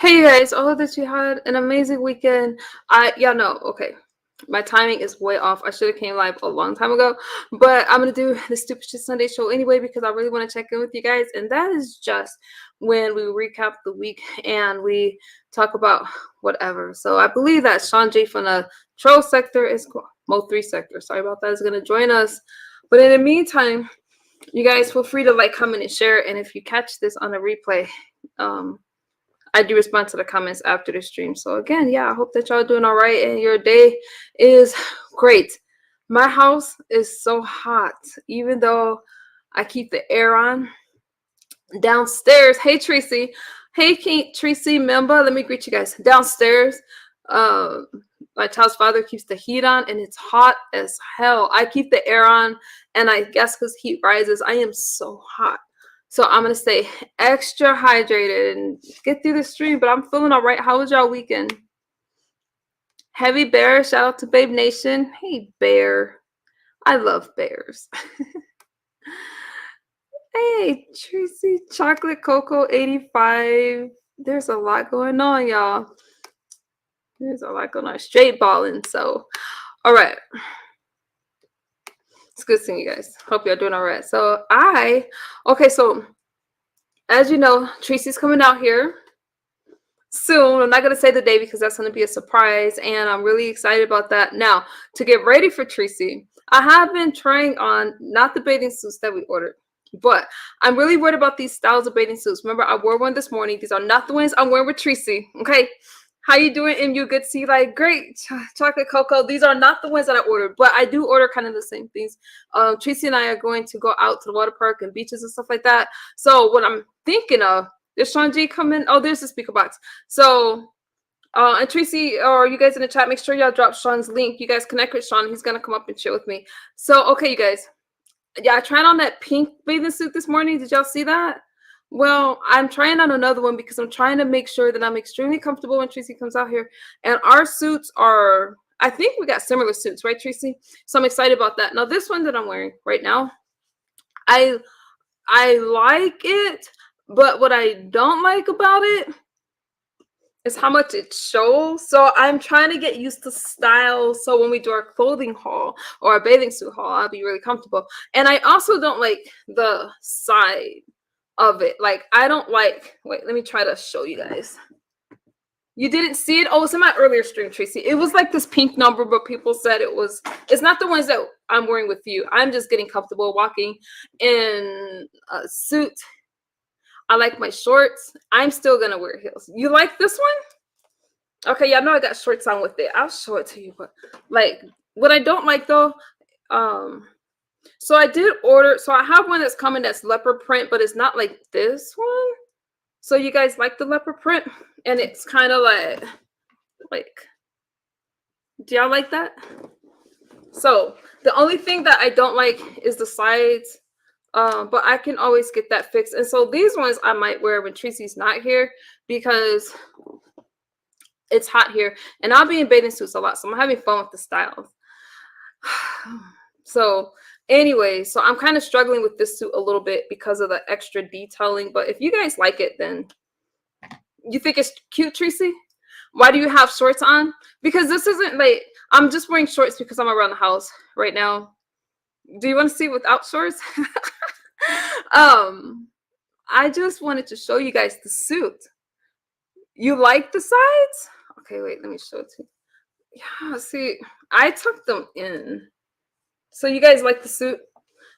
Hey you guys, I hope that you had an amazing weekend. Y'all know, okay, my timing is way off. I should have came live a long time ago, but I'm gonna do the Stupid Shit Sunday show anyway because I really want to check in with you guys, and that is just when we recap the week and we talk about whatever. So I believe that Shawn J from the troll sector Mo3 sector. Sorry about that, is gonna join us. But in the meantime, you guys feel free to like, comment, and share. And if you catch this on a replay, I do respond to the comments after the stream. So again, yeah, I hope that y'all doing all right and your day is great. My house is so hot, even though I keep the air on downstairs. Hey Tracy, hey Tracy, member. Let me greet you guys downstairs. Uh, my child's father keeps the heat on, and it's hot as hell. I keep the air on, and I guess because heat rises, I am so hot. So I'm gonna stay extra hydrated and get through the stream, but I'm feeling all right. How was y'all weekend? Heavy Bear, shout out to Babe Nation. Hey Bear, I love bears. Hey Tracy, Chocolate Cocoa 85. There's a lot going on, y'all. There's a lot going on. Straight balling. So, all right. It's good seeing you guys. Hope y'all doing all right. So so as you know, Tracy's coming out here soon. I'm not going to say the day because that's going to be a surprise, and I'm really excited about that. Now, to get ready for Tracy, I have been trying on not the bathing suits that we ordered, but I'm really worried about these styles of bathing suits. Remember, I wore one this morning. These are not the ones I'm wearing with Tracy, okay? How you doing, MU? Good to see you. Like, great. Chocolate Cocoa. These are not the ones that I ordered, but I do order kind of the same things. Tracy and I are going to go out to the water park and beaches and stuff like that. So what I'm thinking of, there's Shawn G coming. Oh, there's the speaker box. So, and Tracy, or you guys in the chat, make sure y'all drop Shawn's link. You guys connect with Shawn. He's going to come up and chill with me. So, okay, you guys. Yeah, I tried on that pink bathing suit this morning. Did y'all see that? Well, I'm trying on another one because I'm trying to make sure that I'm extremely comfortable when Tracy comes out here. And our suits are, I think we got similar suits, right, Tracy? So I'm excited about that. Now, this one that I'm wearing right now, I like it, but what I don't like about it is how much it shows. So I'm trying to get used to style. So when we do our clothing haul or our bathing suit haul, I'll be really comfortable. And I also don't like the side of it. Like, I don't like, wait, let me try to show you guys. You didn't see it? Oh, it's in my earlier stream, Tracy. It was like this pink number, but people said it's not the ones that I'm wearing with you. I'm just getting comfortable walking in a suit. I like my shorts. I'm still gonna wear heels. You like this one? Okay, yeah, I know I got shorts on with it. I'll show it to you, but like what I don't like though, so I did order, so I have one that's coming that's leopard print, but it's not like this one. So you guys like the leopard print? And it's kind of like, do y'all like that? So the only thing that I don't like is the sides, but I can always get that fixed. And so these ones I might wear when Tracy's not here because it's hot here, and I'll be in bathing suits a lot, so I'm having fun with the styles. So anyway, so I'm kind of struggling with this suit a little bit because of the extra detailing, but if you guys like it, then you think it's cute, Tracy? Why do you have shorts on? Because this isn't like, I'm just wearing shorts because I'm around the house right now. Do you want to see without shorts? I just wanted to show you guys the suit. You like the sides? Okay, wait, let me show it to you. Yeah, see, I tucked them in. So you guys like the suit?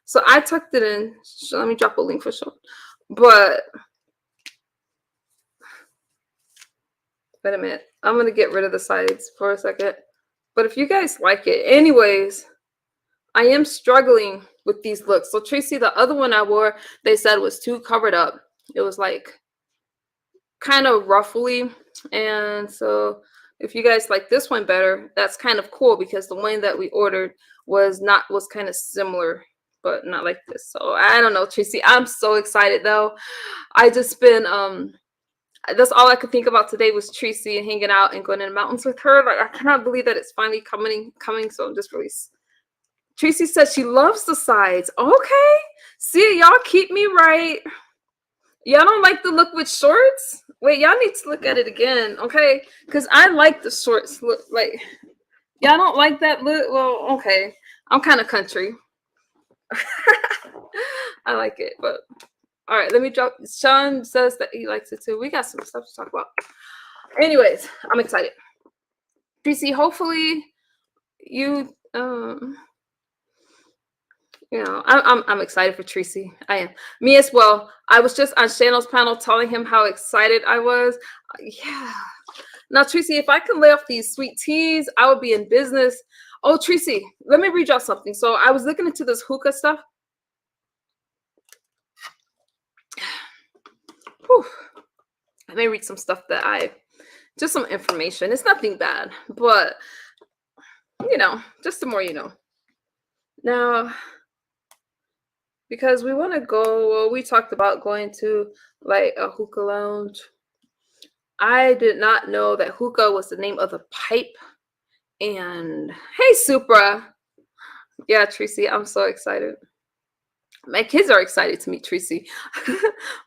So I tucked it in. So let me drop a link for sure. But wait a minute. I'm going to get rid of the sides for a second. But if you guys like it. Anyways, I am struggling with these looks. So Tracy, the other one I wore, they said was too covered up. It was like kind of ruffly. And so if you guys like this one better, that's kind of cool because the one that we ordered was kind of similar, but not like this. So I don't know, Tracy. I'm so excited though. I just been that's all I could think about today was Tracy and hanging out and going in the mountains with her. Like, I cannot believe that it's finally coming. So I'm just really. Tracy says she loves the sides. Okay, see, y'all keep me right. Y'all don't like the look with shorts? Wait, y'all need to look at it again, okay? Because I like the shorts. Look, like y'all don't like that look. Well, okay. I'm kind of country. I like it, but all right. Let me drop. Shawn says that he likes it too. We got some stuff to talk about. Anyways, I'm excited. DC, hopefully you I'm excited for Tracy. I am. Me as well. I was just on Shannon's panel telling him how excited I was. Yeah. Now, Tracy, if I can lay off these sweet teas, I would be in business. Oh, Tracy, let me read y'all something. So I was looking into this hookah stuff. Whew. Let me read some stuff just some information. It's nothing bad, but just the more you know. Now, because we want to go, we talked about going to like a hookah lounge. I did not know that hookah was the name of the pipe. And hey, Supra. Yeah, Tracy, I'm so excited. My kids are excited to meet Tracy.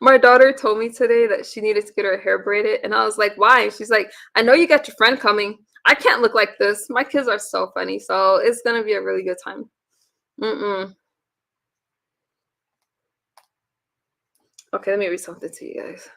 My daughter told me today that she needed to get her hair braided. And I was like, why? And she's like, I know you got your friend coming. I can't look like this. My kids are so funny. So it's going to be a really good time. Okay, let me read something to you guys.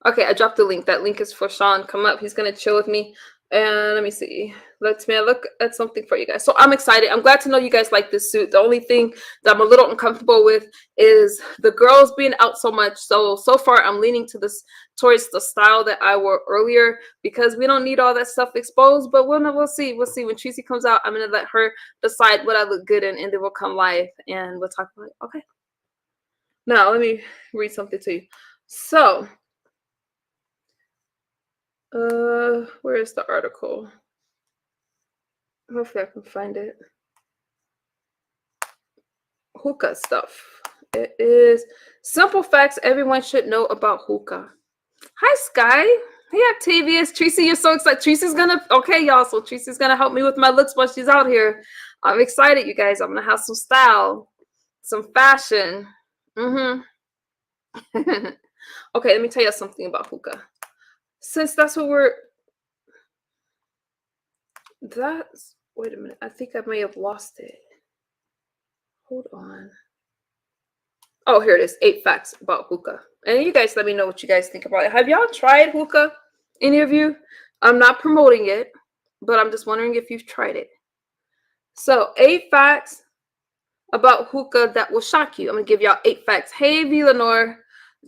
Okay, I dropped the link. That link is for Shawn. Come up. He's going to chill with me. And let me see. Let me look at something for you guys. So I'm excited. I'm glad to know you guys like this suit. The only thing that I'm a little uncomfortable with is the girls being out so much. So far I'm leaning towards the style that I wore earlier because we don't need all that stuff exposed. But we'll see. We'll see. When Tracy comes out, I'm going to let her decide what I look good in, and then we'll come live and we'll talk about it. Okay. Now let me read something to you. So where is the article? Hopefully I can find it. Hookah stuff. It is simple facts everyone should know about hookah. Hi, Sky. Hey, Octavius. Tracy, you're so excited. Tracy's gonna, okay, y'all. So Tracy's gonna help me with my looks while she's out here. I'm excited, you guys. I'm gonna have some style, some fashion. Okay, let me tell you something about hookah. Since that's what wait a minute. I think I may have lost it. Hold on. Oh, here it is. 8 facts about hookah. And you guys let me know what you guys think about it. Have y'all tried hookah? Any of you? I'm not promoting it, but I'm just wondering if you've tried it. So 8 facts about hookah that will shock you. I'm going to give y'all 8 facts. Hey, V. Lenore.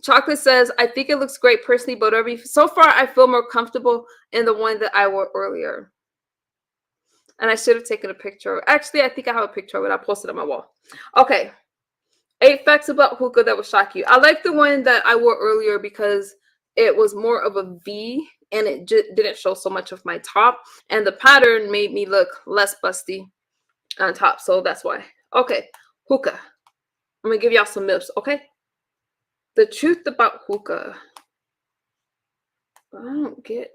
Chocolate says, I think it looks great personally, but so far I feel more comfortable in the one that I wore earlier. And I should have taken a picture. Actually, I think I have a picture of it. I posted it on my wall. Okay. 8 facts about hookah that will shock you. I like the one that I wore earlier because it was more of a V and it didn't show so much of my top. And the pattern made me look less busty on top. So that's why. Okay. Hookah. I'm going to give y'all some myths. Okay. The truth about hookah. I don't get.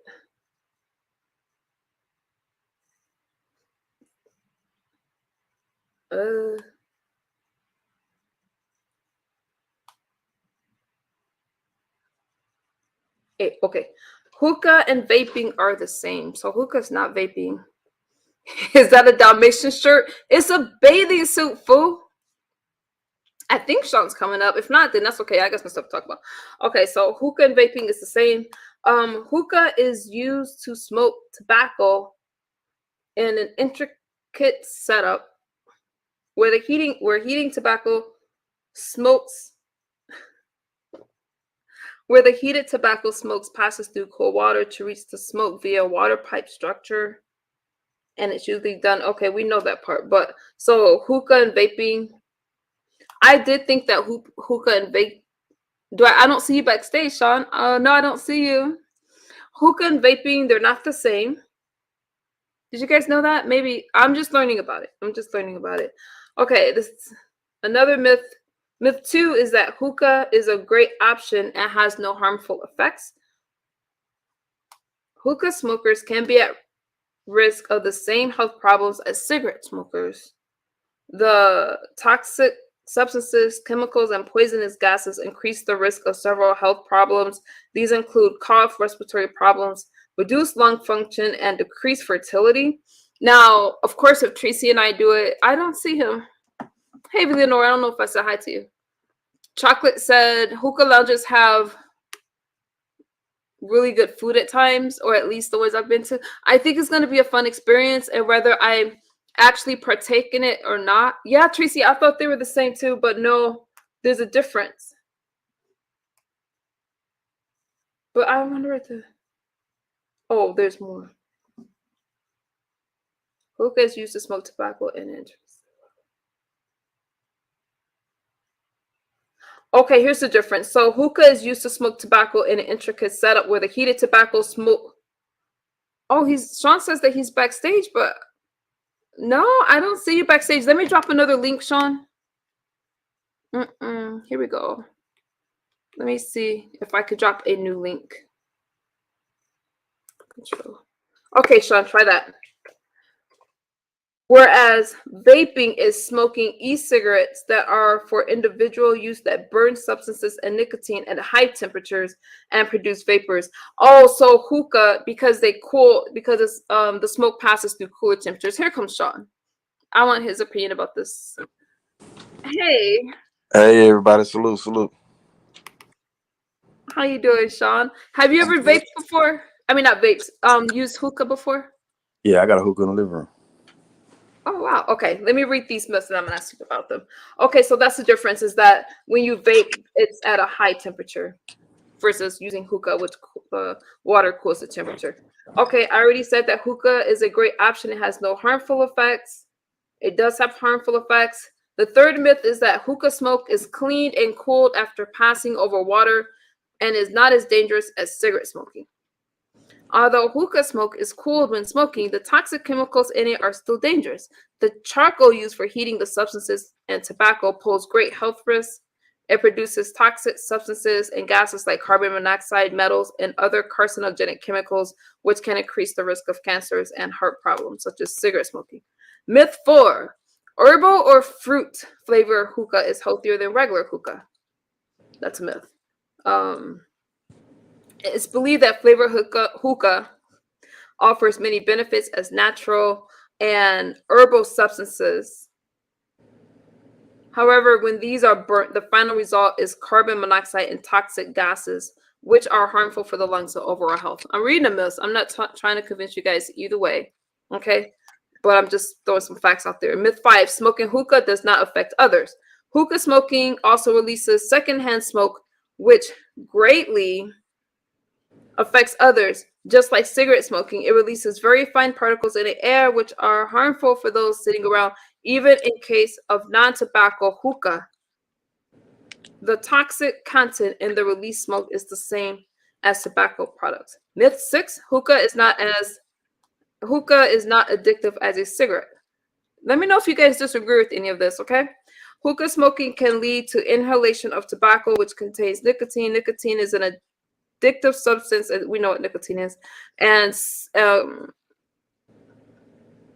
Okay. Hookah and vaping are the same. So hookah's not vaping. Is that a Dalmatian shirt? It's a bathing suit, fool. I think Shawn's coming up. If not, then that's okay. I got some stuff to talk about. Okay, so hookah and vaping is the same. Hookah is used to smoke tobacco in an intricate setup where heating tobacco smokes. Where the heated tobacco smokes passes through cold water to reach the smoke via water pipe structure. And it's usually done. Okay, we know that part. But so hookah and vaping. I did think that hookah and vape. I don't see you backstage, Shawn. No, I don't see you. Hookah and vaping, they're not the same. Did you guys know that? Maybe I'm just learning about it. Okay, this another myth. Myth 2 is that hookah is a great option and has no harmful effects. Hookah smokers can be at risk of the same health problems as cigarette smokers. The toxic substances, chemicals, and poisonous gases increase the risk of several health problems. These include cough, respiratory problems, reduced lung function, and decreased fertility. Now, of course, if Tracy and I do it, I don't see him. Hey, Leonora, I don't know if I said hi to you. Chocolate said hookah lounges have really good food at times, or at least the ones I've been to. I think it's going to be a fun experience, and whether I actually partake in it or not. Yeah, Tracy, I thought they were the same too, but no, there's a difference. But I wonder if oh, there's more. Hookah is used to smoke tobacco and interest. Okay, here's the difference. So hookah is used to smoke tobacco in an intricate setup where the heated tobacco smoke. Oh, Shawn says that he's backstage, but no, I don't see you backstage. Let me drop another link, Shawn. Here we go. Let me see if I could drop a new link. Control. Okay, Shawn, try that. Whereas vaping is smoking e-cigarettes that are for individual use that burn substances and nicotine at high temperatures and produce vapors. Oh, so hookah, because they cool, because it's, the smoke passes through cooler temperatures. Here comes Shawn. I want his opinion about this. Hey. Hey, everybody. Salute, salute. How you doing, Shawn? Have you ever vaped before? I mean, not vapes. Used hookah before? Yeah, I got a hookah in the living room. Oh, wow. Okay, let me read these myths and I'm going to ask you about them. Okay, so that's the difference, is that when you vape, it's at a high temperature versus using hookah, which water cools the temperature. Okay, I already said that hookah is a great option. It has no harmful effects. It does have harmful effects. The third myth is that hookah smoke is cleaned and cooled after passing over water and is not as dangerous as cigarette smoking. Although hookah smoke is cooled when smoking, the toxic chemicals in it are still dangerous. The charcoal used for heating the substances and tobacco pose great health risks. It produces toxic substances and gases like carbon monoxide, metals, and other carcinogenic chemicals, which can increase the risk of cancers and heart problems, such as cigarette smoking. Myth 4. Herbal or fruit flavor hookah is healthier than regular hookah. That's a myth. It's believed that flavor hookah offers many benefits as natural and herbal substances. However, when these are burnt, the final result is carbon monoxide and toxic gases, which are harmful for the lungs and overall health. I'm reading a myth. I'm not trying to convince you guys either way, okay? But I'm just throwing some facts out there. Myth 5, smoking hookah does not affect others. Hookah smoking also releases secondhand smoke, which greatly affects others. Just like cigarette smoking, it releases very fine particles in the air, which are harmful for those sitting around, even in case of non-tobacco hookah. The toxic content in the released smoke is the same as tobacco products. Myth 6, hookah is not addictive as a cigarette. Let me know if you guys disagree with any of this, okay? Hookah smoking can lead to inhalation of tobacco, which contains nicotine. Nicotine is an addictive substance, and we know what nicotine is. And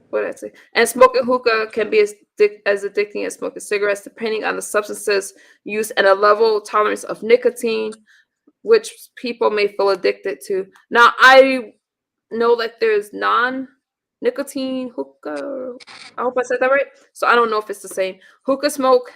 what did I say? And smoking hookah can be as addicting as smoking cigarettes, depending on the substances used and a level tolerance of nicotine, which people may feel addicted to. Now, I know that there's non-nicotine hookah. I hope I said that right. So I don't know if it's the same. Hookah smoke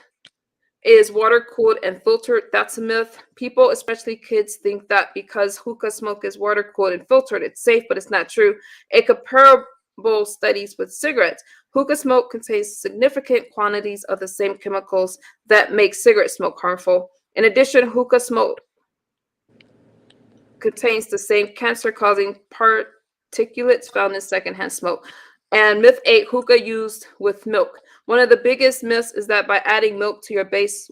is water cooled and filtered. That's a myth. People, especially kids, think that because hookah smoke is water cooled and filtered, it's safe, but it's not true. A comparable studies with cigarettes. Hookah smoke contains significant quantities of the same chemicals that make cigarette smoke harmful. In addition, hookah smoke contains the same cancer-causing particulates found in secondhand smoke. And myth 8, hookah used with milk. One of the biggest myths is that by adding milk to your base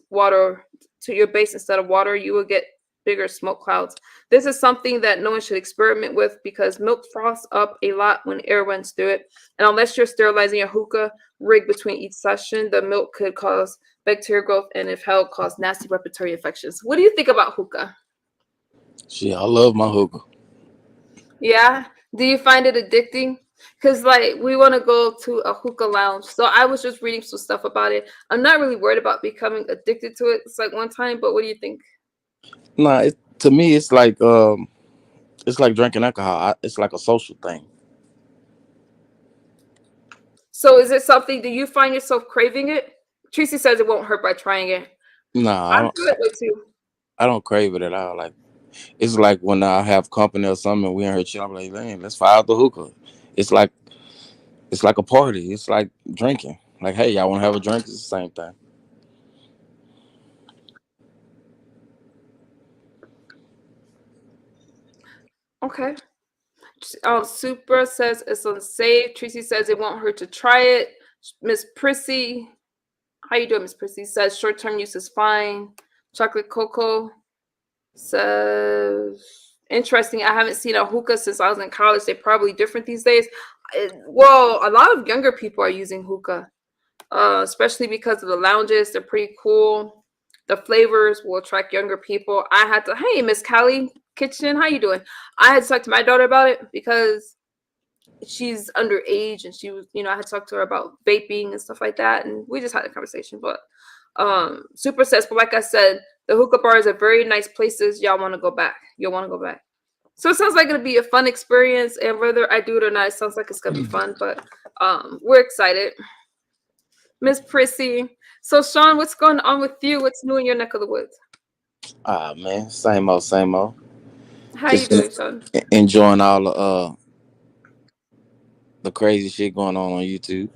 instead of water, you will get bigger smoke clouds. This is something that no one should experiment with because milk froths up a lot when air runs through it. And unless you're sterilizing your hookah rig between each session, the milk could cause bacterial growth and, if held, cause nasty respiratory infections. What do you think about hookah? Shit, I love my hookah. Yeah? Do you find it addicting? Because like we want to go to a hookah lounge. So I was just reading some stuff about it. I'm not really worried about becoming addicted to it. It's like one time, but what do you think? Nah, to me, it's like drinking alcohol. It's like a social thing. So is it something? Do you find yourself craving it? Tracy says it won't hurt by trying it. Nah, I feel that way too. I don't crave it at all. Like it's like when I have company or something and we in here chilling, I'm like, man, let's fire out the hookah. It's like it's like a party. It's like drinking. Like, hey, y'all want to have a drink? It's the same thing. Okay. Super says it's unsafe. Tracy says it won't hurt to try it. Miss Prissy, how you doing, Miss Prissy? Says short-term use is fine. Chocolate Cocoa says interesting. I haven't seen a hookah since I was in college. They're probably different these days. Well, a lot of younger people are using hookah, especially because of the lounges. They're pretty cool. The flavors will attract younger people. I had to, hey, Miss Callie Kitchen, how you doing? I had to talk to my daughter about it because she's underage and she was, I had talked to her about vaping and stuff like that, and we just had a conversation. But super says, but like I said, the hookah bars are very nice places. Y'all want to go back. You'll want to go back. So it sounds like it'll be a fun experience, and whether I do it or not, it sounds like it's gonna be fun. But we're excited. Miss Prissy. So Shawn, what's going on with you? What's new in your neck of the woods? Ah man, same old, same old. How you Just doing, Shawn? enjoying all the crazy shit going on YouTube.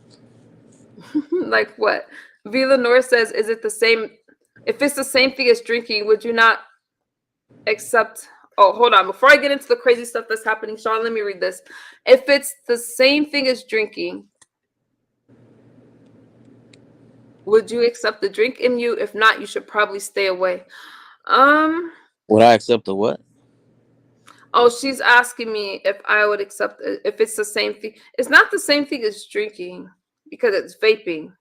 Like what? Vila Nor says, is it the same? If it's the same thing as drinking, would you not accept? Oh, hold on. Before I get into the crazy stuff that's happening, Shawn, let me read this. If it's the same thing as drinking, would you accept the drink in you? If not, you should probably stay away. Um. Would I accept the what? Oh, she's asking me if I would accept it, if it's the same thing. It's not the same thing as drinking because it's vaping.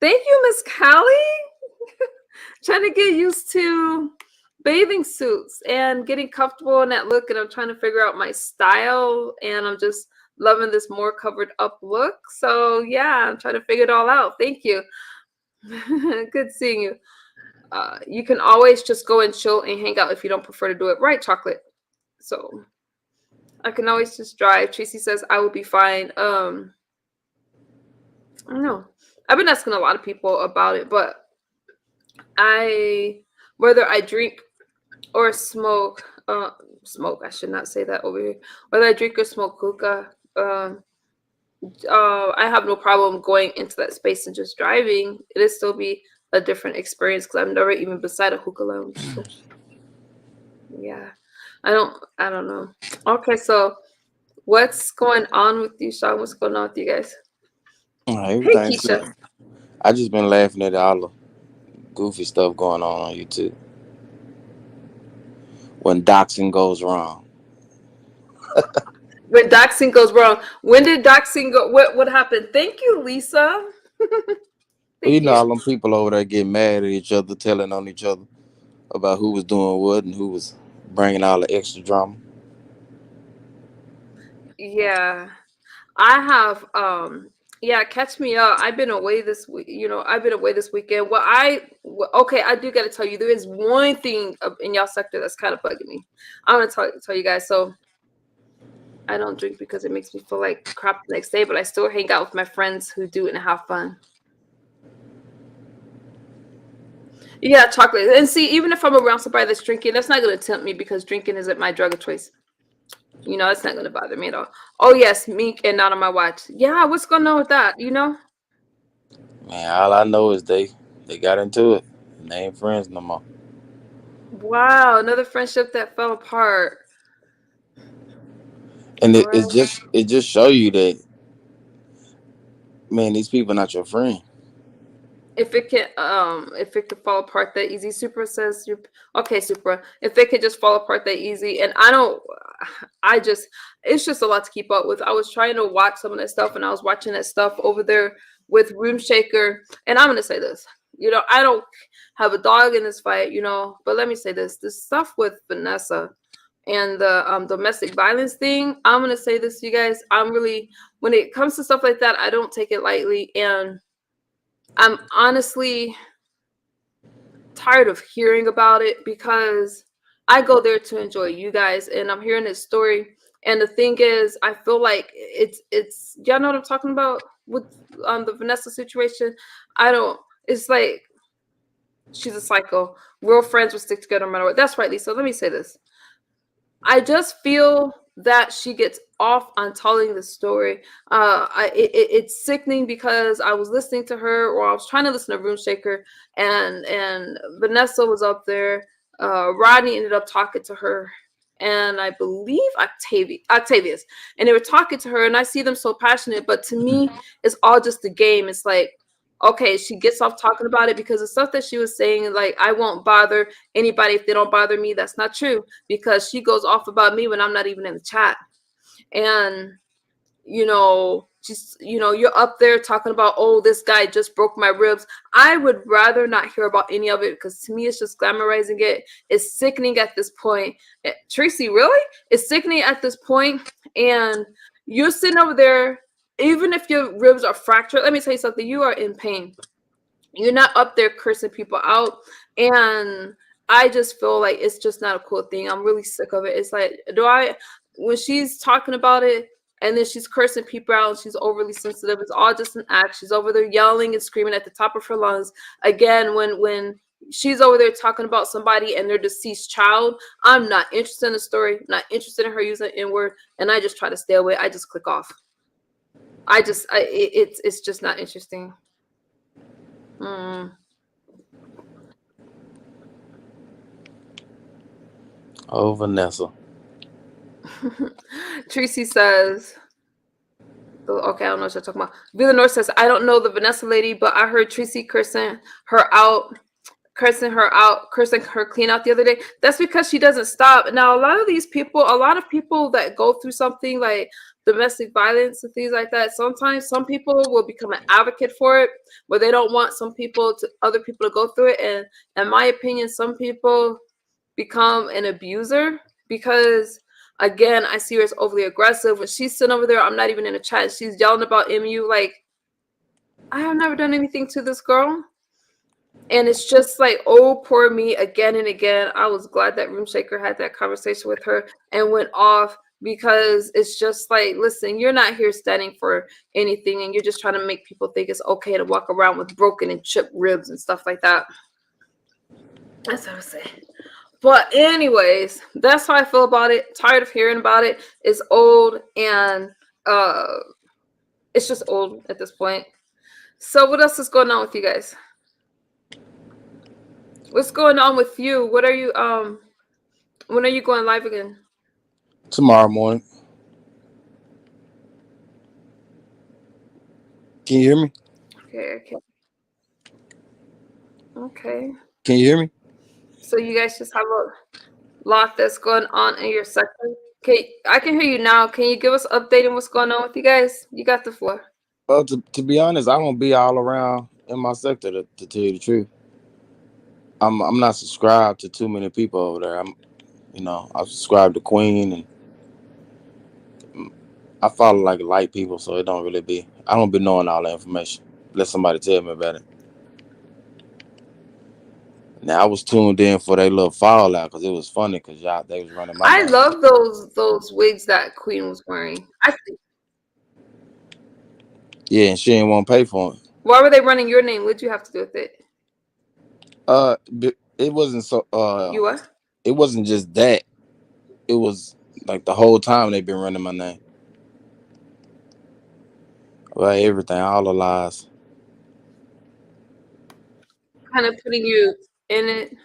Thank you, Miss Callie. Trying to get used to bathing suits and getting comfortable in that look, and I'm trying to figure out my style, and I'm just loving this more covered up look. So yeah, I'm trying to figure it all out. Thank you. Good seeing you. You can always just go and chill and hang out if you don't prefer to do it, right, Chocolate? So I can always just drive. Tracy says I will be fine. I don't know. I've been asking a lot of people about it, but I whether I drink or smoke, I should not say that over here. Whether I drink or smoke hookah, I have no problem going into that space and just driving. It'll still be a different experience because I've never even beside a hookah lounge. So yeah, I don't know. Okay, so what's going on with you, Shawn? What's going on with you guys? Hey, Everything's Keisha. good. I just been laughing at all the goofy stuff going on YouTube. When doxing goes wrong. When doxing goes wrong. When did doxing go? What happened? Thank you, Lisa. Well, you Thank know, you. all them people over there get mad at each other, telling on each other about who was doing what and who was bringing all the extra drama. Yeah. I have yeah, catch me up. I've been away this week, I've been away this weekend. Okay, I do got to tell you there is one thing in y'all sector that's kind of bugging me. I'm going to tell you guys. So, I don't drink because it makes me feel like crap the next day, but I still hang out with my friends who do it and have fun. Yeah, chocolate. And see, even if I'm around somebody that's drinking, that's not going to tempt me because drinking isn't my drug of choice. It's not going to bother me at all. Oh, yes, mink and not on my watch. Yeah, what's going on with that? Man, all I know is they got into it. And they ain't friends no more. Wow, another friendship that fell apart. And All right. it just show you that man, these people not your friend. If it could fall apart that easy, Super says you okay, Super. If it could just fall apart that easy, and I just it's just a lot to keep up with. I was trying to watch some of that stuff, and I was watching that stuff over there with Room Shaker, and I'm gonna say this. I don't have a dog in this fight, but let me say this: stuff with Vanessa. and the domestic violence thing. I'm gonna say this to you guys. I'm really, when it comes to stuff like that, I don't take it lightly, and I'm honestly tired of hearing about it because I go there to enjoy you guys, and I'm hearing this story. And the thing is, I feel like it's y'all know what I'm talking about with the Vanessa situation. I don't. It's like she's a psycho. Real friends will stick together no matter what. That's right, Lisa. Let me say this. I just feel that she gets off on telling the story. It's sickening because I was listening to her, or I was trying to listen to Room Shaker, and Vanessa was up there. Rodney ended up talking to her, and I believe Octavius, and they were talking to her, and I see them so passionate, but to me, it's all just a game. It's like, okay, she gets off talking about it because the stuff that she was saying, like, I won't bother anybody if they don't bother me. That's not true, because she goes off about me when I'm not even in the chat. And just you're up there talking about, oh, this guy just broke my ribs. I would rather not hear about any of it, because to me it's just glamorizing it. It's sickening at this point. Tracy, really? It's sickening at this point. And you're sitting over there, even if your ribs are fractured, let me tell you something, you are in pain. You're not up there cursing people out. And I just feel like it's just not a cool thing. I'm really sick of it. It's like, when she's talking about it and then she's cursing people out and she's overly sensitive, it's all just an act. She's over there yelling and screaming at the top of her lungs. Again, when she's over there talking about somebody and their deceased child, I'm not interested in the story, not interested in her using the N-word, and I just try to stay away. I just click off. It's just not interesting. Oh, Vanessa. Tracy says, okay, I don't know what you're talking about. Villanor says, I don't know the Vanessa lady, but I heard Tracy cursing her clean out the other day. That's because she doesn't stop. Now, a lot of people that go through something like domestic violence and things like that, sometimes some people will become an advocate for it, where they don't want other people to go through it. And in my opinion, some people become an abuser because, again, I see her as overly aggressive. When she's sitting over there, I'm not even in a chat, she's yelling about MU. Like, I have never done anything to this girl. And it's just like, oh, poor me, again and again. I was glad that Room Shaker had that conversation with her and went off, because it's just like, listen, you're not here standing for anything, and you're just trying to make people think it's okay to walk around with broken and chipped ribs and stuff like that. That's what I was saying. But anyways, that's how I feel about it. Tired of hearing about it. It's old, and it's just old at this point. So what else is going on with you guys? What's going on with you? What are you when are you going live again? Tomorrow morning. Can you hear me? Okay. Okay. Can you hear me? So you guys just have a lot that's going on in your sector. Okay, I can hear you now. Can you give us an update on what's going on with you guys? You got the floor. Well, to be honest, I don't be all around in my sector to tell you the truth. I'm not subscribed to too many people over there. I subscribe to Queen, and I follow like light people, so it don't really be. I don't be knowing all the information. Let somebody tell me about it. Now I was tuned in for their little fallout because it was funny because they was running my I name. love those wigs that Queen was wearing. Yeah, and she didn't want to pay for it. Why were they running your name? What'd you have to do with it? It wasn't so. You what? It wasn't just that. It was like the whole time they've been running my name. About everything, all the lies. Kind of putting you in it.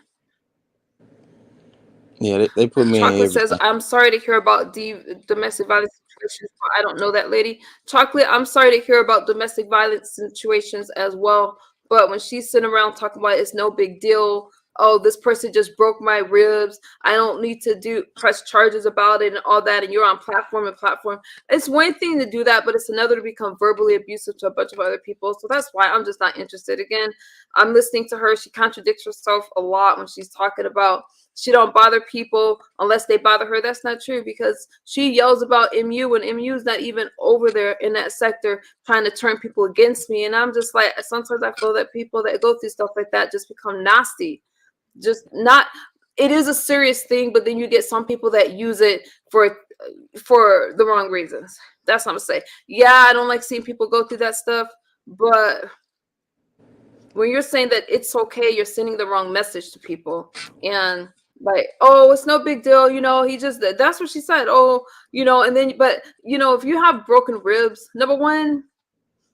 Yeah, they put me in Chocolate says, everything. I'm sorry to hear about domestic violence situations, but I don't know that lady. Chocolate, I'm sorry to hear about domestic violence situations as well. But when she's sitting around talking about it's no big deal, oh, this person just broke my ribs. I don't need to press charges about it and all that. And you're on platform and platform. It's one thing to do that, but it's another to become verbally abusive to a bunch of other people. So that's why I'm just not interested. Again, I'm listening to her. She contradicts herself a lot when she's talking about she don't bother people unless they bother her. That's not true, because she yells about MU when MU is not even over there in that sector trying to turn people against me. And I'm just like, sometimes I feel that people that go through stuff like that just become nasty. Just not, it is a serious thing, but then you get some people that use it for the wrong reasons. That's what I'm saying. Yeah, I don't like seeing people go through that stuff, but when you're saying that it's okay, you're sending the wrong message to people. And like, oh, it's no big deal, he just, that's what she said. Oh, and then, but if you have broken ribs, number one,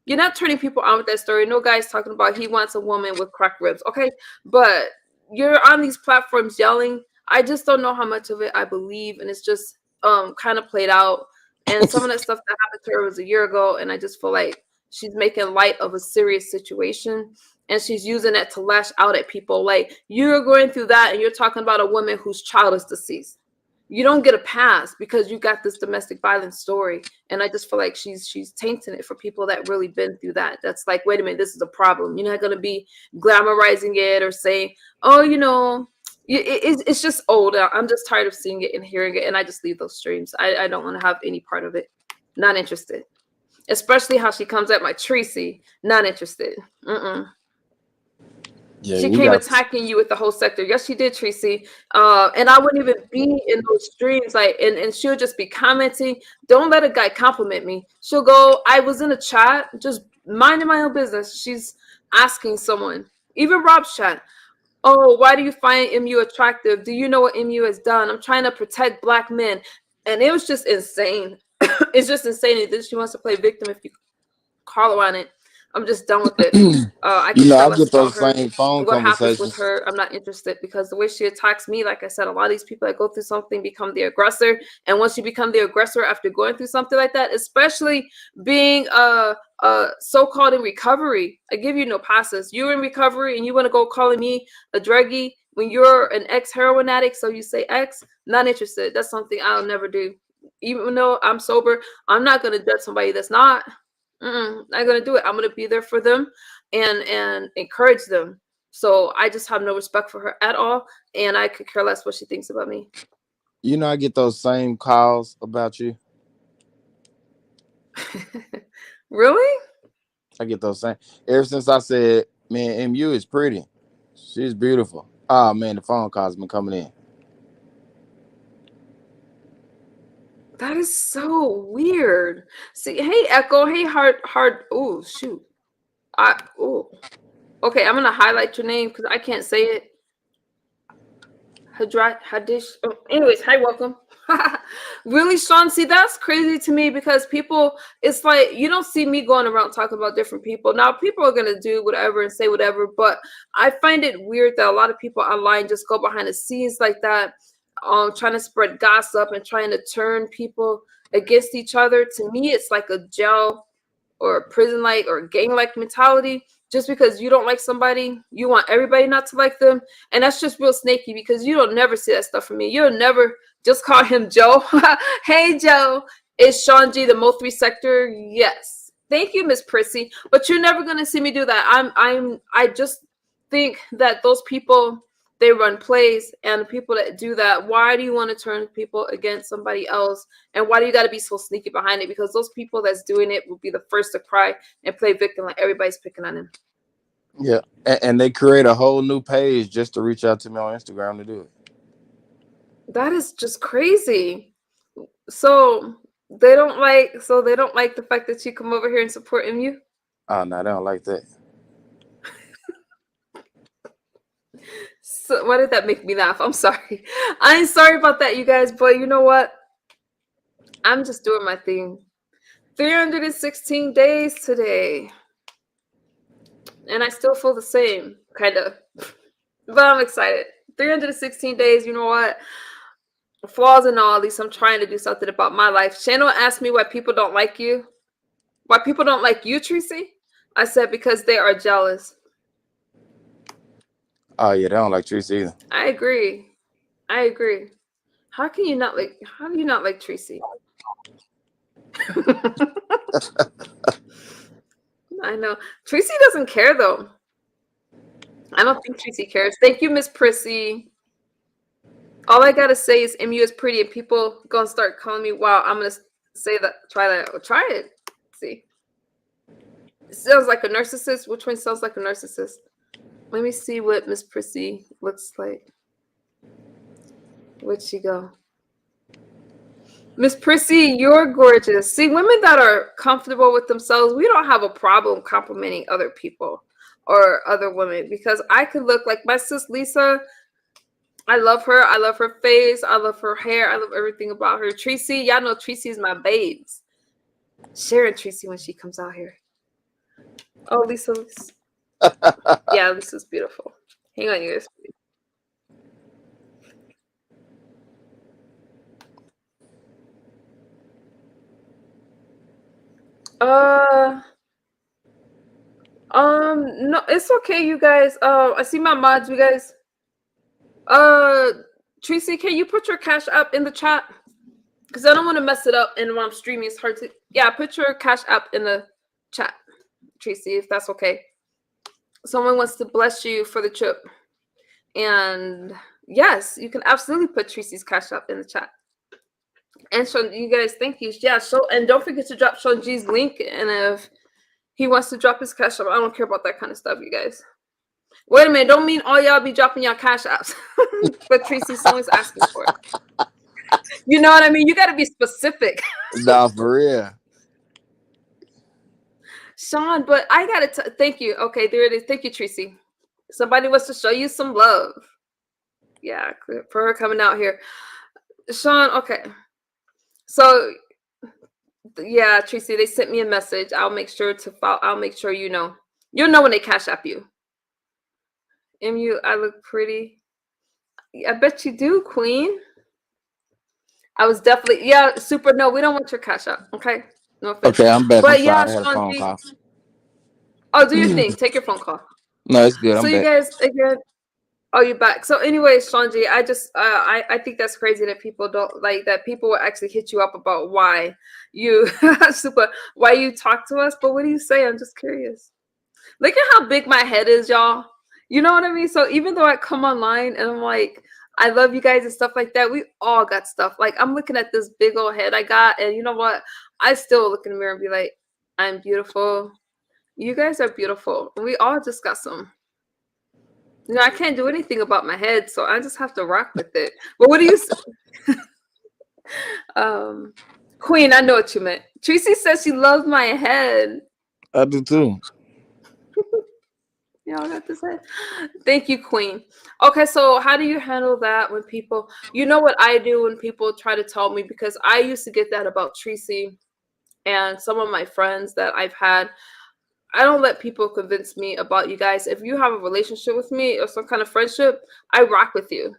you're not turning people on with that story. No guy's talking about he wants a woman with cracked ribs. Okay. But you're on these platforms yelling. I just don't know how much of it I believe. And it's just kind of played out. And some of that stuff that happened to her was a year ago. And I just feel like she's making light of a serious situation. And she's using it to lash out at people. Like, you're going through that and you're talking about a woman whose child is deceased. You don't get a pass because you got this domestic violence story. And I just feel like she's tainting it for people that really been through that. That's like, wait a minute, this is a problem. You're not going to be glamorizing it or saying, oh, it's just old. I'm just tired of seeing it and hearing it. And I just leave those streams. I don't want to have any part of it. Not interested. Especially how she comes at my Tracy. Not interested. Yeah, She we came got. attacking you with the whole sector. Yes, she did, Tracy. And I wouldn't even be in those streams. Like, and she'll just be commenting. Don't let a guy compliment me. She'll go, I was in a chat, just minding my own business. She's asking someone, even Rob's chat, oh, why do you find MU attractive? Do you know what MU has done? I'm trying to protect black men. And it was just insane. It's just insane. And then she wants to play victim if you call her on it. I'm just done with it. I could care I less get about those her. same phone What happens with conversations. her, I'm not interested, because the way she attacks me, like I said, a lot of these people that go through something become the aggressor. And once you become the aggressor after going through something like that, especially being so-called in recovery, I give you no passes. You're in recovery and you want to go calling me a druggie when you're an ex-heroin addict, so you say ex, not interested. That's something I'll never do. Even though I'm sober, I'm not going to judge somebody that's not. Not gonna do it. I'm gonna be there for them and encourage them. So I just have no respect for her at all, and I could care less what she thinks about me. I get those same calls about you. Really? I get those same. Ever since I said, man, MU is pretty. She's beautiful. Oh man, the phone calls been coming in. That is so weird. See, hey Echo, hey hard. Oh shoot. Oh. Okay, I'm gonna highlight your name because I can't say it. Hadish. Oh, anyways, hi, welcome. Really, Shawn? See, that's crazy to me because people, it's like you don't see me going around talking about different people. Now, people are gonna do whatever and say whatever, but I find it weird that a lot of people online just go behind the scenes like that, trying to spread gossip and trying to turn people against each other. To me, it's like a jail or a prison like or gang like mentality. Just because you don't like somebody, you want everybody not to like them. And that's just real snaky because you don't never see that stuff from me. You'll never just call him Joe. Hey Joe, is Shawn G the Mo3 sector? Yes. Thank you, Miss Prissy. But you're never gonna see me do that. I just think that those people, they run plays, and the people that do that, why do you want to turn people against somebody else? And why do you got to be so sneaky behind it? Because those people that's doing it will be the first to cry and play victim like everybody's picking on him. Yeah, and they create a whole new page just to reach out to me on Instagram to do it. That is just crazy. So they don't like the fact that you come over here and support MU. Oh no, they don't like that. So why did that make me laugh? I'm sorry. I'm sorry about that, you guys, but you know what? I'm just doing my thing. 316 days today. And I still feel the same, kind of. But I'm excited. 316 days, you know what? Flaws and all, at least I'm trying to do something about my life. Shano asked me why people don't like you. Why people don't like you, Tracy? I said because they are jealous. Oh yeah, they don't like Tracy either. I agree. I agree. How do you not like Tracy? I know. Tracy doesn't care though. I don't think Tracy cares. Thank you, Miss Prissy. All I gotta say is MU is pretty, and people gonna start calling me. Wow, I'm gonna say that. Try that. Try it. See, it sounds like a narcissist. Which one sounds like a narcissist? Let me see what Miss Prissy looks like. Where'd she go? Miss Prissy, you're gorgeous. See, women that are comfortable with themselves, we don't have a problem complimenting other people or other women because I could look like my sis Lisa. I love her. I love her face. I love her hair. I love everything about her. Tracy, y'all know Tracy is my babes. Sharon Tracy when she comes out here. Oh, Lisa. Yeah, Lisa's beautiful. Hang on, you guys. Uh, no, it's okay, you guys. I see my mods, you guys. Uh, Tracy, can you put your cash app in the chat? Because I don't want to mess it up, and when I'm streaming, it's hard to. Yeah, put your cash app in the chat, Tracy, if that's okay. Someone wants to bless you for the trip, and yes, you can absolutely put Tracy's cash app in the chat. And so, you guys, thank you. Yeah, so and don't forget to drop Sean G's link, and if he wants to drop his cash app, I don't care about that kind of stuff, you guys. Wait a minute, don't mean all y'all be dropping y'all cash apps, but Tracy, someone's asking for it. You know what I mean? You got to be specific. Nah, for real. Shawn, but I gotta thank you. Okay, there it is. Thank you, Tracy. Somebody wants to show you some love. Yeah, for her coming out here. Shawn, okay. So yeah, Tracy, they sent me a message. I'll make sure to follow. I'll make sure you know. You'll know when they cash app you. MU, I look pretty. I bet you do, Queen. I was definitely super. No, we don't want your cash app. Okay, no offense. Okay, I'm back. I'm But yeah, sorry, I had a Shawn phone G. call. Oh, do your thing. Take your phone call. No, it's good. So I'm you back. guys again. Oh, you're back. So, anyways, Shanji, I just I think that's crazy that people don't like that. People will actually hit you up about why you super why you talk to us. But what do you say? I'm just curious. Look at how big my head is, y'all. You know what I mean? So even though I come online and I'm like, I love you guys and stuff like that, we all got stuff. Like I'm looking at this big old head I got, and you know what? I still look in the mirror and be like, I'm beautiful. You guys are beautiful. We all just got some. You know, I can't do anything about my head, so I just have to rock with it. But what do you um Queen, I know what you meant. Tracy says she loves my head. I do too. Y'all got this head. Thank you, Queen. Okay, so how do you handle that when people you know what I do when people try to tell me because I used to get that about Tracy and some of my friends that I've had. I don't let people convince me about you guys. If you have a relationship with me or some kind of friendship, I rock with you.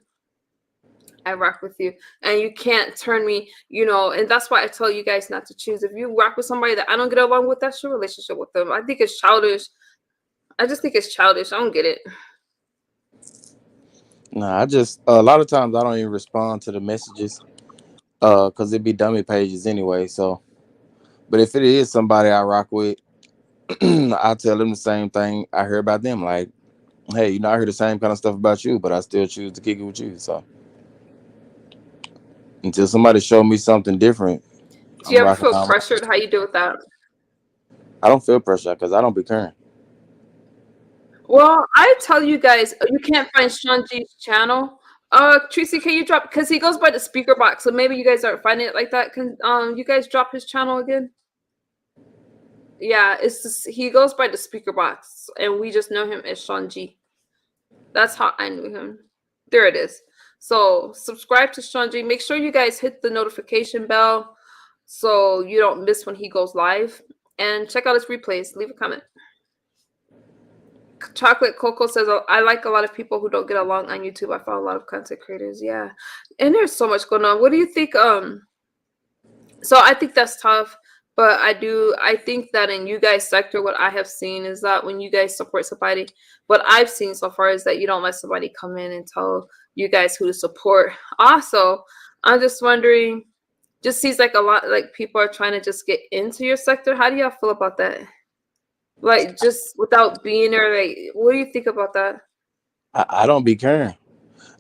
I rock with you. And you can't turn me, you know, and that's why I tell you guys not to choose. If you rock with somebody that I don't get along with, that's your relationship with them. I think it's childish. I just think it's childish. I don't get it. Nah, I just a lot of times I don't even respond to the messages, cause it be dummy pages anyway. So, but if it is somebody I rock with, I tell them the same thing I hear about them. Like, hey, you know, I hear the same kind of stuff about you, but I still choose to kick it with you. So until somebody show me something different, Do you I'm ever rocking feel on. pressured? How you deal with that? I don't feel pressure because I don't be caring. Well, I tell you guys, you can't find Shanji's channel. Tracy, can you drop because he goes by the speaker box, so maybe you guys aren't finding it like that. Can you guys drop his channel again? Yeah, it's just, he goes by the speaker box, and we just know him as Shanji. That's how I knew him. There it is. So subscribe to Shanji. Make sure you guys hit the notification bell so you don't miss when he goes live. And check out his replays. Leave a comment. Chocolate Coco says, I like a lot of people who don't get along on YouTube. I follow a lot of content creators. Yeah. And there's so much going on. What do you think? So I think that's tough. But I think that in you guys' sector, what I have seen is that when you guys support somebody, what I've seen so far is that you don't let somebody come in and tell you guys who to support. Also, I'm just wondering, just seems like a lot like people are trying to just get into your sector. How do y'all feel about that? Like just without being there, like what do you think about that? I don't be caring.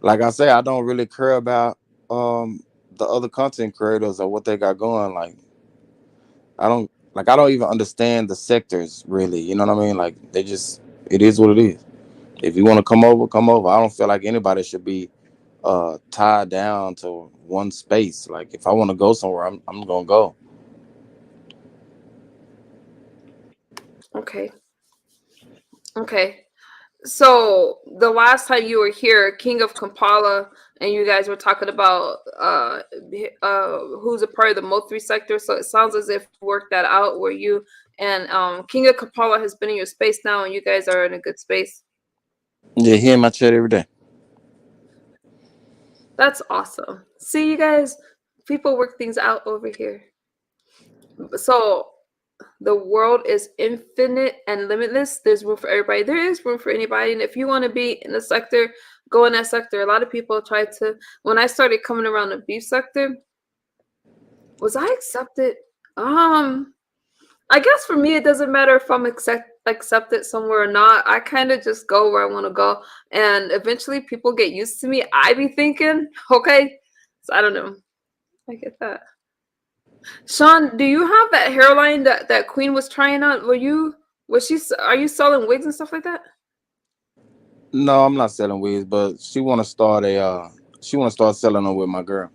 Like I say, I don't really care about the other content creators or what they got going. Like I don't even understand the sectors really. You know what I mean? Like they just it is what it is. If you want to come over, come over. I don't feel like anybody should be tied down to one space. Like if I want to go somewhere, I'm gonna go. Okay. Okay. So the last time you were here, King of Kampala, and you guys were talking about who's a part of the Mo3 sector. So it sounds as if you worked that out where you and King of Kampala has been in your space now, and you guys are in a good space. Yeah, he in my chat every day. That's awesome. See, you guys, people work things out over here. So the world is infinite and limitless. There's room for everybody. There is room for anybody. And if you want to be in the sector, go in that sector. A lot of people try to, when I started coming around the beef sector, was I accepted? I guess for me, it doesn't matter if I'm accepted somewhere or not. I kind of just go where I want to go. And eventually people get used to me. I be thinking, okay. So I don't know. I get that. Shawn, do you have that hairline that Queen was trying on? Are you selling wigs and stuff like that? No, I'm not selling wigs, but she want to start selling them with my girl.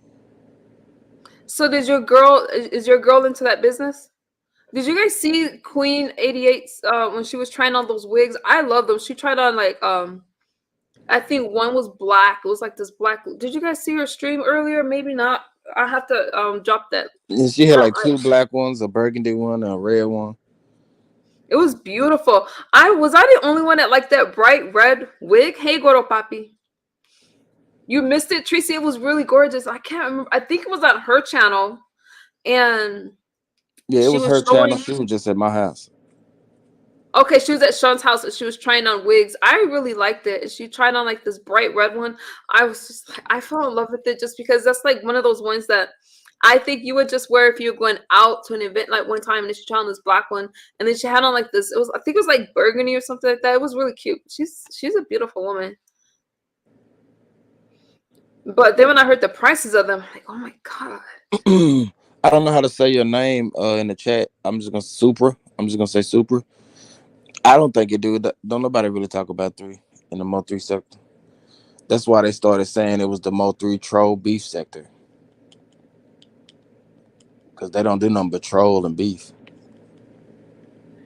So is your girl into that business? Did you guys see Queen 88's when she was trying on those wigs? I love them. She tried on like I think one was black. It was like this black. Did you guys see her stream earlier? Maybe not. I have to drop that. And she had like two black ones, a burgundy one, and a red one. It was beautiful. I the only one that liked that bright red wig? Hey Goro Papi. You missed it, Tracy. It was really gorgeous. I can't remember. I think it was on her channel, and Yeah, it she was was her channel. showing. She was just at my house. Okay, she was at Shawn's house and she was trying on wigs. I really liked it. And she tried on like this bright red one. I was just like, I fell in love with it just because that's like one of those ones that I think you would just wear if you were going out to an event like one time and then she tried on this black one and then she had on like this. It was I think it was like burgundy or something like that. It was really cute. She's a beautiful woman. But then when I heard the prices of them, I'm like, oh my god. I don't know how to say your name in the chat. I'm just gonna Supra. I'm just gonna say Supra. I don't think it do. Don't nobody really talk about three in the Mo 3 sector. That's why they started saying it was the Mo 3 troll beef sector because they don't do nothing but troll and beef.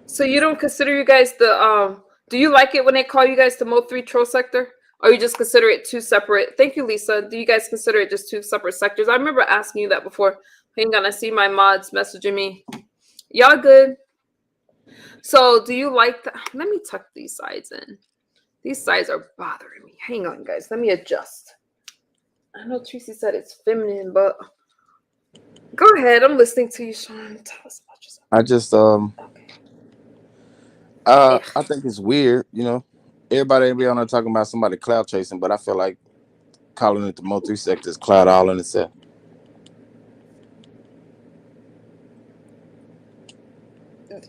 So you don't consider you guys the do you like it when they call you guys the Mo 3 troll sector? Or you just consider it two separate? Thank you, Lisa. Do you guys consider it just two separate sectors? I remember asking you that before. Hang on, I see my mods messaging me. Y'all good? So do you like the let me tuck these sides in. These sides are bothering me. Hang on, guys. Let me adjust. I know Tracy said it's feminine, but go ahead. I'm listening to you, Shawn. Tell us about yourself. I just Okay. I think it's weird. You know, everybody be on there talking about somebody cloud chasing, but I feel like calling it the Mo 3 sector is cloud all in itself.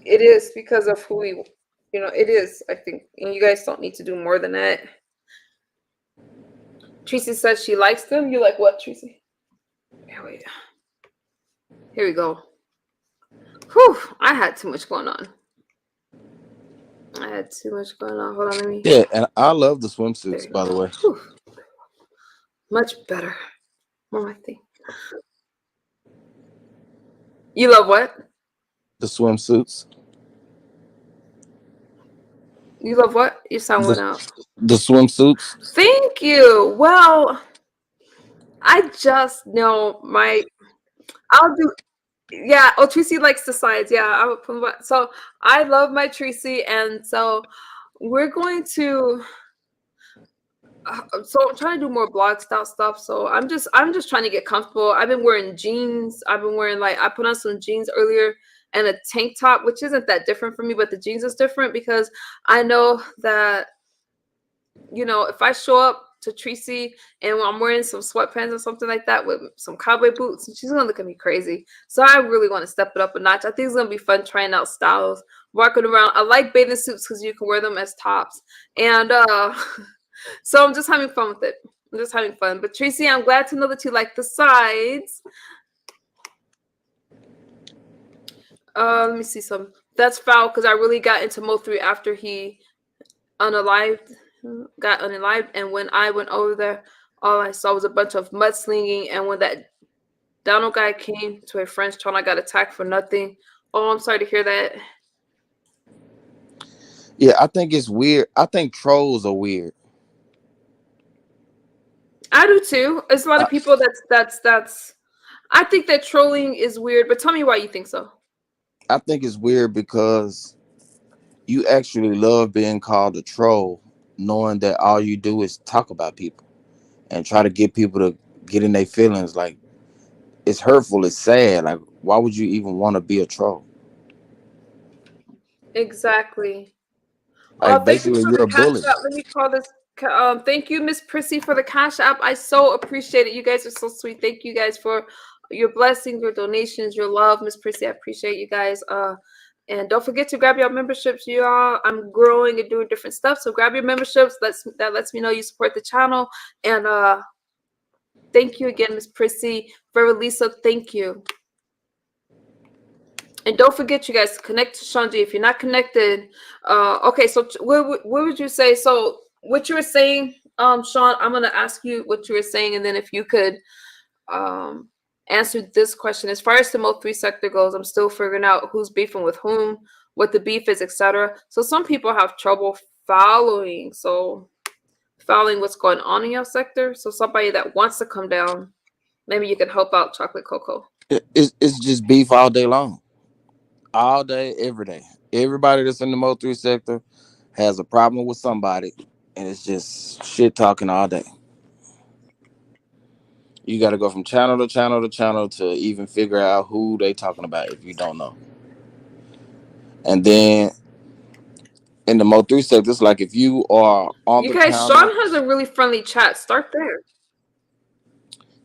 It is because of who we, it is, I think. And you guys don't need to do more than that. Tracy says she likes them. You like what, Tracy? Wait. Here we go. Whew, I had too much going on. I had too much going on. Hold on, let me. Yeah, and I love the There swimsuits, you by the go. way. Whew. Much better. More my thing. You love what? The swimsuits. You love what? You sound The went out. the swimsuits. Thank you. Well, I just know my. I'll do. Yeah. Oh, Tracy likes the sides. Yeah. I would put so I love my Tracy, and so we're going to. So I'm trying to do more blog style stuff. So I'm just trying to get comfortable. I've been wearing jeans. I've been wearing like I put on some jeans earlier, and a tank top, which isn't that different for me, but the jeans is different because I know that, if I show up to Tracy and I'm wearing some sweatpants or something like that with some cowboy boots, she's gonna look at me crazy. So I really want to step it up a notch. I think it's gonna be fun trying out styles, walking around. I like bathing suits because you can wear them as tops, and so I'm just having fun with it. I'm just having fun. But Tracy, I'm glad to know that you like the sides. Let me see some. That's foul because I really got into Mo3 after he unalived, got unalived, and when I went over there, all I saw was a bunch of mudslinging. And when that Donald guy came to a French town, I got attacked for nothing. Oh, I'm sorry to hear that. Yeah, I think it's weird. I think trolls are weird. I do too. There's a lot I, of people that's. I think that trolling is weird, but tell me why you think so. I think it's weird because you actually love being called a troll, knowing that all you do is talk about people and try to get people to get in their feelings. Like, it's hurtful, it's sad. Like, why would you even want to be a troll? Exactly. Like, Thank you basically, for you're the a cash bully. app. Let me call this. Thank you, Miss Prissy, for the cash app. I so appreciate it. You guys are so sweet. Thank you guys for your blessings, your donations, your love, Miss Prissy. I appreciate you guys. And don't forget to grab your memberships, y'all. I'm growing and doing different stuff, so grab your memberships. That lets me know you support the channel. And thank you again, Miss Prissy. For Lisa, thank you. And don't forget, you guys, to connect to Shawn G. If you're not connected, okay. So what would you say? So what you were saying, Shawn, I'm gonna ask you what you were saying, and then if you could um answer this question. As far as the Mo3 sector goes, I'm still figuring out who's beefing with whom, what the beef is, etc. So some people have trouble following. So following what's going on in your sector. So somebody that wants to come down, maybe you can help out Chocolate Coco. It's just beef all day long, all day, every day. Everybody that's in the Mo3 sector has a problem with somebody, and it's just shit talking all day. You got to go from channel to channel to channel to even figure out who they talking about if you don't know. And then in the Mo3 sector, it's like if you are on You the guys, Shawn counter, has a really friendly chat. Start there.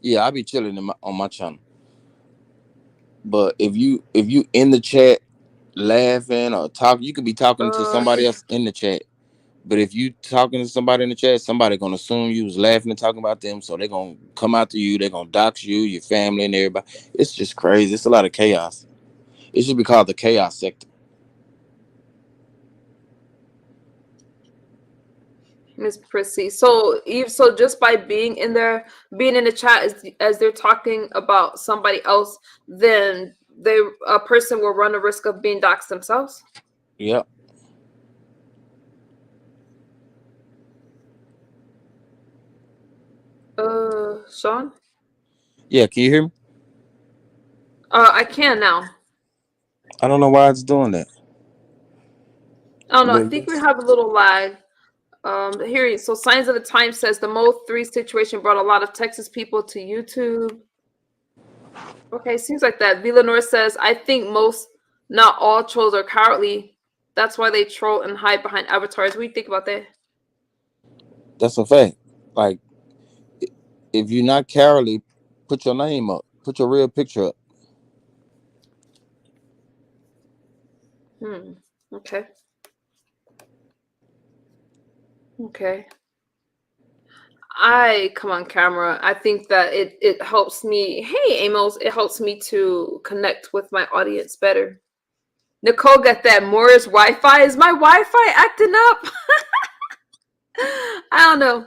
yeah, I be chilling on my channel. But if you in the chat laughing or talking, you could be talking to somebody else in the chat. But if you talking to somebody in the chat, somebody gonna assume you was laughing and talking about them, so they're gonna come after you. They're gonna dox you, your family, and everybody. It's just crazy. It's a lot of chaos. It should be called the chaos sector. Miss Prissy. So so just by being in there, being in the chat as they're talking about somebody else, then a person will run a risk of being doxxed themselves. Yep. Shawn? Yeah. Can you hear me? I can now. I don't know why it's doing that. I don't know. I But think we have a little lag. Here, so Signs of the Time says the Mo3 situation brought a lot of Texas people to YouTube. Okay, seems like that. Villanor says, I think most, not all trolls are cowardly. That's why they troll and hide behind avatars. What do you think about that? that's a fact. Like, if you're not cowardly, put your name up. Put your real picture up. Hmm. Okay. Okay. I come on camera. I think that it helps me. Hey, Amos, it helps me to connect with my audience better. Nicole got that Morris Wi-Fi. Is my Wi-Fi acting up? I don't know.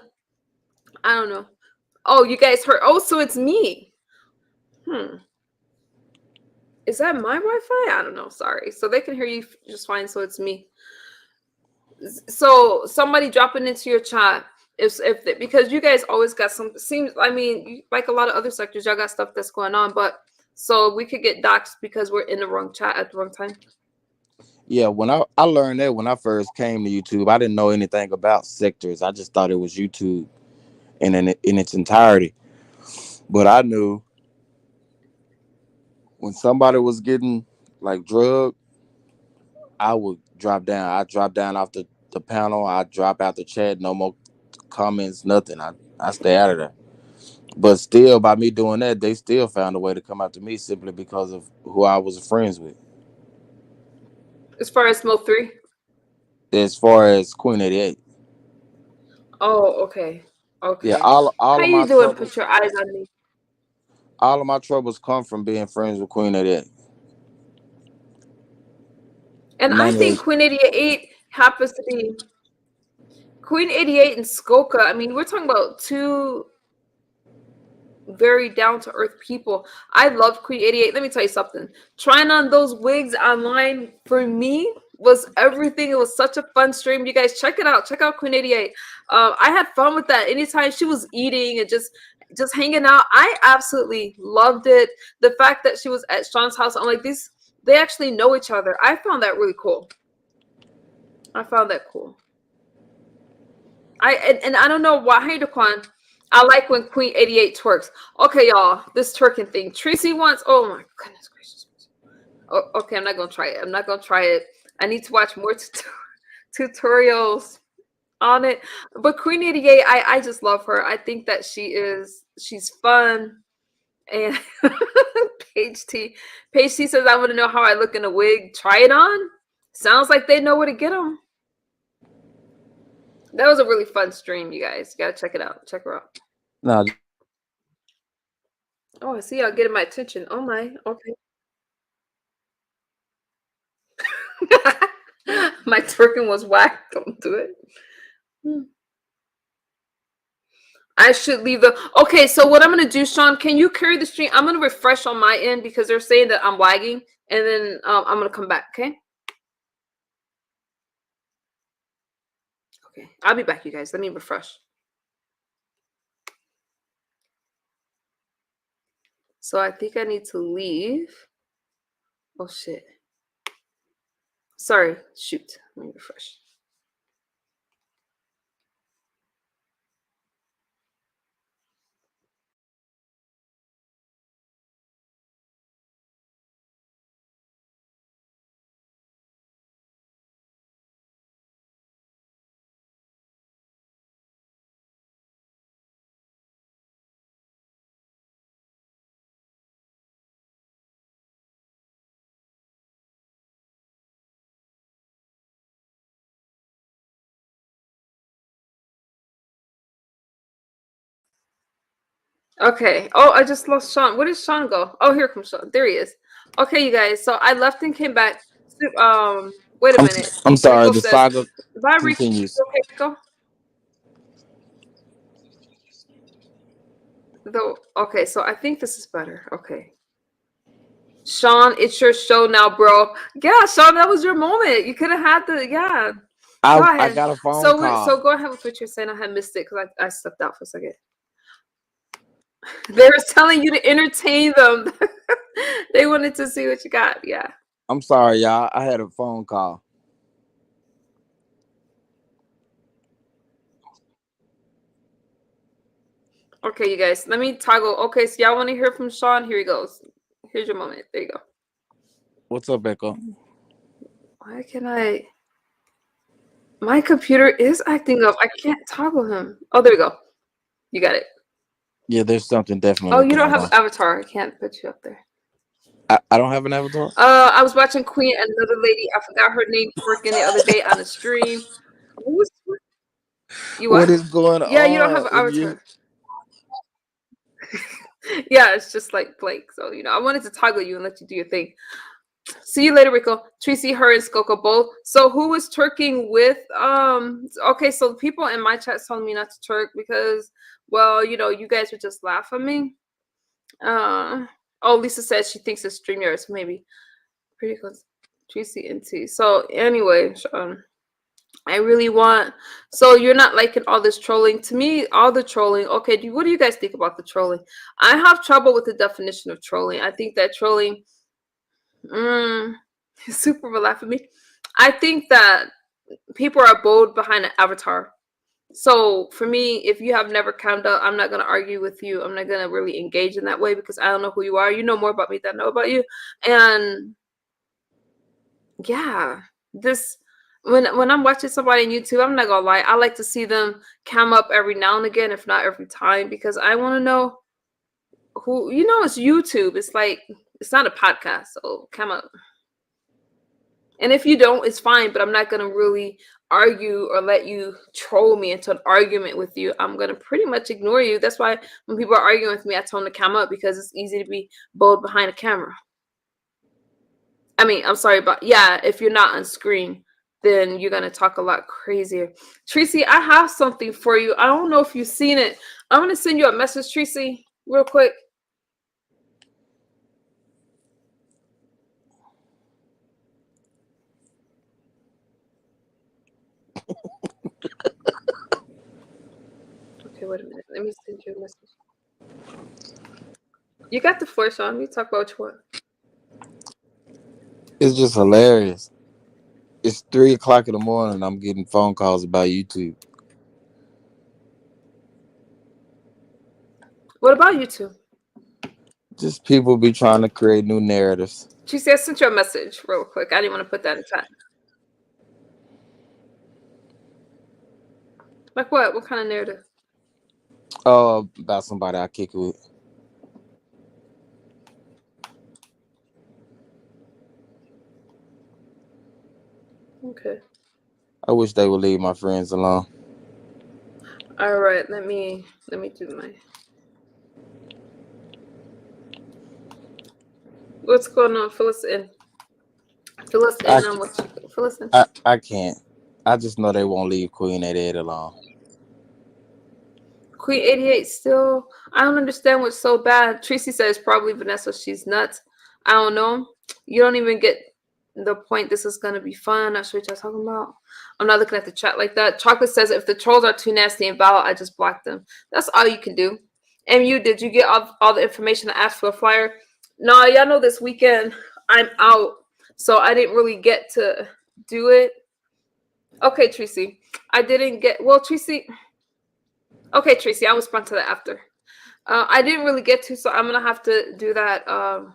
I don't know. Oh, you guys heard. Oh, so it's me. Hmm. Is that my Wi-Fi? I don't know. Sorry. So they can hear you just fine. So it's me. So somebody dropping into your chat, because you guys always got some, seems, I mean, like a lot of other sectors, y'all got stuff that's going on, but so we could get doxxed because we're in the wrong chat at the wrong time. Yeah, when I learned that when I first came to YouTube, I didn't know anything about sectors. I just thought it was YouTube in its entirety. But I knew when somebody was getting like drug, I would drop down. I drop down off the panel. I drop out the chat. No more comments. Nothing. I stay out of there. But still, by me doing that, they still found a way to come after me simply because of who I was friends with. As far as Smoke 3? As far as Queen 88, Oh, okay. yeah, Okay. all How of my you doing? troubles, Put your eyes on me. all of my troubles come from being friends with Queen 88. And I None of think Queen 88 happens to be Queen 88 and Skoka. I mean, we're talking about two very down to earth people. I love Queen 88. Let me tell you something. Trying on those wigs online for me was everything. It was such a fun stream. You guys check it out. Check out Queen 88. I had fun with that. Anytime she was eating and just hanging out, I absolutely loved it. The fact that she was at Shawn's house, I'm like, these they actually know each other. I found that really cool. I found that cool. And I don't know why. Hey, Daquan. I like when Queen 88 twerks. Okay, y'all. This twerking thing. Tracy wants. Oh my goodness gracious. Oh, okay, I'm not gonna try it. I'm not gonna try it. I need to watch more tutorials on it. But Queen 88, I just love her. I think that she's fun. And Paige T. Paige T says, I want to know how I look in a wig. Try it on. Sounds like they know where to get them. That was a really fun stream, you guys. You gotta check it out. Check her out. now Oh, I see y'all getting my attention. Oh my, okay. My twerking was whack. Don't do it. I should leave the. Okay, so what I'm gonna do, Shawn? Can you carry the stream? I'm gonna refresh on my end because they're saying that I'm lagging, and then I'm gonna come back. Okay. Okay, I'll be back, you guys. Let me refresh. So I think I need to leave. Oh shit. Sorry. Shoot. Let me refresh. Okay. Oh, I just lost Shawn. Where did Shawn go? Oh, here comes Shawn. There he is. Okay, you guys. So I left and came back. Wait a I'm minute. I'm sorry. Rico The says, saga "Bye, Rico." continues. Okay, Rico. Though. Okay, so I think this is better. Okay. Shawn, it's your show now, bro. Yeah, Shawn, that was your moment. You could have had the yeah. Go I ahead. got a phone So call. go ahead with what you're saying. I had missed it because I stepped out for a second. They were telling you to entertain them. They wanted to see what you got. Yeah. I'm sorry, y'all. I had a phone call. Okay, you guys. Let me toggle. Okay, so y'all want to hear from Shawn? Here he goes. Here's your moment. There you go. What's up, Echo? Why can I? My computer is acting up. I can't toggle him. Oh, there we go. You got it. Yeah, there's something Oh, definitely you don't going have on. avatar. I can't put you up there. I don't have an avatar. I was watching Queen and another lady. I forgot her name. Working the other day on a stream. Who was you? What What? is going Yeah, you don't have on? an And you, avatar. Yeah, it's just like blank. So I wanted to toggle you and let you do your thing. See you later, Rico. Tracy, her, and Skoko both. So who was twerking with? Okay, so the people in my chat telling me not to twerk because, well, you guys would just laugh at me. Oh, Lisa says she thinks it's StreamYard, so maybe pretty close. Tracy and T. So anyway, I really want. So you're not liking all this trolling. To me, all the trolling. Okay, what do you guys think about the trolling? I have trouble with the definition of trolling. I think that trolling. Mm, super will laugh at me. I think that people are bold behind an avatar. So for me, if you have never come up, I'm not gonna argue with you. I'm not gonna really engage in that way because I don't know who you are. You know more about me than I know about you. And Yeah, this when I'm watching somebody on YouTube, I'm not gonna lie, I like to see them cam up every now and again, if not every time, because I want to know who. It's YouTube. It's like it's not a podcast, so cam up. And if you don't, it's fine. But I'm not gonna really argue or let you troll me into an argument with you. I'm gonna pretty much ignore you. That's why when people are arguing with me, I tell them to cam up because it's easy to be bold behind a camera. I mean, I'm sorry, but yeah, if you're not on screen, then you're gonna talk a lot crazier. Tracy, I have something for you. I don't know if you've seen it. I'm gonna send you a message, Tracy, real quick. Okay, wait a minute. Let me send you a message. You got the floor, Shawn. We talk about which one. It's just hilarious. It's 3 o'clock in the morning. I'm getting phone calls about YouTube. What about you two? Just people be trying to create new narratives. Tracy, I sent you a message real quick. I didn't want to put that in chat. Like what? What kind of narrative? About somebody I kick it with. Okay. I wish they would leave my friends alone. All right. Let me do my. What's going on? Fill us in. Fill us I, in on what you fill us in. I can't. I just know they won't leave Queen at Ed alone. Queen 88 still. I don't understand what's so bad. Tracy says probably Vanessa. She's nuts. I don't know. You don't even get the point. This is gonna be fun. Not sure what y'all talking about. I'm not looking at the chat like that. Chocolate says if the trolls are too nasty and foul, I just block them. That's all you can do. And did you get all the information I asked for a flyer? No, y'all know this weekend I'm out, so I didn't really get to do it. Okay, Tracy. I didn't get. Well, Tracy. Okay, Tracy. I will respond to that after. I didn't really get to, so I'm gonna have to do that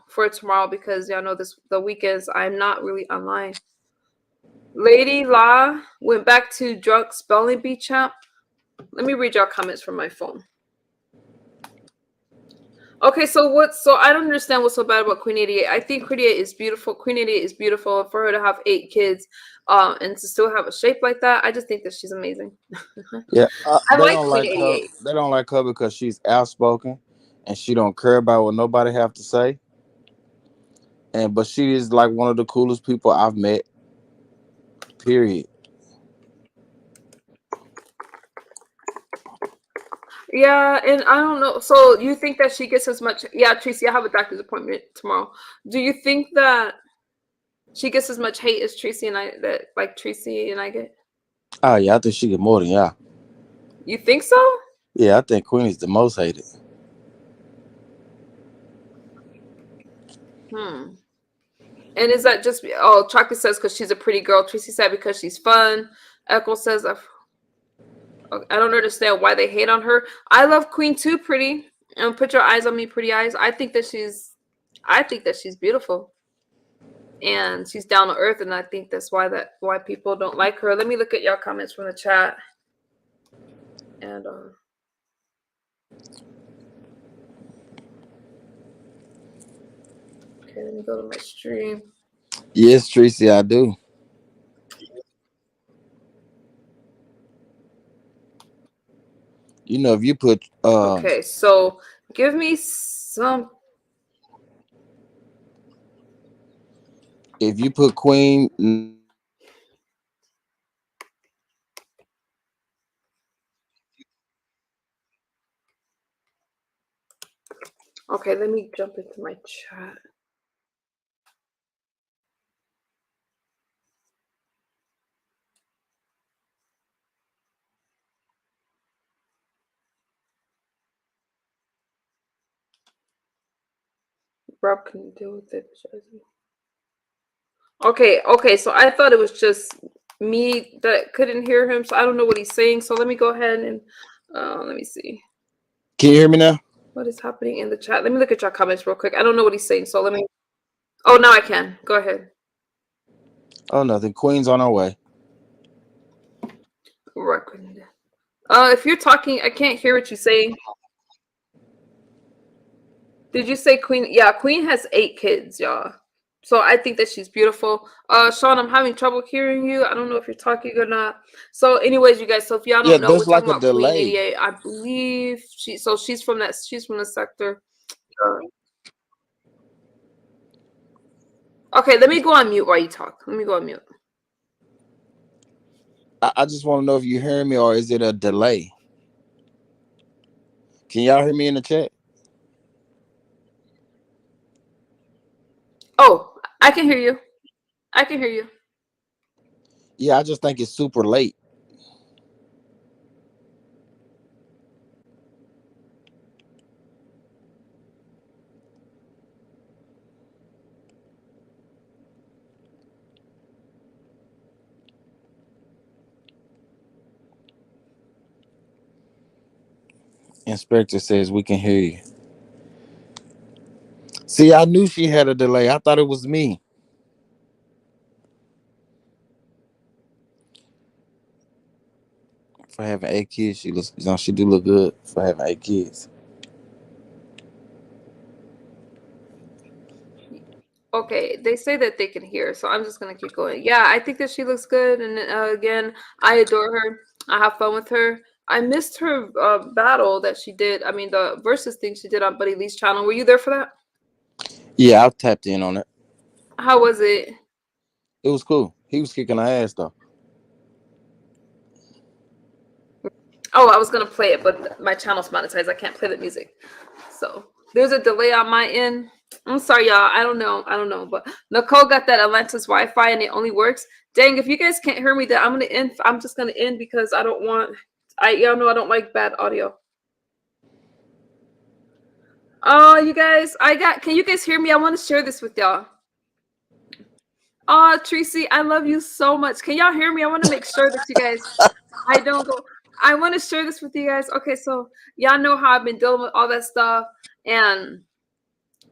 for tomorrow because y'all know the weekends I'm not really online. Lady La went back to drunk spelling bee champ. Let me read y'all comments from my phone. Okay, so I don't understand what's so bad about Queen 88. I think Queen 88 is beautiful. Queen 88 is beautiful. For her to have 8 kids, and to still have a shape like that, I just think that she's amazing. Yeah, I they like don't Queen like her. 88. They don't like her because she's outspoken, and she don't care about what nobody have to say. But she is like one of the coolest people I've met. Period. Yeah, and I don't know. So you think that she gets as much? Yeah, Tracy, I have a doctor's appointment tomorrow. Do you think that she gets as much hate as Tracy and I that like Tracy and I get? Oh yeah, I think she get more than y'all. You think so? Yeah, I think Queen is the most hated. Hmm. And is that just oh Chocolate says because she's a pretty girl. Tracy said because she's fun. Echo says I don't understand why they hate on her. I love Queen too, pretty. And put your eyes on me, pretty eyes. I think that she's beautiful. And she's down to earth, and I think that's why people don't like her. Let me look at y'all comments from the chat. And okay, let me go to my stream. Yes, Tracy, I do. You know, if you put Okay, so give me some. if you put Queen, Okay, let me jump into my chat. Rob, can you deal with it? Okay, so I thought it was just me that couldn't hear him, so I don't know what he's saying. So let me go ahead and let me see can you hear me now? what is happening in the chat. Let me look at your comments real quick. I don't know what he's saying, so let me. Oh, now I can. Go ahead. Oh, nothing. Queen's on our way. Reckon. If you're talking, I can't hear what you're saying. Did you say Queen? Yeah, Queen has 8 kids, y'all. So I think that she's beautiful. Shawn, I'm having trouble hearing you. I don't know if you're talking or not. So, anyways, you guys. So if y'all Yeah, don't know, we're there's talking like a about Queen delay. 88. I believe she. So she's from that. She's from the sector. Uh, Okay, let me go on mute while you talk. Let me go on mute. I just want to know if you hear me or is it a delay? Can y'all hear me in the chat? Oh, I can hear you. I can hear you. Yeah, I just think it's super late. Inspector says we can hear you. See, I knew she had a delay. I thought it was me. For having 8 kids, she looks, she do look good for having 8 kids. Okay, they say that they can hear, so I'm just gonna keep going. Yeah, I think that she looks good, and again, I adore her. I have fun with her. I missed her battle that she did. I mean, the versus thing she did on Buddy Lee's channel. Were you there for that? Yeah, I tapped in on it. How was it? It was cool. He was kicking her ass though. Oh, I was gonna play it, but my channel's monetized. I can't play the music. So there's a delay on my end. I'm sorry, y'all. I don't know. I don't know. But Nicole got that Atlantis Wi-Fi and it only works. Dang, if you guys can't hear me, then I'm gonna end. I'm just gonna end because I don't want. Y'all know I don't like bad audio. Oh, you guys, I got. Can you guys hear me? I want to share this with y'all. Oh, Tracy, I love you so much. Can y'all hear me? I want to make sure that you guys. I don't go. I want to share this with you guys. Okay, so y'all know how I've been dealing with all that stuff, and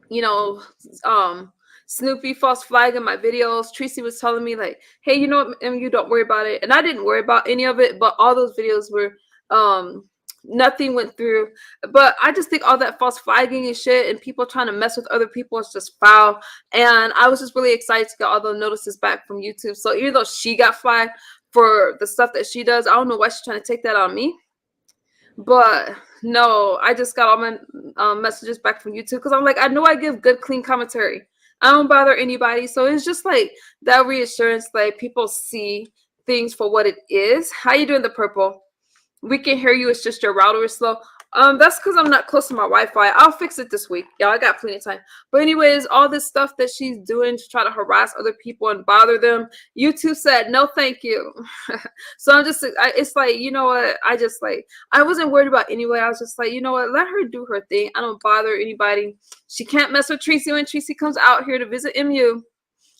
you know, um, Snoopy false flag in my videos. Tracy was telling me like, "Hey, you know what? You don't worry about it," and I didn't worry about any of it. But all those videos were, nothing went through. But I just think all that false flagging and shit, and people trying to mess with other people is just foul. And I was just really excited to get all the notices back from YouTube. So even though she got flagged for the stuff that she does, I don't know why she's trying to take that on me. But no, I just got all my messages back from YouTube because I'm like, I know I give good, clean commentary. I don't bother anybody. So it's just like that reassurance, like people see things for what it is. How you doing, the purple? We can hear you. It's just your router is slow. That's because I'm not close to my Wi-Fi. I'll fix it this week. Yeah, I got plenty of time. But anyways, all this stuff that she's doing to try to harass other people and bother them, YouTube said no, thank you. So I'm just, it's like, you know what? I just like, I wasn't worried about anyway. I was just like, you know what? Let her do her thing. I don't bother anybody. She can't mess with Tracy when Tracy comes out here to visit MU.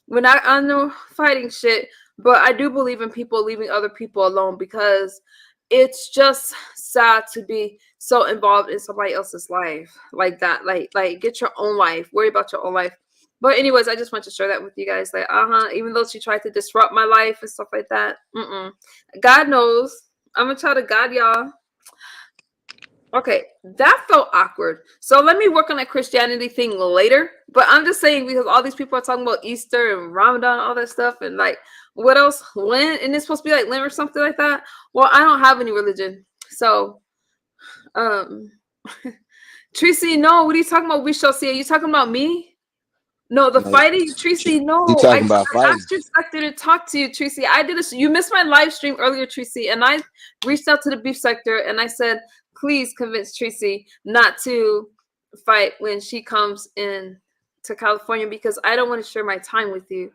We're not on no fighting shit, but I do believe in people leaving other people alone because it's just sad to be so involved in somebody else's life like that. Like get your own life. Worry about your own life. But anyways, I just want to share that with you guys. Like, even though she tried to disrupt my life and stuff like that, God knows. I'm gonna try to God y'all. Okay, that felt awkward. So let me work on that Christianity thing later. But I'm just saying because all these people are talking about Easter and Ramadan, all that stuff, and like what else? Lent, and it's supposed to be like Lent or something like that. Well, I don't have any religion, so um, Tracy, no. What are you talking about? We shall see. Are you talking about me? No, the No, fighting, Tracy. she No, I talking about fighting. asked your sector to talk to you, Tracy. I did this. You missed my live stream earlier, Tracy, and I reached out to the beef sector and I said, please convince Tracy not to fight when she comes in to California because I don't want to share my time with you.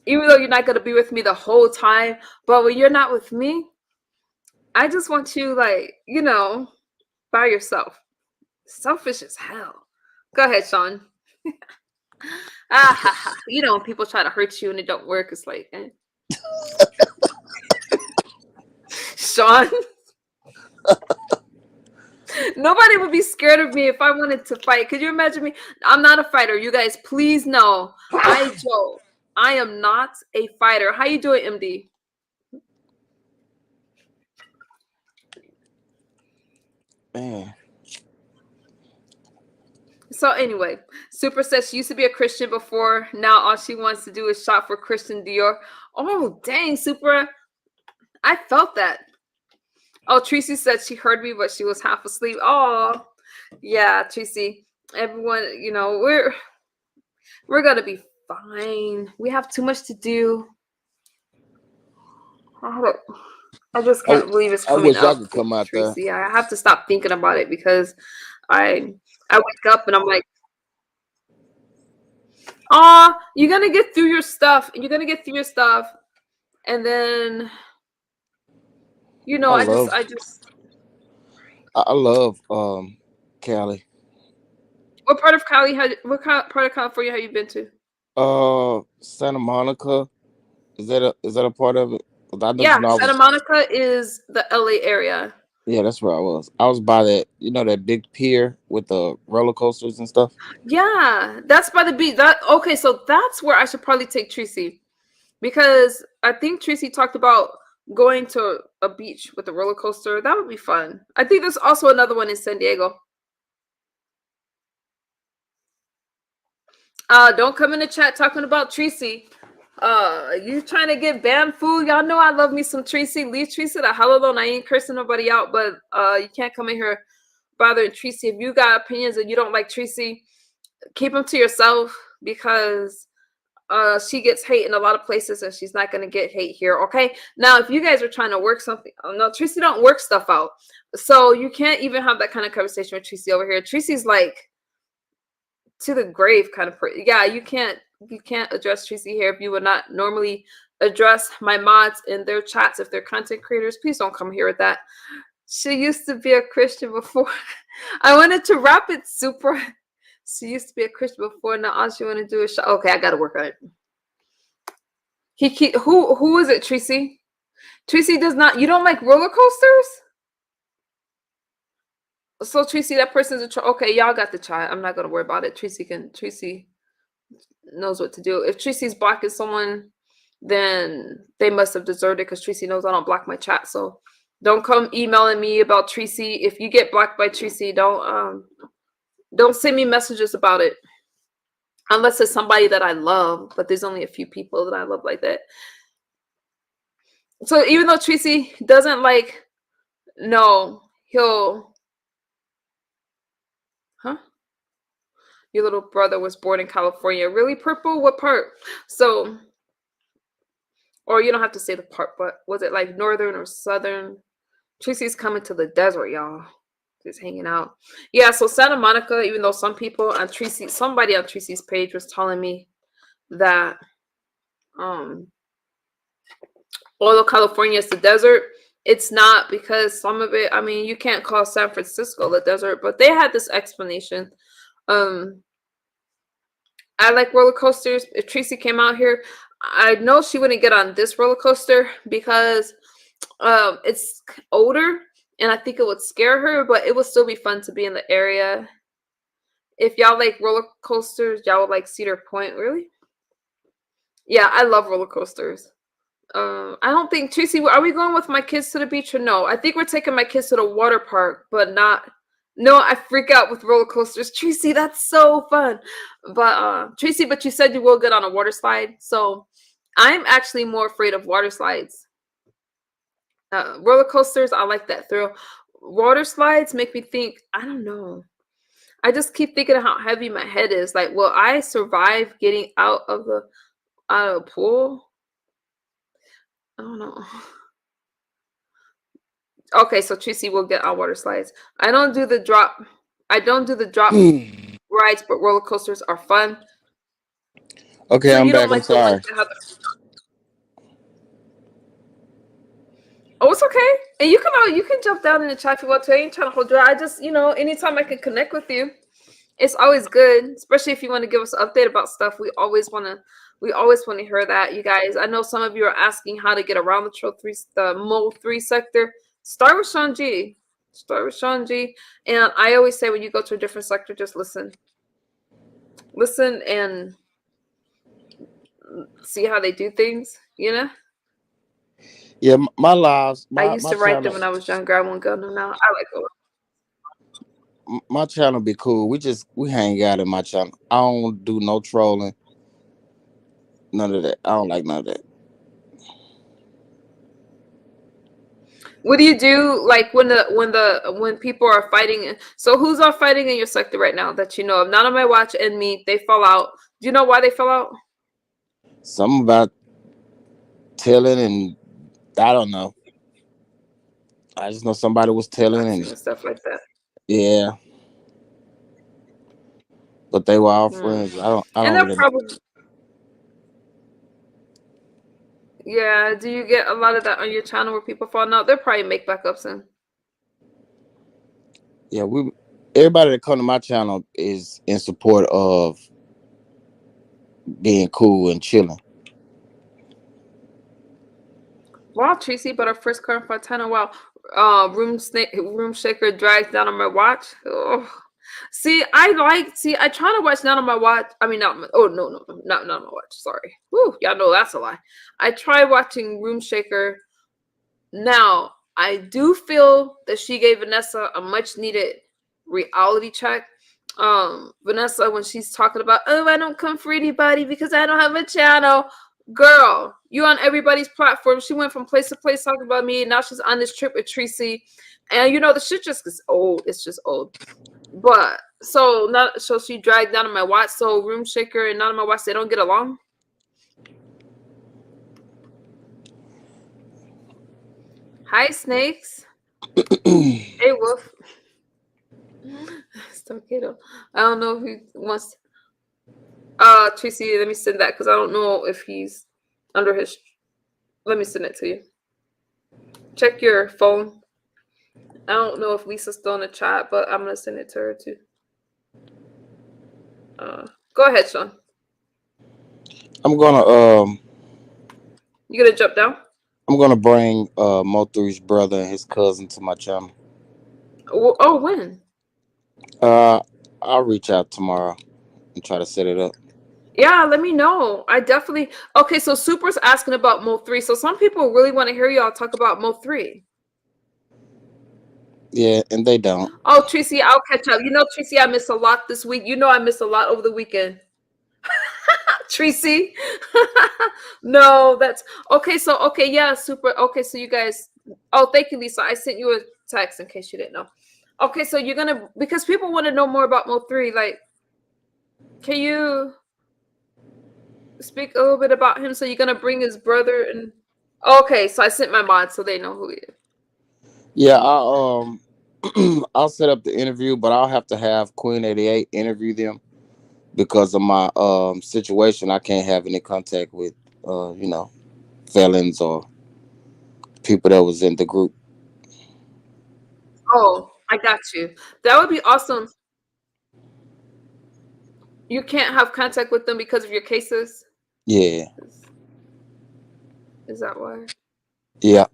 Even though you're not going to be with me the whole time, but when you're not with me, I just want you, like, by yourself. Selfish as hell. Go ahead, Shawn. When people try to hurt you and it don't work, it's like, Shawn. Nobody would be scared of me if I wanted to fight. Could you imagine me? I'm not a fighter. You guys, please know. I joke. I am not a fighter. How you doing, MD? Man, So anyway, Super says she used to be a Christian before. Now all she wants to do is shop for Christian Dior. Oh dang, Super! I felt that. Oh, Tracy said she heard me, but she was half asleep. Oh, yeah, Tracy. Everyone, we're gonna be fine. We have too much to do. I just I, can't believe it's I coming wish I up could with come out there. Tracy. I have to stop thinking about it because I I wake up and I'm like, you're gonna get through your stuff. You're gonna get through your stuff, and then I I just love I just I love Cali. what part of Cali had what part of California have you been to? Santa Monica. Is that a part of it? 'Cause I just Yeah, know I Santa was. Monica is the LA area. Yeah, that's where I was. I was by that, that big pier with the roller coasters and stuff. Yeah, that's by the beach. That okay, so that's where I should probably take Tracy because I think Tracy talked about going to a beach with a roller coaster. That would be fun. I think there's also another one in San Diego. Don't come in the chat talking about Tracy. You trying to get banned food? Y'all know I love me some Tracy. Leave Tracy the hell alone. I ain't cursing nobody out, but you can't come in here bothering Tracy. If you got opinions and you don't like Tracy, keep them to yourself because she gets hate in a lot of places and she's not going to get hate here. Okay, now if you guys are trying to work something, no, Tracy don't work stuff out, so you can't even have that kind of conversation with Tracy over here. Tracy's like to the grave kind of person. Yeah, you can't address Tracy here if you would not normally address my mods in their chats if they're content creators. Please don't come here with that. She used to be a Christian before. I wanted to wrap it super. She used to be a Christian before. Now all she want to do is okay, I gotta work on it. Who is it, Tracy? Tracy does not. You don't like roller coasters? So Tracy, that person's okay. Y'all got the chat. I'm not gonna worry about it. Tracy knows what to do. If Tracy's blocking someone, then they must have deserved it because Tracy knows I don't block my chat. So don't come emailing me about Tracy. If you get blocked by Tracy, don't send me messages about it unless it's somebody that I love. But there's only a few people that I love like that. So even though Tracy doesn't like, no, he'll, huh? Your little brother was born in California. Really, Purple? What part? So, or you don't have to say the part, but was it like northern or southern? Tracy's coming to the desert, y'all. Just hanging out. Yeah, so Santa Monica, even though somebody on Tracy's page was telling me that um although California is the desert, it's not because some of it, I mean, you can't call San Francisco the desert, but they had this explanation. Um I like roller coasters. If Tracy came out here, I know she wouldn't get on this roller coaster because it's older and I think it would scare her, but it would still be fun to be in the area. If y'all like roller coasters, y'all would like Cedar Point, really? Yeah, I love roller coasters. I don't think Tracy. Are we going with my kids to the beach or no? I think we're taking my kids to the water park, but not. No, I freak out with roller coasters. Tracy, that's so fun. But Tracy, but you said you will get on a water slide, so I'm actually more afraid of water slides. Roller coasters, I like that thrill. Water slides make me think. I don't know. I just keep thinking of how heavy my head is. Like, will I survive getting out of the pool? I don't know. Okay, so Tracy will get on water slides. I don't do the drop. I don't do the drop Okay, rides, but roller coasters are fun. So I'm you don't back. I'm like the ones sorry. that have. Oh, it's okay. And you can jump down in the chat if you want to. I ain't trying to hold you. I just anytime I can connect with you, it's always good. Especially if you want to give us an update about stuff. We always want to hear that, you guys. I know some of you are asking how to get around the Mole 3 sector. Start with Sean G. Start with Sean G. And I always say when you go to a different sector, just listen. Listen and see how they do things. You know, Yeah, my lives, I my used my to write channel, them when I was younger. I won't go them now. I like them. my channel be cool. We hang out in my channel. I don't do no trolling, none of that. I don't like none of that. What do you do like when people are fighting? So who's all fighting in your sector right now that you know of? None of my watch and me, they fall out. Do you know why they fell out? Something about telling, and I don't know. I just know somebody was telling, Boxing and and stuff like that. yeah, but they were all Hmm. friends. I And don't they're really. probably yeah. Do you get a lot of that on your channel where people fall out? They'll probably make back up soon. Yeah, we. Everybody that come to my channel is in support of being cool and chilling. Wow, Tracy, but our first car in Fontana. Wow, room shaker drags down on my watch. Oh. See, I try to watch not on my watch. I mean, not my, oh no, not on my watch. Sorry. Woo, y'all know that's a lie. I try watching Room Shaker. Now, I do feel that she gave Vanessa a much needed reality check. Vanessa, when she's talking about, oh, I don't come for anybody because I don't have a channel. Girl, you on everybody's platform. She went from place to place talking about me. And now she's on this trip with Tracy. And you know, the shit just gets old. It's just old. But so she dragged down on my watch. So Room Shaker and none of my watch, they don't get along. Hi, snakes. Hey, Wolf. Stokado. I don't know if he wants. Tracy, let me send that because I don't know if he's under his. Let me send it to you. Check your phone. I don't know if Lisa's still in the chat, but I'm gonna send it to her too. Go ahead, Shawn. I'm gonna You gonna jump down? I'm gonna bring Mo3's brother and his cousin to my channel. Oh, when? Uh, I'll reach out tomorrow and try to set it up. Yeah, let me know. I definitely. Okay, so Super's asking about Mo 3. So some people really want to hear y'all talk about Mo 3. Yeah, and they don't. Oh, Tracy, I'll catch up. You know, Tracy, I missed a lot this week. You know, I missed a lot over the weekend. Tracy. No, that's okay. So, okay, yeah, super. Okay, so you guys. Oh, thank you, Lisa. I sent you a text in case you didn't know. Okay, so you're gonna because people want to know more about Mo 3. Like, can you speak a little bit about him? So you're gonna bring his brother and okay, so I sent my mod so they know who he is. Yeah, I'll set up the interview, but I'll have to have Queen 88 interview them because of my situation. I can't have any contact with you know, felons or people that was in the group. Oh, I got you. That would be awesome. You can't have contact with them because of your cases. Yeah, Is, is that why? yeah.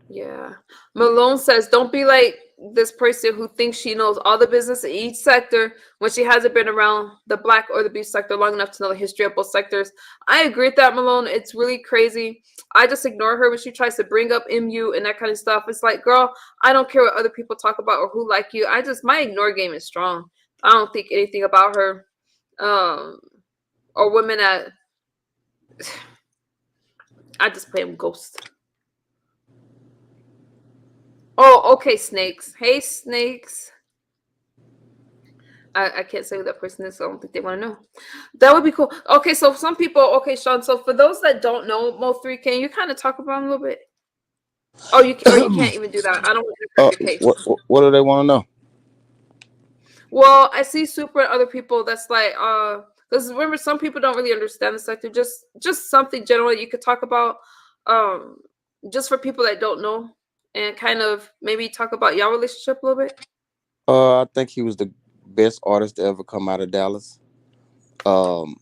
Yeah. Malone says, don't be like this person who thinks she knows all the business in each sector when she hasn't been around the black or the beef sector long enough to know the history of both sectors. I agree with that, Malone. It's really crazy. I just ignore her when she tries to bring up MU and that kind of stuff. It's like, girl, I don't care what other people talk about or who like you. My ignore game is strong. I don't think anything about her. Um, or women that I just play them ghost. Oh, okay, snakes. Hey, snakes. I can't say who that person is, so I don't think they want to know. That would be cool. Okay, so some people, okay, Shawn. So for those that don't know Mo3, can you kind of talk about him a little bit? Oh, you can't even do that. I don't want to hurt uh, your case. what do they want to know? Well, I see Super and other people that's like, because remember, some people don't really understand the sector. Just something general you could talk about, um, just for people that don't know, and kind of maybe talk about y'all relationship a little bit. I think he was the best artist to ever come out of Dallas. Um,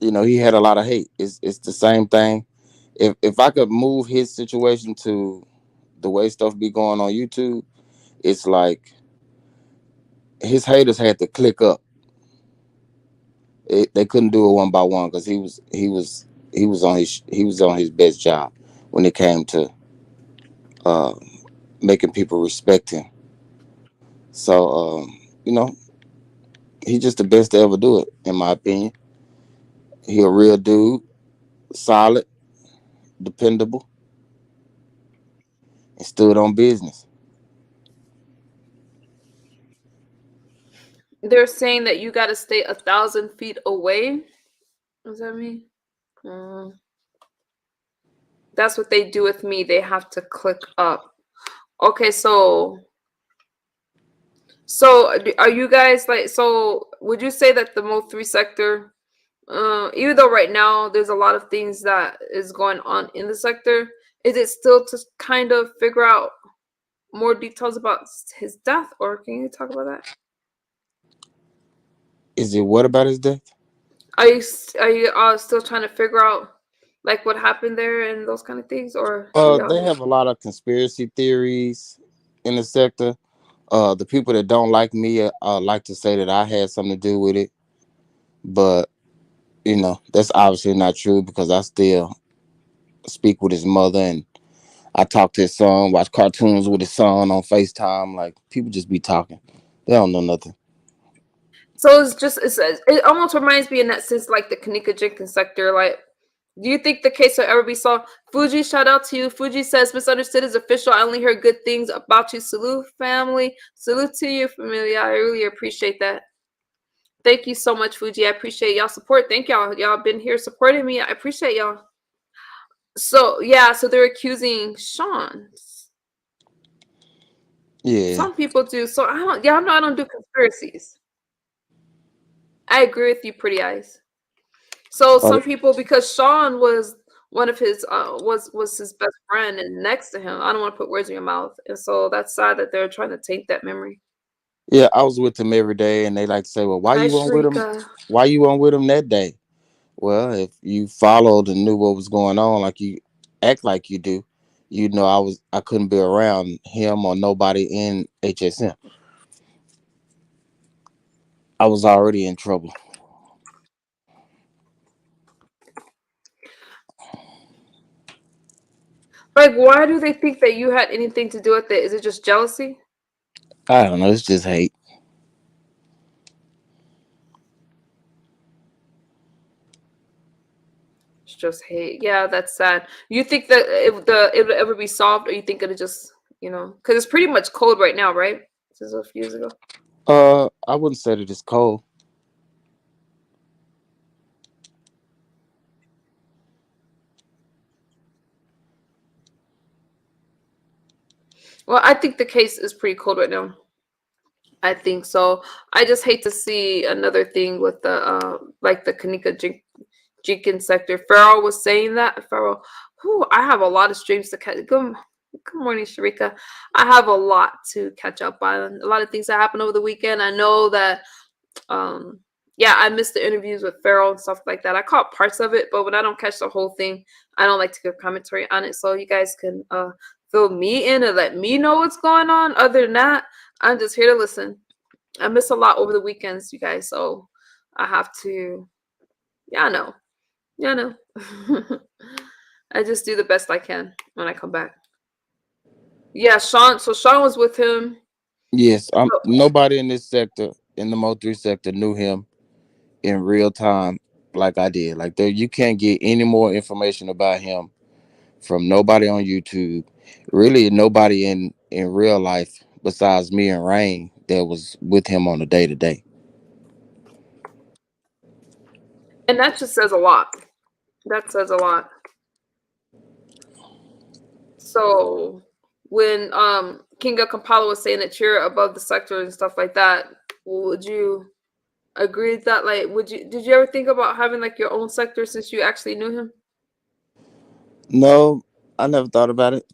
you know, he had a lot of hate. It's the same thing. If I could move his situation to the way stuff be going on YouTube, it's like his haters had to click up. They couldn't do it one by one because he was on his best job when it came to uh, making people respect him. So you know, he's just the best to ever do it, in my opinion. He a real dude, solid, dependable, and stood on business. They're saying that you got to stay 1,000 feet away. What does that mean? Mm, that's what they do with me. They have to click up. Okay, are you guys like? So would you say that the Mo 3 sector, even though right now there's a lot of things that is going on in the sector, is it still to kind of figure out more details about his death, or can you talk about that? Is it what about his death? Are you still trying to figure out like what happened there and those kind of things, or yeah? They have a lot of conspiracy theories in the sector. The people that don't like me like to say that I had something to do with it, but that's obviously not true because I still speak with his mother and I talk to his son, watch cartoons with his son on FaceTime. Like people just be talking, they don't know nothing. So it almost reminds me in that sense like the Kanika Jenkins sector. Like, do you think the case will ever be solved? Fuji, shout out to you. Fuji says misunderstood is official. I only heard good things about you. Salute family. Salute to you, familia. I really appreciate that. Thank you so much, Fuji. I appreciate y'all support. Thank y'all. Y'all been here supporting me. I appreciate y'all. So yeah, so they're accusing Shawn. Yeah, Some people do. So I don't. Y'all know I don't do conspiracies. I agree with you, Pretty Eyes. So uh, some people, because Shawn was one of his was his best friend and next to him. I don't want to put words in your mouth, and so that's sad that they're trying to taint that memory. yeah. I was with him every day, and they like to say, "Well, why Hi, you weren't with him? Sharika. Why you weren't with him that day?" Well, if you followed and knew what was going on, like you act like you do, I couldn't be around him or nobody in HSM. I was already in trouble. Like, why do they think that you had anything to do with it? Is it just jealousy? I don't know. It's just hate. It's just hate. Yeah, that's sad. You think that it would ever be solved, or you think it'll just because it's pretty much cold right now, right? This is a few years ago. I wouldn't say that it's cold. Well, I think the case is pretty cold right now. I think so. I just hate to see another thing with the like the Jenkins sector. Farrell was saying that. Farrell, who I have a lot of streams to catch. Good morning, Sharika. I have a lot to catch up on. A lot of things that happened over the weekend. I know that um yeah, I missed the interviews with Farrell and stuff like that. I caught parts of it, but when I don't catch the whole thing, I don't like to give commentary on it. So you guys can fill me in and let me know what's going on. Other than that, I'm just here to listen. I miss a lot over the weekends, you guys. So I have to. Yeah, I know. Yeah, I know. I just do the best I can when I come back. Yeah, Shawn. So Shawn was with him. Yes, I'm. So, Nobody in this sector, in the Mo 3 sector, knew him in real time like I did. Like there, you can't get any more information about him from nobody on YouTube. Really, nobody in real life besides me and Rain that was with him on a day to day. and that just says a lot. That says a lot. So when Kinga Kampala was saying that you're above the sector and stuff like that, would you agree with that? Like, did you ever think about having like your own sector since you actually knew him? No, I never thought about it.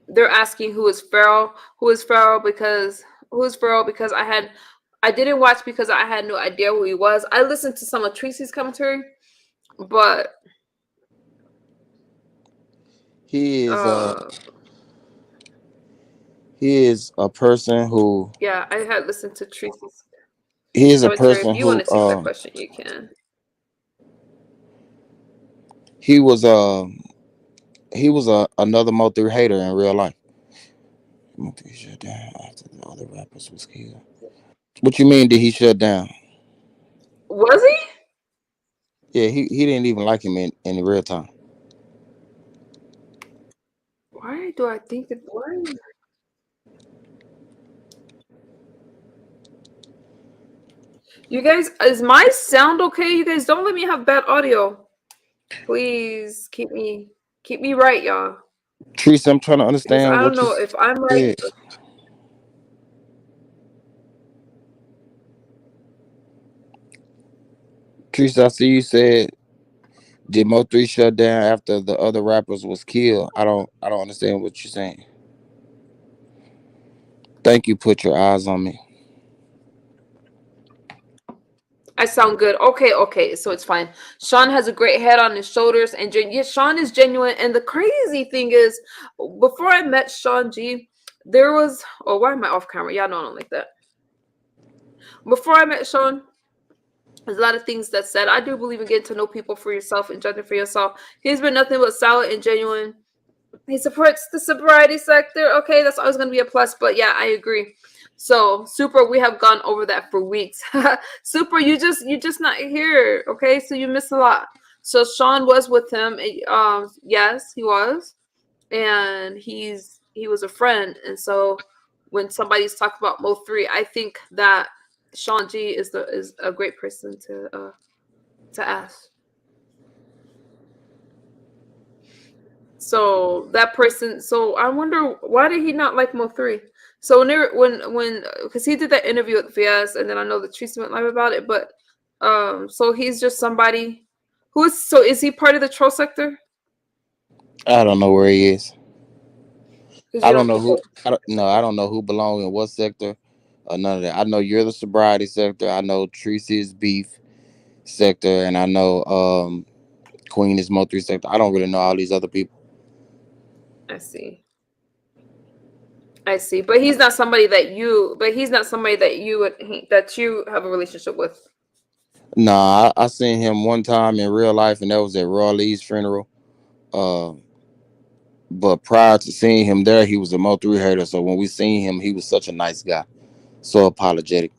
They're asking who is Farrell, who is Farrell because I didn't watch because I had no idea who he was. I listened to some of Tracy's commentary, but He is Uh, he is a person who yeah, I had listened to Tracy's he is a commentary. If person you want who to take that question, you can. he was he was another Mo3 hater in real life. Mo3 shut down after the other rappers was killed. What you mean? Did he shut down? Was he? Yeah, he didn't even like him in real time. Why do I think that? Why? You guys, is my sound okay? You guys don't let me have bad audio. Please keep me right, y'all. Teresa, I'm trying to Because understand I don't what you know if I'm right. said. Teresa, I see you said did Mo3 shut down after the other rappers was killed? I don't understand what you're saying. Thank you. Put your eyes on me. I sound good. Okay, okay, so it's fine. Shawn has a great head on his shoulders, and yes, Shawn is genuine. And the crazy thing is, before I met Shawn G, there was oh, why am I off camera? Y'all know I don't like that. Before I met Shawn, there's a lot of things that said. I do believe in getting to know people for yourself and judging for yourself. He's been nothing but solid and genuine. He supports the sobriety sector. Okay, that's always going to be a plus. But yeah, I agree. So Super, we have gone over that for weeks. Super, you just not here. Okay, so you missed a lot. So Shawn was with him. Yes, he was, and he was a friend. And so when somebody's talking about Mo3, I think that Shawn G is a great person to ask. So that person. So I wonder why did he not like Mo3? So when because he did that interview with VS, and then I know that Tracy went live about it. But so he's just somebody who is. So is he part of the troll sector? I don't know where he is. Because I you don't don't know keep who. up. I don't know who belong in what sector or none of that. I know you're the sobriety sector. I know Tracy's beef sector, and I know Queen is Mo3 sector. I don't really know all these other people. I see. I see. But he's not somebody that you. But he's not somebody that you that you have a relationship with. Nah, I seen him one time in real life, and that was at Raw Lee's funeral. Uh, but prior to seeing him there, he was a Mo3 hater. So when we seen him, he was such a nice guy, so apologetic.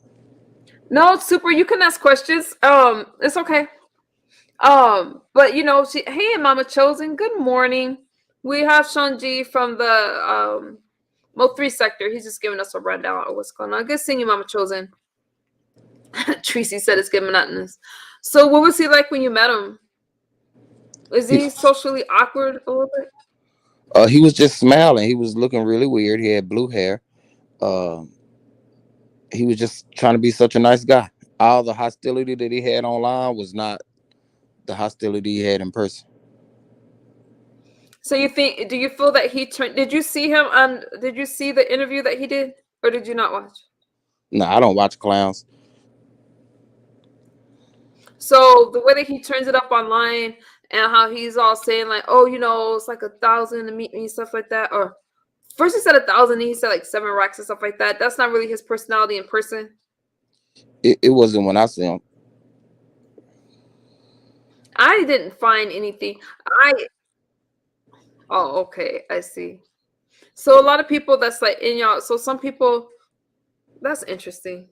No, Super. You can ask questions. It's okay. But hey, Mama Chosen, good morning. We have Shawn G from the Mo3 sector. He's just giving us a rundown of what's going on. Good seeing you, Mama Chosen. Tracy said it's getting monotonous. So, what was he like when you met him? Is He, he socially awkward a little bit? he was just smiling. He was looking really weird. He had blue hair. Uh, he was just trying to be such a nice guy. All the hostility that he had online was not the hostility he had in person. So, do you feel that he turned, did you see him on, did you see the interview that he did? Or did you not watch? No, I don't watch clowns. So the way that he turns it up online and how he's all saying like, oh, it's like 1,000 to meet me, stuff like that. Or first he said 1,000, then he said like 7 racks and stuff like that. That's not really his personality in person. It wasn't when I see him. I didn't find anything. I oh okay, I see. So a lot of people that's like in y'all. So some people that's interesting.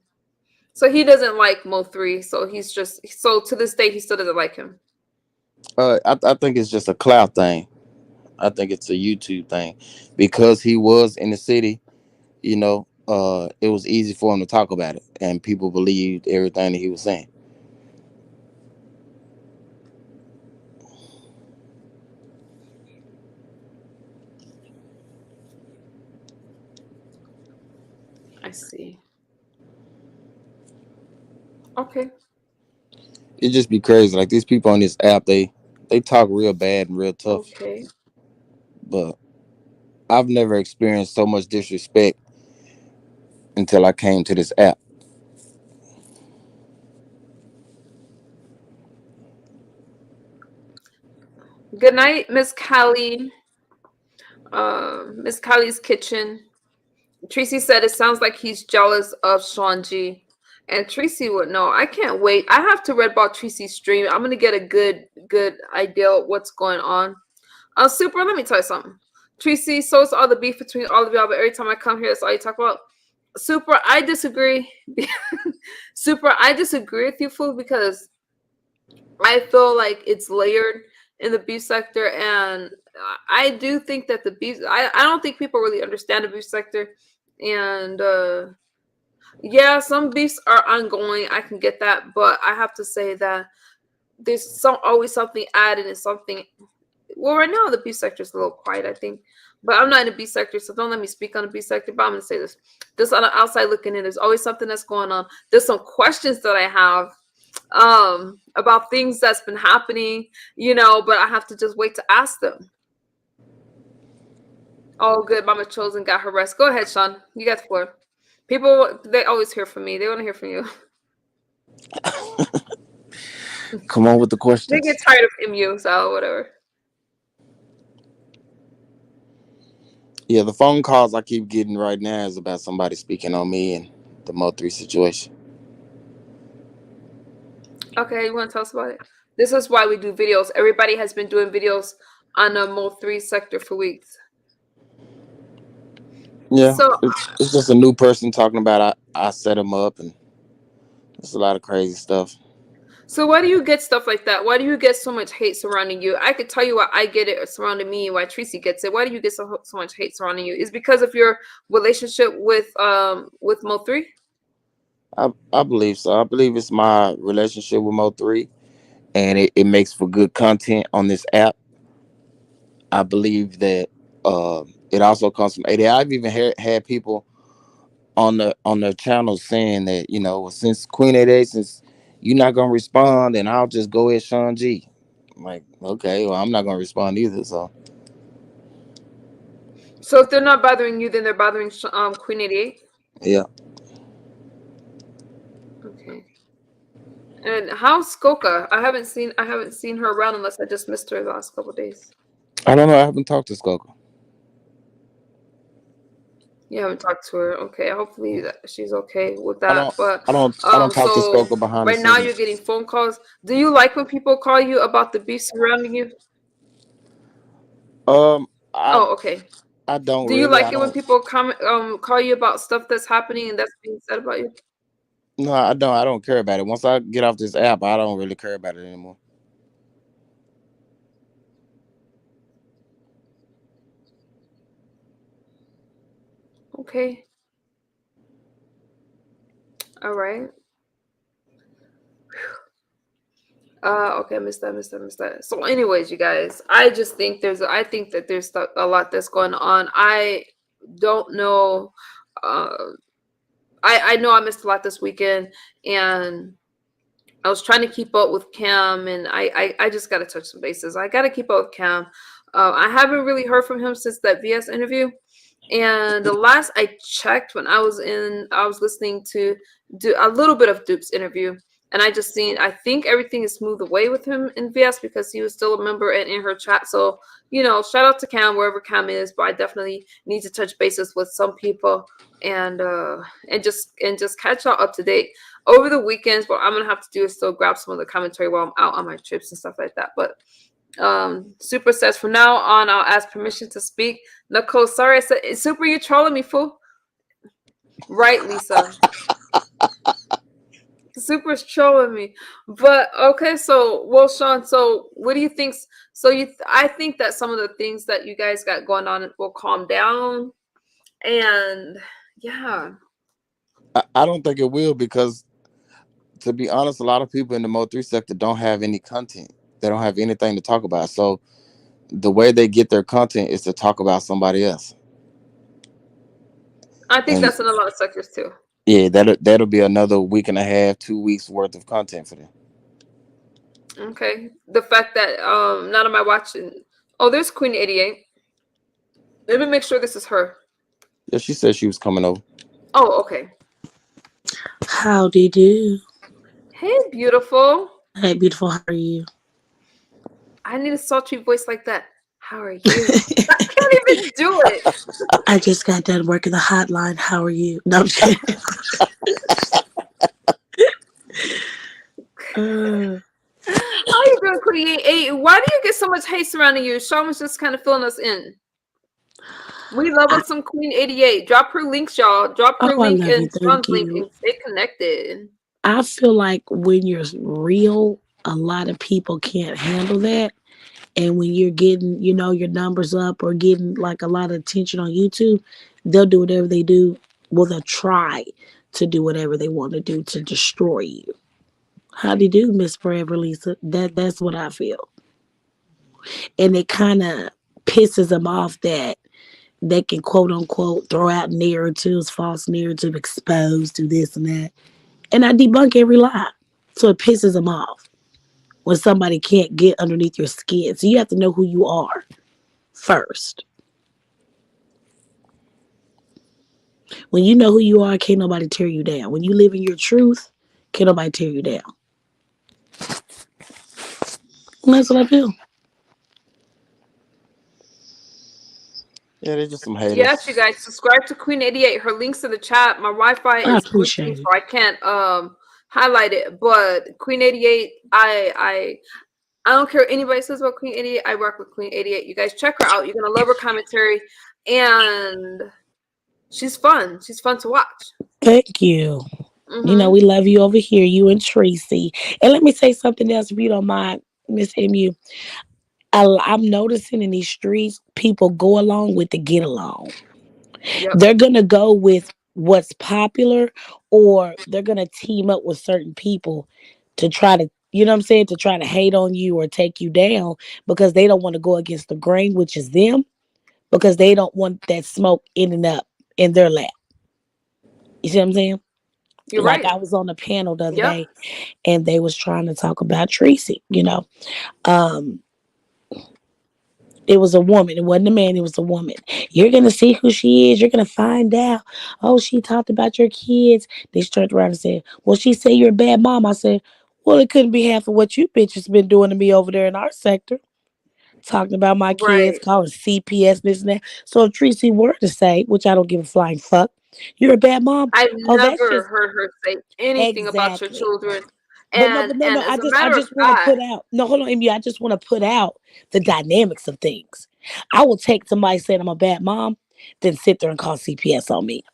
So he doesn't like Mo3. So he's just so to this day he still doesn't like him. I think it's just a clout thing. I think it's a YouTube thing because he was in the city. It was easy for him to talk about it, and people believed everything that he was saying. I see. Okay. It just be crazy. Like these people on this app, they talk real bad and real tough, Okay. but I've never experienced so much disrespect until I came to this app. Good night, Miss Callie. Miss Kylie's Kitchen. Tracy said it sounds like he's jealous of Shawn G. And Tracy would know. I can't wait. I have to read about Tracy's stream. I'm gonna get a good idea of what's going on. Super, let me tell you something. Tracy, so it's all the beef between all of y'all, but every time I come here, that's all you talk about. Super, I disagree. Super, I disagree with you, fool, because I feel like it's layered in the beef sector, and I do think that the beef. I don't think people really understand the beef sector, and yeah, some beefs are ongoing. I can get that, but I have to say that there's always something added and something. Well, right now the beef sector is a little quiet, I think, but I'm not in the beef sector, so don't let me speak on the beef sector. But I'm gonna say this: just on the outside looking in, there's always something that's going on. There's some questions that I have about things that's been happening, but I have to just wait to ask them. Oh, good. Mama Chosen got her rest. Go ahead, Shawn. You got the floor. People, they always hear from me. They want to hear from you. Come on with the They get questions. tired of MU, so whatever. Yeah, the phone calls I keep getting right now is about somebody speaking on me and the Mo3 situation. Okay, you want to tell us about it? This is why we do videos. Everybody has been doing videos on the Mo3 sector for weeks. Yeah, So, it's just a new person talking about I set him up, and it's a lot of crazy stuff. so why do you get stuff like that? Why do you get so much hate surrounding you? I could tell you why I get it surrounding me and why Tracy gets it. Why do you get so much hate surrounding you? Is because of your relationship with Mo3? I believe so. I believe it's my relationship with Mo3, and it makes for good content on this app. I believe that it also comes from 80. I've even had people on their channel saying that, well, since Queen 88, since you're not gonna respond, and I'll just go at Shawn G. I'm like, okay, well, I'm not gonna respond either. So So if they're not bothering you, then they're bothering Queen 88. yeah, Okay. And how's Skoka? I haven't seen her around unless I just missed her the last couple of days. I don't know. I haven't talked to Skoka. You haven't talked to her. Okay, hopefully she's okay with I that. don't. But I don't talk to so Skoka behind the right now you're scenes. getting phone calls. Do you like when people call you about the beef surrounding you? Um, I Oh, okay. I don't Do you really. like I it when don't. people call you about stuff that's happening and that's being said about you? No, I don't. I don't care about it. Once I get off this app, I don't really care about it anymore. Okay. All right. Okay, missed that. So, anyways, you guys, I think that there's a lot that's going on. I don't know. Uh, I know I missed a lot this weekend, and I was trying to keep up with Cam, and I just got to touch some bases. I got to keep up with Cam. I haven't really heard from him since that VS interview. And the last I checked, when I was listening to do a little bit of Dupe's interview, and I just seen. I think everything is smooth away with him in VS because he was still a member and in her chat. So shout out to Cam wherever Cam is. But I definitely need to touch bases with some people and just catch y'all up to date over the weekends. What I'm gonna have to do is still grab some of the commentary while I'm out on my trips and stuff like that. But Super says from now on I'll ask permission to speak. Nicole, sorry I said Super, you trolling me, fool. Right, Lisa. Super's trolling me. But okay, so well, Shawn, so what do you think? So I think that some of the things that you guys got going on will calm down. And yeah. I don't think it will because, to be honest, a lot of people in the Mo3 sector don't have any content. They don't have anything to talk about. So the way they get their content is to talk about somebody else. I think And that's in a lot of sectors too. yeah, that'll be another week and a half, 2 weeks worth of content for them. Okay. The fact that none of my watching. Oh, there's Queen 88. Let me make sure this is her. Yeah, she said she was coming over. Oh, okay. Howdy do. Hey, beautiful. Hey, beautiful. How are you? I need a sultry voice like that. How are you? I can't even do it. I just got done working the hotline. How are you? No, I'm just kidding. Uh, How you doing, Queen? Hey, why do you get so much hate surrounding you? Shawn was just kind of filling us in. We love I, us some Queen 88. Drop her links, y'all. Drop her oh, I link love you. and Thank Shawn's link you. and stay connected. I feel like when you're real, a lot of people can't handle that. And when you're getting, your numbers up or getting like a lot of attention on YouTube, they'll do whatever they do. Well, they'll try to do whatever they want to do to destroy you. How do you do, Miss Forever Lisa? That's what I feel. And it kind of pisses them off that they can quote unquote throw out narratives, false narrative, exposed to this and that. And I debunk every lie. So it pisses them off when somebody can't get underneath your skin. So you have to know who you are first. When you know who you are, can't nobody tear you down. When you live in your truth, can't nobody tear you down. And that's what I feel. Yeah, they're just some Yes, you haters. guys, subscribe to Queen 88. Her links in the chat. My Wi-Fi I is glitching, appreciate so it. I can't highlight it. But Queen 88, I don't care what anybody says about Queen 88. I work with Queen 88. You guys check her out. You're gonna love her commentary, and she's fun. She's fun to watch. Thank you. Hmm. We love you over here, you and Tracy. And let me say something else if you don't mind, Miss MU. I'm noticing in these streets, people go along with the get along. Yep. They're going to go with what's popular, or they're going to team up with certain people to try to, you know what I'm saying, to try to hate on you or take you down because they don't want to go against the grain, which is them, because they don't want that smoke ending up in their lap. You see what I'm saying? You're Like right. I was on a panel the other Yep. day and they was trying to talk about Tracy. Um, it was a woman. It wasn't a man. It was a woman. You're gonna see who she is. You're gonna find out. Oh, she talked about your kids. They turned around and said, "Well, she said you're a bad mom." I said, "Well, it couldn't be half of what you bitches been doing to me over there in our sector, talking about my kids, Right. calling CPS this and that." So if Tracy were to say, which I don't give a flying fuck, you're a bad mom. I've Oh, that's never just heard her say anything about your exactly. children. But no, but And no. as I a just I matter of just want to fact, put out. No, hold on, Amy. I just want to put out the dynamics of things. I will take somebody saying I'm a bad mom, then sit there and call CPS on me.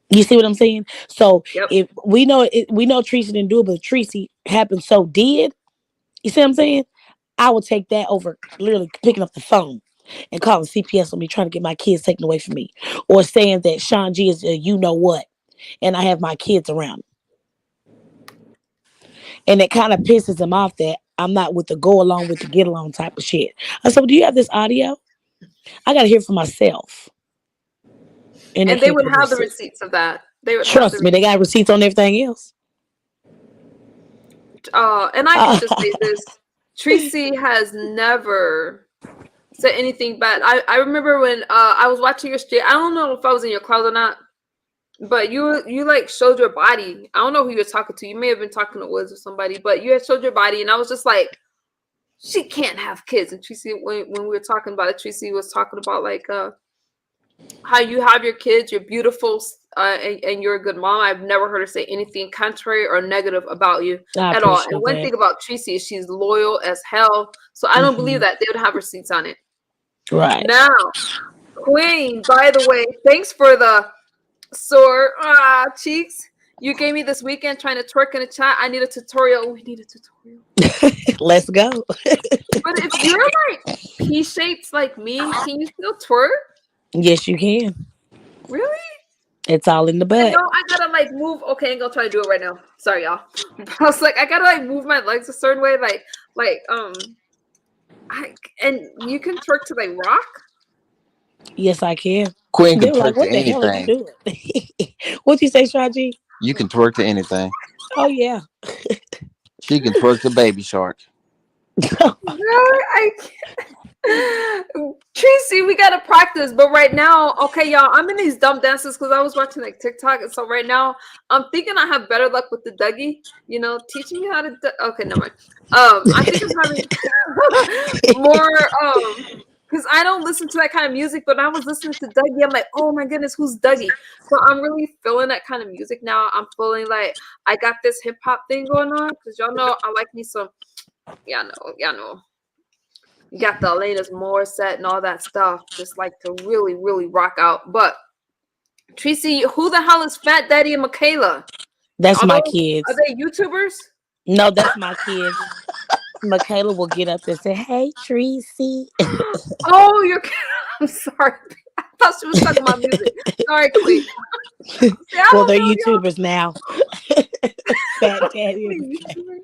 You see what I'm saying? So yep. if we know Tracy didn't do it, but Tracy happened so did. You see what I'm saying? I would take that over literally picking up the phone and calling CPS on me, trying to get my kids taken away from me, or saying that Shawn G is a you know what, and I have my kids around. And it kind of pisses him off that I'm not with the go along with the get along type of shit. I said, well, do you have this audio? I got to hear for myself. And they And they can't would get the have the receipt. receipts of that. They would have the Trust me, they got receipts on everything else. and I can Uh, just say this. Tracy has never said anything bad. I remember when I was watching your stream. I don't know if I was in your closet or not, but you like showed your body. I don't know who you're talking to. You may have been talking to Woods or somebody, but you had showed your body, and I was just like, she can't have kids. And Tracy, when we were talking about it, Tracy was talking about like how you have your kids, you're beautiful, and you're a good mom. I've never heard her say anything contrary or negative about you I at all. And appreciate one that. thing about Tracy is she's loyal as hell. So I don't believe Hmm. that they would have receipts on it. Right. Now, Queen, by the way, thanks for the sore cheeks you gave me this weekend trying to twerk in the chat. I need a tutorial. We need a tutorial. Let's go. But if you're like P shaped like me, can you still twerk? Yes, you can. Really? It's all in the I butt. know I gotta like move. Okay, I'm gonna try to do it right now. Sorry, y'all. I was like, I gotta like move my legs a certain way, like I and you can twerk to like rock. Yes, I can. Queen They can were like, twerk to what the hell are you anything. doing? What you say, Shaji? You can twerk to anything. Oh, yeah. She can twerk to Baby Shark. Really? I Tracy, we gotta practice. But right now, okay, y'all, I'm in these dumb dances because I was watching like TikTok, and so right now I'm thinking I have better luck with the Dougie. Teaching me how to. Okay, never mind. I think I'm having more. Because because I don't listen to that kind of music. But I was listening to Dougie. I'm like, oh my goodness, who's Dougie? So I'm really feeling that kind of music now. I'm feeling like I got this hip hop thing going on because y'all know I like me some. Y'all know. You got the Alanis Morissette and all that stuff. Just like to really, really rock out. But Tracy, who the hell is Fat Daddy and Michaela? That's my Are kids. they YouTubers? No, that's my kids. Michaela will get up and say, "Hey, Tracy." Oh, you're. I'm sorry. I thought she was talking about music. Sorry, Queen. See, I Well, don't they're know y'all. YouTubers now. Fat Daddy and Michaela.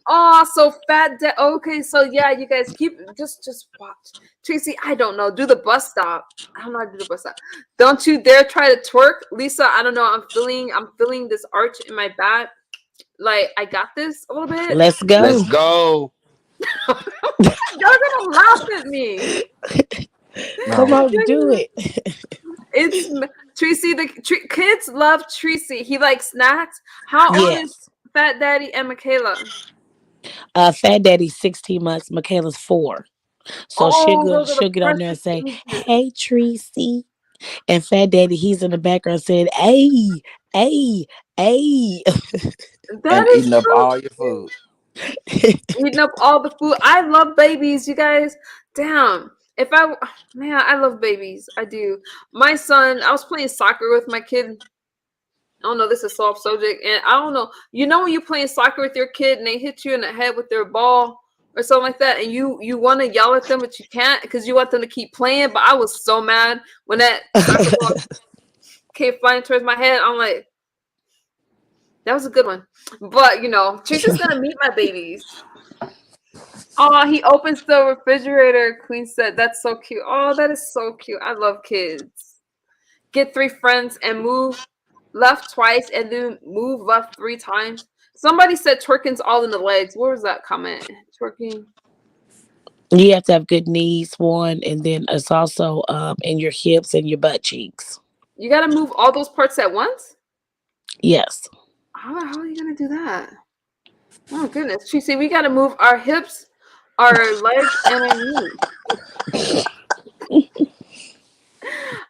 Oh, so Fat Dad. Okay, so yeah, you guys keep just watch. Tracy, I don't know. Do the bus stop. I don't know how to do the bus stop. Don't you dare try to twerk, Lisa. I don't know. I'm feeling this arch in my back. Like I got this a little bit. Let's Let's go. go. Y'all gonna laugh at me. Come No, on, do it. It's Tracy. Kids love Tracy. He likes snacks. How old is Yes. Fat Daddy and Michaela? Fat Daddy's 16 months. Michaela's 4. So she'll Oh, go, those are the she'll get on there and perfect say, ages. "Hey, Tracy." And Fat Daddy, he's in the background saying, "Hey, hey, hey." That and is eating up so all your cute. food. Eating up all the food. I love babies, you guys. Damn. If I man, I love babies. I do. My son, I was playing soccer with my kid. I don't know, this is soft subject, and I don't know. You know when you're playing soccer with your kid and they hit you in the head with their ball or something like that, and you want to yell at them, but you can't because you want them to keep playing. But I was so mad when that soccer ball came flying towards my head. I'm like, that was a good one. But Tracy's gonna meet my babies. Oh, he opens the refrigerator. Queen said, "That's so cute." Oh, that is so cute. I love kids. Get 3 friends and move left twice and then move left 3 times. Somebody said twerking's all in the legs. Where was that comment? Twerking. You have to have good knees, one, and then it's also in your hips and your butt cheeks. You got to move all those parts at once? Yes. How the hell are you going to do that? Oh, goodness. Tracy, we got to move our hips, our legs, and our knees.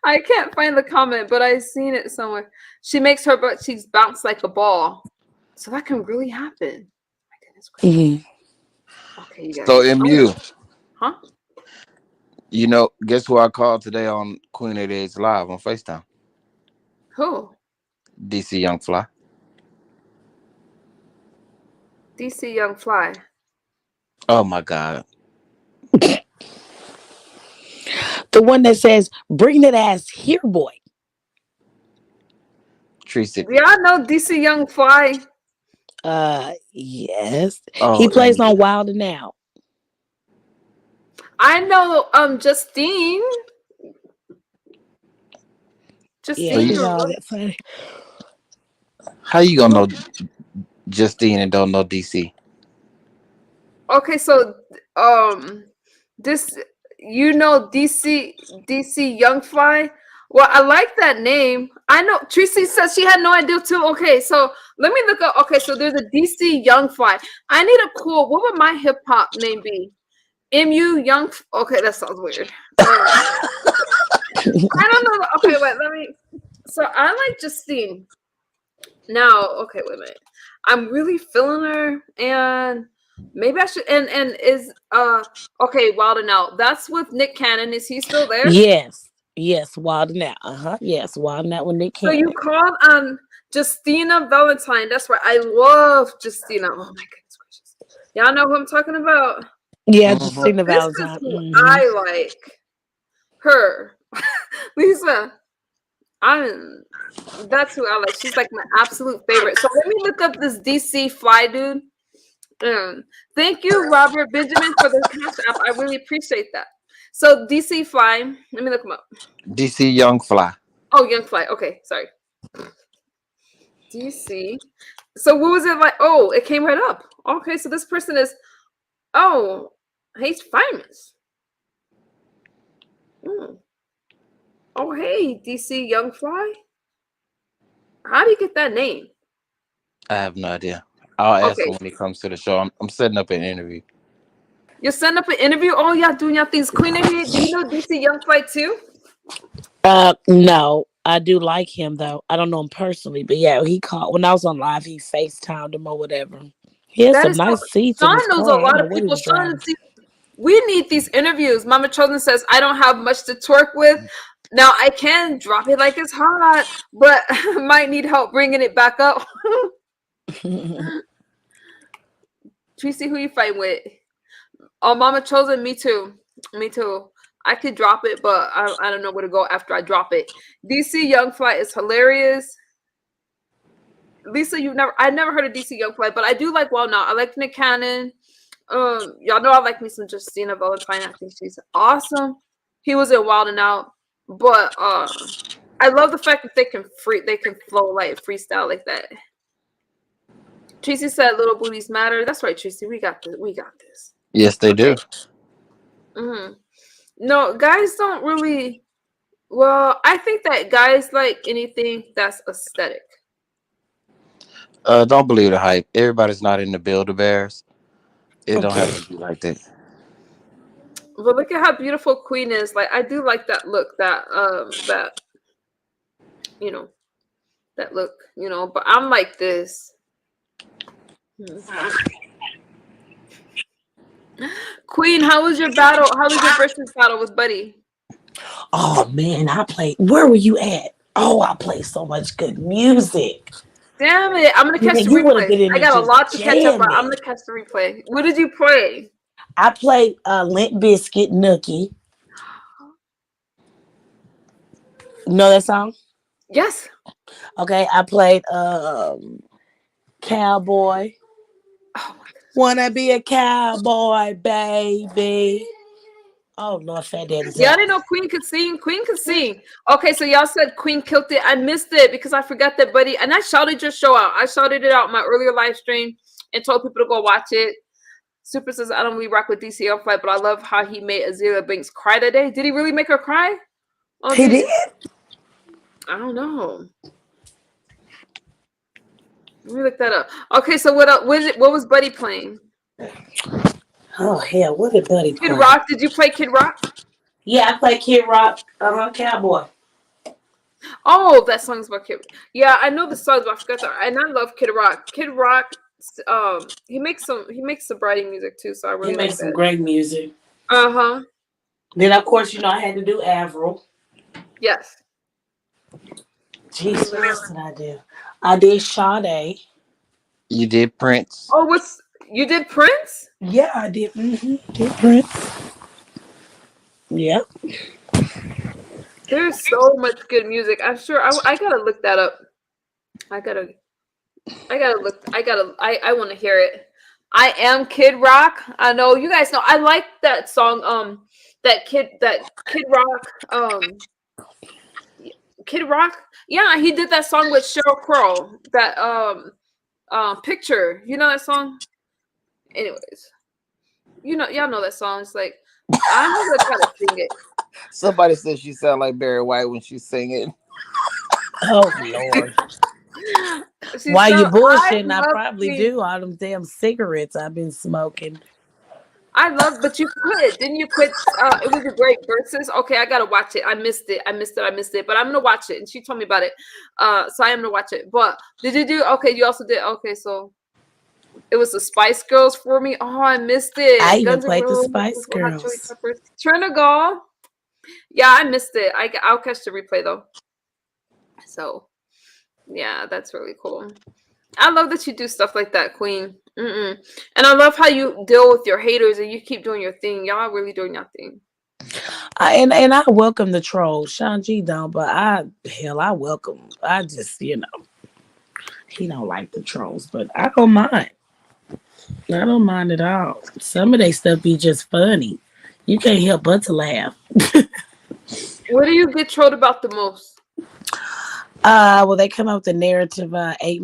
I can't find the comment, but I seen it somewhere. She makes her butt cheeks bounce like a ball. So that can really happen. My goodness gracious. Hmm. Okay, you So guys. MU, Huh? guess who I called today on Queen 88's live on FaceTime? Who? DC Young Fly. DC Young Fly. Oh my God. The one that says, "Bring that ass here, boy." Tracy. Do y'all know DC Young Fly? Yes. He Oh, plays MU. on Wild and Out. I know Justine. Yeah, So Justine you, she's or all that funny. how you gonna what? know Justine and don't know DC? Okay, so this DC Young Fly. Well, I like that name. I know Tracy says she had no idea too. Okay, so let me look up. Okay, so there's a DC Young Fly. I need a cool. What would my hip hop name be? MU Young. Okay, that sounds weird. I don't know. Okay, wait. Let me. So I like Justine. Now, okay, wait a minute. I'm really feeling her, and maybe I should. And is okay. Wild and Out. That's with Nick Cannon. Is he still there? Yes. Yes, Wild and Out. Yes, Wild and Out with Nick So you Cannon. called Justina Valentine. That's right. I love Justina. Oh my goodness gracious. Y'all know who I'm talking about. Yeah, Hmm. So Justina this is Valentine. who Hmm. I like. Her, Lisa. I'm. That's who I like. She's like my absolute favorite. So let me look up this DC Fly dude. Thank you, Robert Benjamin, for the cash app. I really appreciate that. So DC Fly. Let me look him up. DC Young Fly. Oh, Young Fly. Okay, sorry. DC. So what was it like? Oh, it came right up. Okay, so this person is. Oh, he's famous. Mm. Oh, hey, DC Young Fly. How do you get that name? I have no idea. I'll ask him Okay, when he comes to the show. I'm setting up an interview. You send up an interview. Oh, y'all doing y'all things. Queen in here. Do you know DC Young Fly too? No, I do like him though. I don't know him personally, but yeah, he called when I was on live. He FaceTimed him or whatever. He had That some is so. nice seats in his Sean knows a car. I don't lot know of what he people. was Sean, driving. see, we need these interviews. Mama Chosen says I don't have much to twerk with. Now I can drop it like it's hot, but might need help bringing it back up. Tracy, who you fighting with? Oh, Mama Chosen, me too. Me too. I could drop it, but I don't know where to go after I drop it. DC Young Fly is hilarious. Lisa, I never heard of DC Young Fly, but I do like Well Now. I like Nick Cannon. Y'all know I like me some Justina Valentine. I think she's awesome. He was in Wild and Out, but I love the fact that they can flow like freestyle like that. Tracy said little booties matter. That's right, Tracy. We got this. We got this. Yes, they do. Okay. No, guys don't really. Well, I think that guys like anything that's aesthetic. Don't believe the hype. Everybody's not in the Build a Bears. It don't have to be like that. But look at how beautiful Queen is. Like I do like that look. That you know that look. But I'm like this. Queen, how was your battle? How was your versus battle with Buddy? Oh man, I played. Where were you at? Oh, I played so much good music. Damn it! I'm gonna catch Man, the you would have replay. been in I there got a just lot to catch up on. I'm jamming. gonna catch the replay. What did you play? I played Lint Biscuit Nookie. You know that song? Yes. Okay, I played Cowboy. Oh my god. Wanna be a cowboy, baby. Oh Lord, Fat Daddy's Yeah, I out. didn't know Queen could sing. Queen could sing. Okay, so y'all said Queen killed it. I missed it because I forgot that Buddy. And I shouted your show out. I shouted it out in my earlier live stream and told people to go watch it. Super says I don't really rock with DC on Flight, but I love how he made Azealia Banks cry today. Did he really make her cry? Oh, He did he? did? I don't know. Let me look that up. Okay, so what else? What was Buddy playing? Oh hell, what did Buddy Kid play? Rock. Did you play Kid Rock? Yeah, I played Kid Rock. Cowboy. Oh, that song's about Kid. Yeah, I know the songs, but I forgot that. And I love Kid Rock. Kid Rock. He makes sobriety music too, so I He really made like some that. great music. Uh-huh. Then of course, I had to do Avril. Yes. Jesus, what else did I do? I did Sade. You did Prince. Oh, you did Prince? Yeah, I did. Did Prince. Yep. There's so much good music. I'm sure I gotta look that up. I gotta look. I want to hear it. I am Kid Rock. I know you guys know. I like that song. That Kid Rock. Kid Rock. Yeah, he did that song with Sheryl Crow. That Picture. You know that song. Anyways, y'all know that song. It's like I'm gonna try to sing it. Somebody said she sound like Barry White when she's singing. Oh Lord. While you bullshitting, I probably do all them damn cigarettes I've been smoking. But you quit. Didn't you quit? It was a great versus. Okay, I gotta watch it. I missed it. But I'm gonna watch it. And she told me about it. So I am gonna watch it. But did you do okay, you also did okay, so it was the Spice Girls for me. Oh, I missed I it. even Guns N' played the Roses, Spice Hot Chili Girls. Peppers. Trinidad. Yeah, I missed it. I'll catch the replay though. So yeah, that's really cool. I love that you do stuff like that, Queen. And I love how you deal with your haters and you keep doing your thing. Y'all really doing your thing. And I welcome the trolls. Sean G don't, but I welcome. I just he don't like the trolls, but I don't mind. I don't mind at all. Some of they stuff be just funny. You can't help but to laugh. What do you get trolled about the most? Well, they come up with the narrative 8 - 8.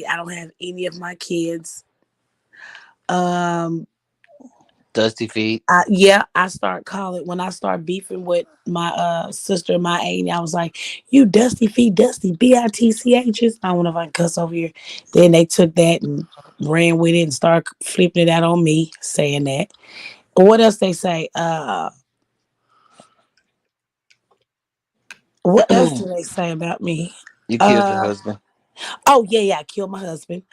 I don't have any of my kids. Dusty Feet. Yeah, I start calling when I start beefing with my sister, my aunt. I was like, "You dusty feet, dusty bitchs." I don't know if I can cuss over here. Then they took that and ran with it and started flipping it out on me, saying that. What else they say? What else do they say about me? You killed your Uh husband. oh yeah, I killed my husband.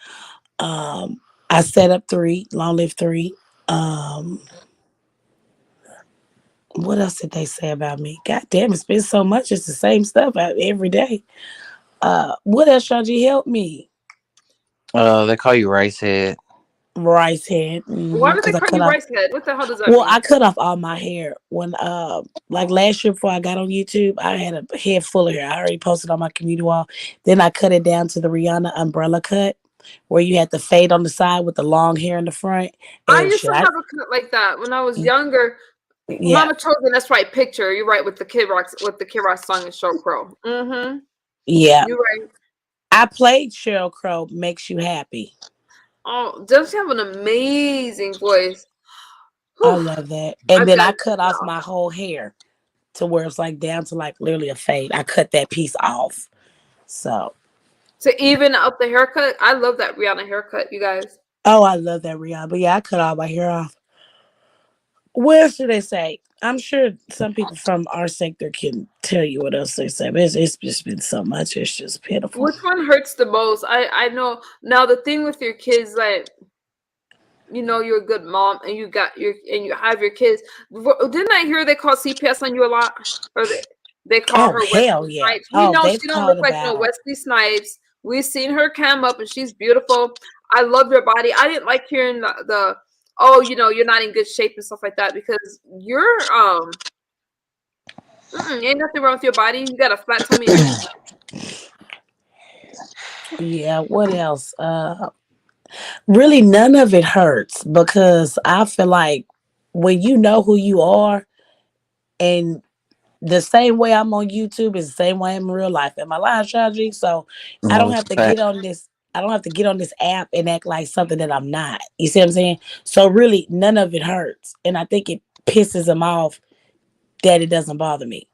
I set up three, long live three. Um what else did they say about me? God damn, it's been so much. It's the same stuff every day. What else, Shaji? Help me. They call you Rice Head. Rice head. Why do they Because I call cut you off. rice head? What the hell does that Well, mean? I cut off all my hair when like last year before I got on YouTube, I had a head full of hair. I already posted on my community wall. Then I cut it down to the Rihanna umbrella cut, where you had the fade on the side with the long hair in the front. I And used shit, to have a cut like that when I was younger. yeah, Mama told me that's right. Picture, you're right with the Kid Rock song and Show Crow. Mm-hmm. yeah. You're right. I played Sheryl Crow. Makes you happy. Oh, does she have an amazing voice? I Whew. love that. And I've then got I to cut check it off out. my whole hair to where it's like down to like literally a fade. I cut that piece off. So, To even out the haircut, I love that Rihanna haircut, you guys. oh, I love that Rihanna. But yeah, I cut all my hair off. Where should they say? I'm sure some people from our sector can tell you what else they say. But it's just been so much. It's just pitiful. Which one hurts the most? I know now the thing with your kids, like you're a good mom and you have your kids. Didn't I hear they call CPS on you a lot, or they call Oh her hell Wesley yeah! Snipes? We Oh, know they've she don't look called like no about. Wesley Snipes. We've seen her cam up and she's beautiful. I love your body. I didn't like hearing the oh, you're not in good shape and stuff like that because you're ain't nothing wrong with your body. You got a flat tummy and everything. Yeah. What else? Really, none of it hurts because I feel like when you know who you are and the same way I'm on YouTube is the same way I'm in real life. Am I lying, strategy? So I No, don't it's have a to get fact. on this. I don't have to get on this app and act like something that I'm not. You see what I'm saying? So really, none of it hurts, and I think it pisses him off that it doesn't bother me.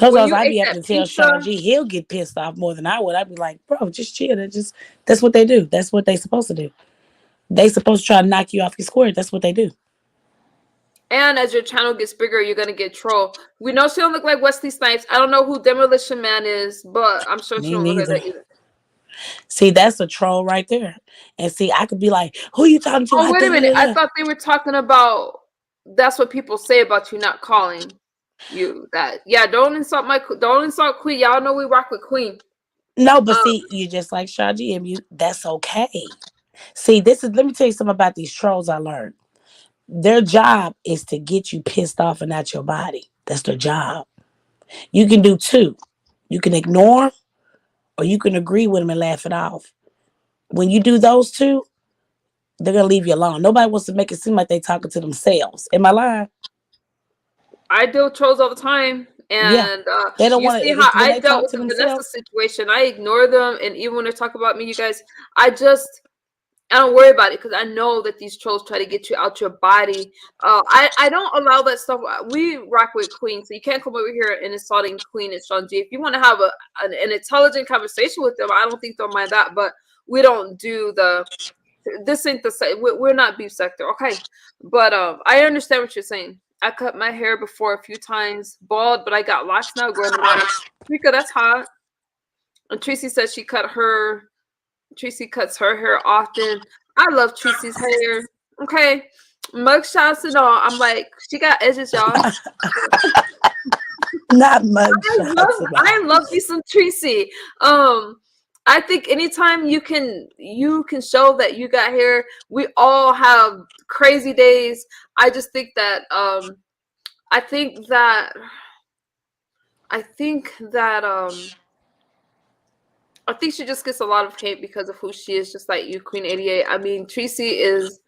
When Sometimes you I ate be having that to tell pizza, Sean G he'll get pissed off more than I would. I'd be like, bro, just chill. That's what they do. That's what they supposed to do. They supposed to try to knock you off your square. That's what they do. and as your channel gets bigger, you're gonna get troll. We know she don't look like Wesley Snipes. I don't know who Demolition Man is, but I'm sure she Me don't look like neither. that either. See, that's a troll right there. And see, I could be like, who you talking to? Oh, I wait a minute. I da-da-da-da. thought they were talking about that's what people say about you not calling you that. Yeah, don't insult Queen. Y'all know we rock with Queen. No, but Um, see, you just like Shaji and you, that's okay. See, this is let me tell you something about these trolls I learned. Their job is to get you pissed off and out your body. That's their job. You can do two. You can ignore them or you can agree with them and laugh it off. When you do those two, they're gonna leave you alone. Nobody wants to make it seem like they talking to themselves. Am I lying? I deal with trolls all the time. Yeah. And They don't you want to see how when I they dealt talk with to the Vanessa themselves. situation. I ignore them. And even when they talk about me, you guys, I just I don't worry about it because I know that these trolls try to get you out your body. I don't allow that stuff. We rock with Queen, so you can't come over here and insulting Queen and Sean G. If you want to have an intelligent conversation with them, I don't think they'll mind that. But we don't do the. This ain't the same. We're not beef sector, okay? But I understand what you're saying. I cut my hair before a few times, bald, but I got locks now growing them back. Rika, that's hot. And Tracy says she cut her Tracy cuts her hair often. I love Tracy's hair. Okay. Mug shots and all. I'm like, she got edges, y'all. Not mug shots and all. I love me some Tracy. Um, I think anytime you can show that you got hair, we all have crazy days. I just think that I think that I think that I think she just gets a lot of hate because of who she is, just like you, Queen 88. I mean, Tracy is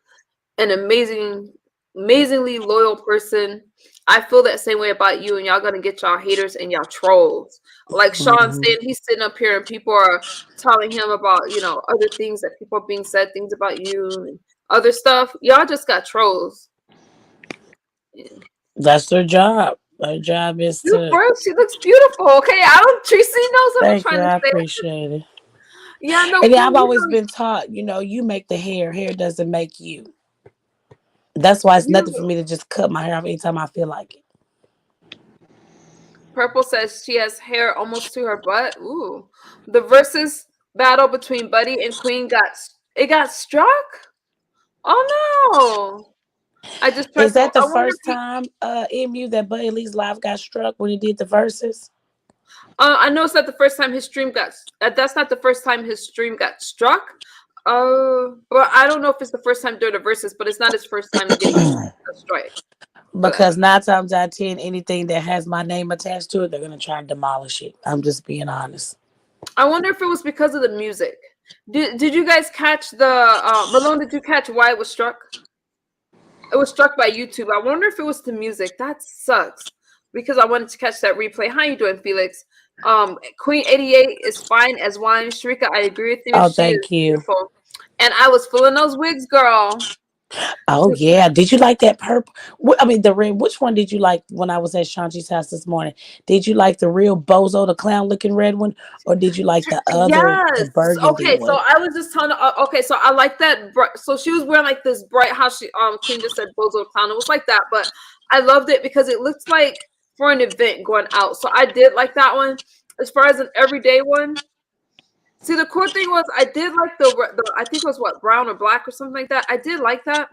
an amazingly loyal person. I feel that same way about you, and y'all gonna get y'all haters and y'all trolls. Like Shawn Mhm. saying, he's sitting up here and people are telling him about other things that people are being said things about you and other stuff. Y'all just got trolls. Yeah. That's their job. Their job is You to bro, she looks beautiful. Okay, I don't. Tracy knows what I'm thank you. trying to I say. appreciate it. Yeah, no, And then Queen. I've always been taught, you make the hair. Hair doesn't make you. That's why it's nothing for You me to just cut my hair off anytime I feel like it. Purple says she has hair almost to her butt. Ooh. The versus battle between Buddy and Queen got struck? Oh no. I just tried Is to that the I wonder if first time MU that Buddy Lee's live got struck when he did the verses? I know it's not the first time his stream that's not the first time his stream got struck. But I don't know if it's the first time during the verses, but it's not his first time getting a strike. But Because 9 times out of 10, anything that has my name attached to it, they're gonna try and demolish it. I'm just being honest. I wonder if it was because of the music. Did you guys catch the Malone? Did you catch why it was struck? It was struck by YouTube. I wonder if it was the music. That sucks because I wanted to catch that replay. How you doing, Felix? Queen 88 is fine as wine. Sharika, I agree with you. Oh, She is thank you. beautiful. And I was feeling those wigs, girl. Oh yeah, did you like that purple? I mean, the red. Which one did you like when I was at Shanti's house this morning? Did you like the real bozo, the clown looking red one, or did you like the other, the Yes. burgundy Okay. So one? I was just telling her. Okay. So I like that. So she was wearing like this bright. How she Queen just said Bozo Clown. It was like that, but I loved it because it looked like for an event going out. So I did like that one. As far as an everyday one, see the cool thing was I did like the I think it was what brown or black or something like that. I did like that,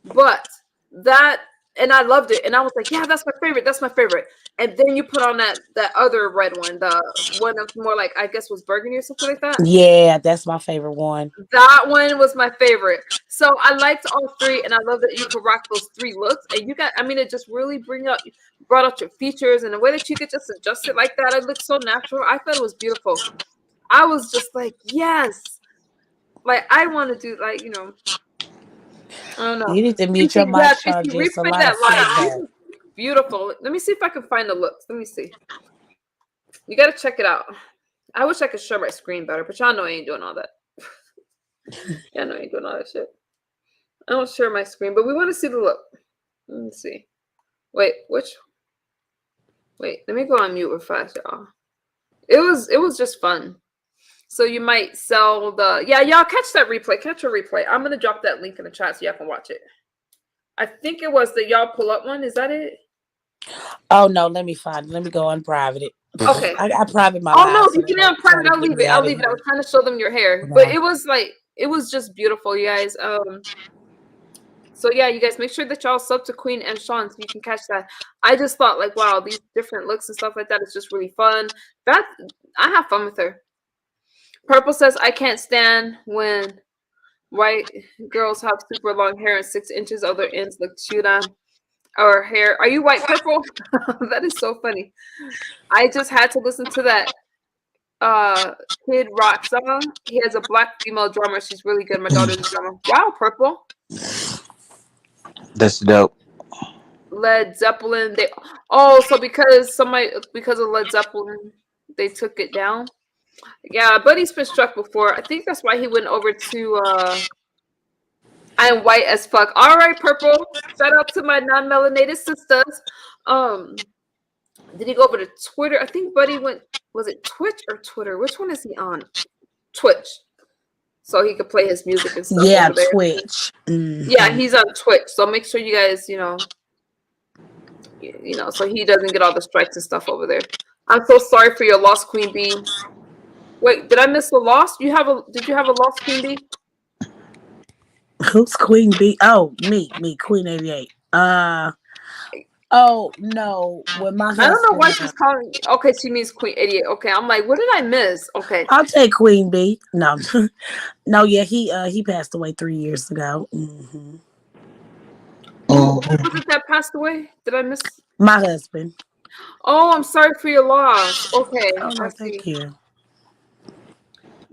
but that and I loved it, and I was like, yeah, that's my favorite. That's my favorite. And then you put on that other red one, the one that's more like I guess was burgundy or something like that. Yeah, that's my favorite one. That one was my favorite. So I liked all three, and I love that you could rock those three looks. And you got, I mean, it just really brought out your features and the way that you could just adjust it like that. It looked so natural. I thought it was beautiful. I was just like, yes, like I want to do I don't know. You need to mute your Tracy, mic, yeah, Sean. Tracy, Just a replay lot that of live. feedback. Beautiful. Let me see if I can find the looks. Let me see. You got to check it out. I wish I could show my screen better, but y'all know I ain't doing all that. Y'all know I ain't doing all that shit. I don't share my screen, but we want to see the look. Let me see. Wait, let me go on mute real fast, y'all. It was just fun. So you might sell y'all catch that replay. Catch a replay. I'm gonna drop that link in the chat so y'all can watch it. I think it was the y'all pull up one. Is that it? Oh no, let me find it. Let me go unprivate it. Okay. I private my Oh live. no, if So you they can don't try unprivate, to I'll get leave me it. I'll out of leave it. I was here. trying to show them your hair, but No. it was just beautiful, you guys. So yeah, you guys make sure that y'all sub to Queen and Shawn so you can catch that. I just thought like, wow, these different looks and stuff like that is just really fun. That I have fun with her. Purple says I can't stand when white girls have super long hair and 6 inches of their ends look chewed on. Or hair. Are you white purple? That is so funny. I just had to listen to that Kid Rock song. He has a black female drummer. She's really good. My daughter's a drummer. Wow, purple. That's dope. Led Zeppelin. So because of Led Zeppelin, they took it down. Yeah, Buddy's been struck before. I think that's why he went over to I'm white as fuck. All right, purple. Shout out to my non-melanated sisters. Did he go over to Twitter? I think Buddy went. Was it Twitch or Twitter? Which one is he on? Twitch. So he could play his music and stuff Yeah, over there. Twitch. Yeah, he's on Twitch. So make sure you guys, so he doesn't get all the strikes and stuff over there. I'm so sorry for your loss, Queen Bee. Wait, did I miss the loss? Did you have a loss, Queen Bee? Who's Queen B? Oh, me, Queen 88. Oh no, when my I don't know why husband. she's calling. Okay, she means Queen 88. Okay, I'm like, what did I miss? Okay. I'll take Queen B. No, no, yeah, he passed away 3 years ago. Who was it that passed away? Did I miss? My husband. Oh, I'm sorry for your loss. Okay, Oh I no, see. thank you.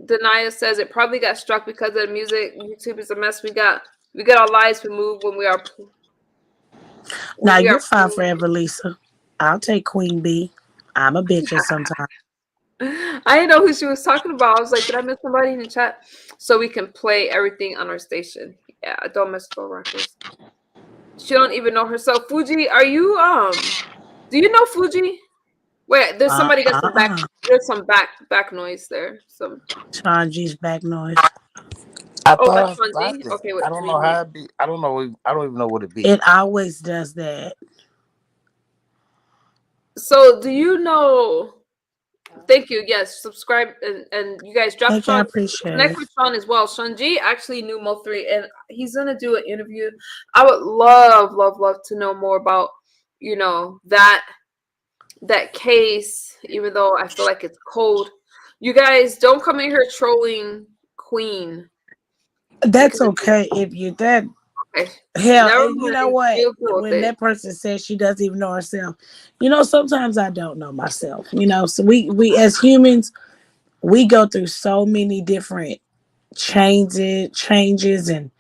Denia says it probably got struck because of the music. YouTube is a mess. We got our lives removed when we are. Now you're fine forever, Lisa. I'll take Queen B. I'm a bitch at sometimes. I didn't know who she was talking about. I was like, did I miss somebody in the chat? So we can play everything on our station. Yeah, don't mess with records. She don't even know herself. Fuji, are you do you know Fuji? Wait, there's somebody got some back noise there. Sean G's back noise. I Oh, thought that's I Sean stopped G. it. Okay, I wait, don't know maybe. how it be. I don't know. I don't even know what it be. It always does that. So, do you know? Thank you. Yes, subscribe and you guys drop Thank you. I Sean. appreciate Connect it. with Sean as well. Sean G actually knew Mo3, and he's gonna do an interview. I would love, love, love to know more about that case. Even though I feel like it's cold, you guys don't come in here trolling Queen That's because okay if you that okay, hell. never And you know mind. what? You'll deal with When it. that person says she doesn't even know herself, sometimes I don't know myself. So we as humans we go through so many different changes and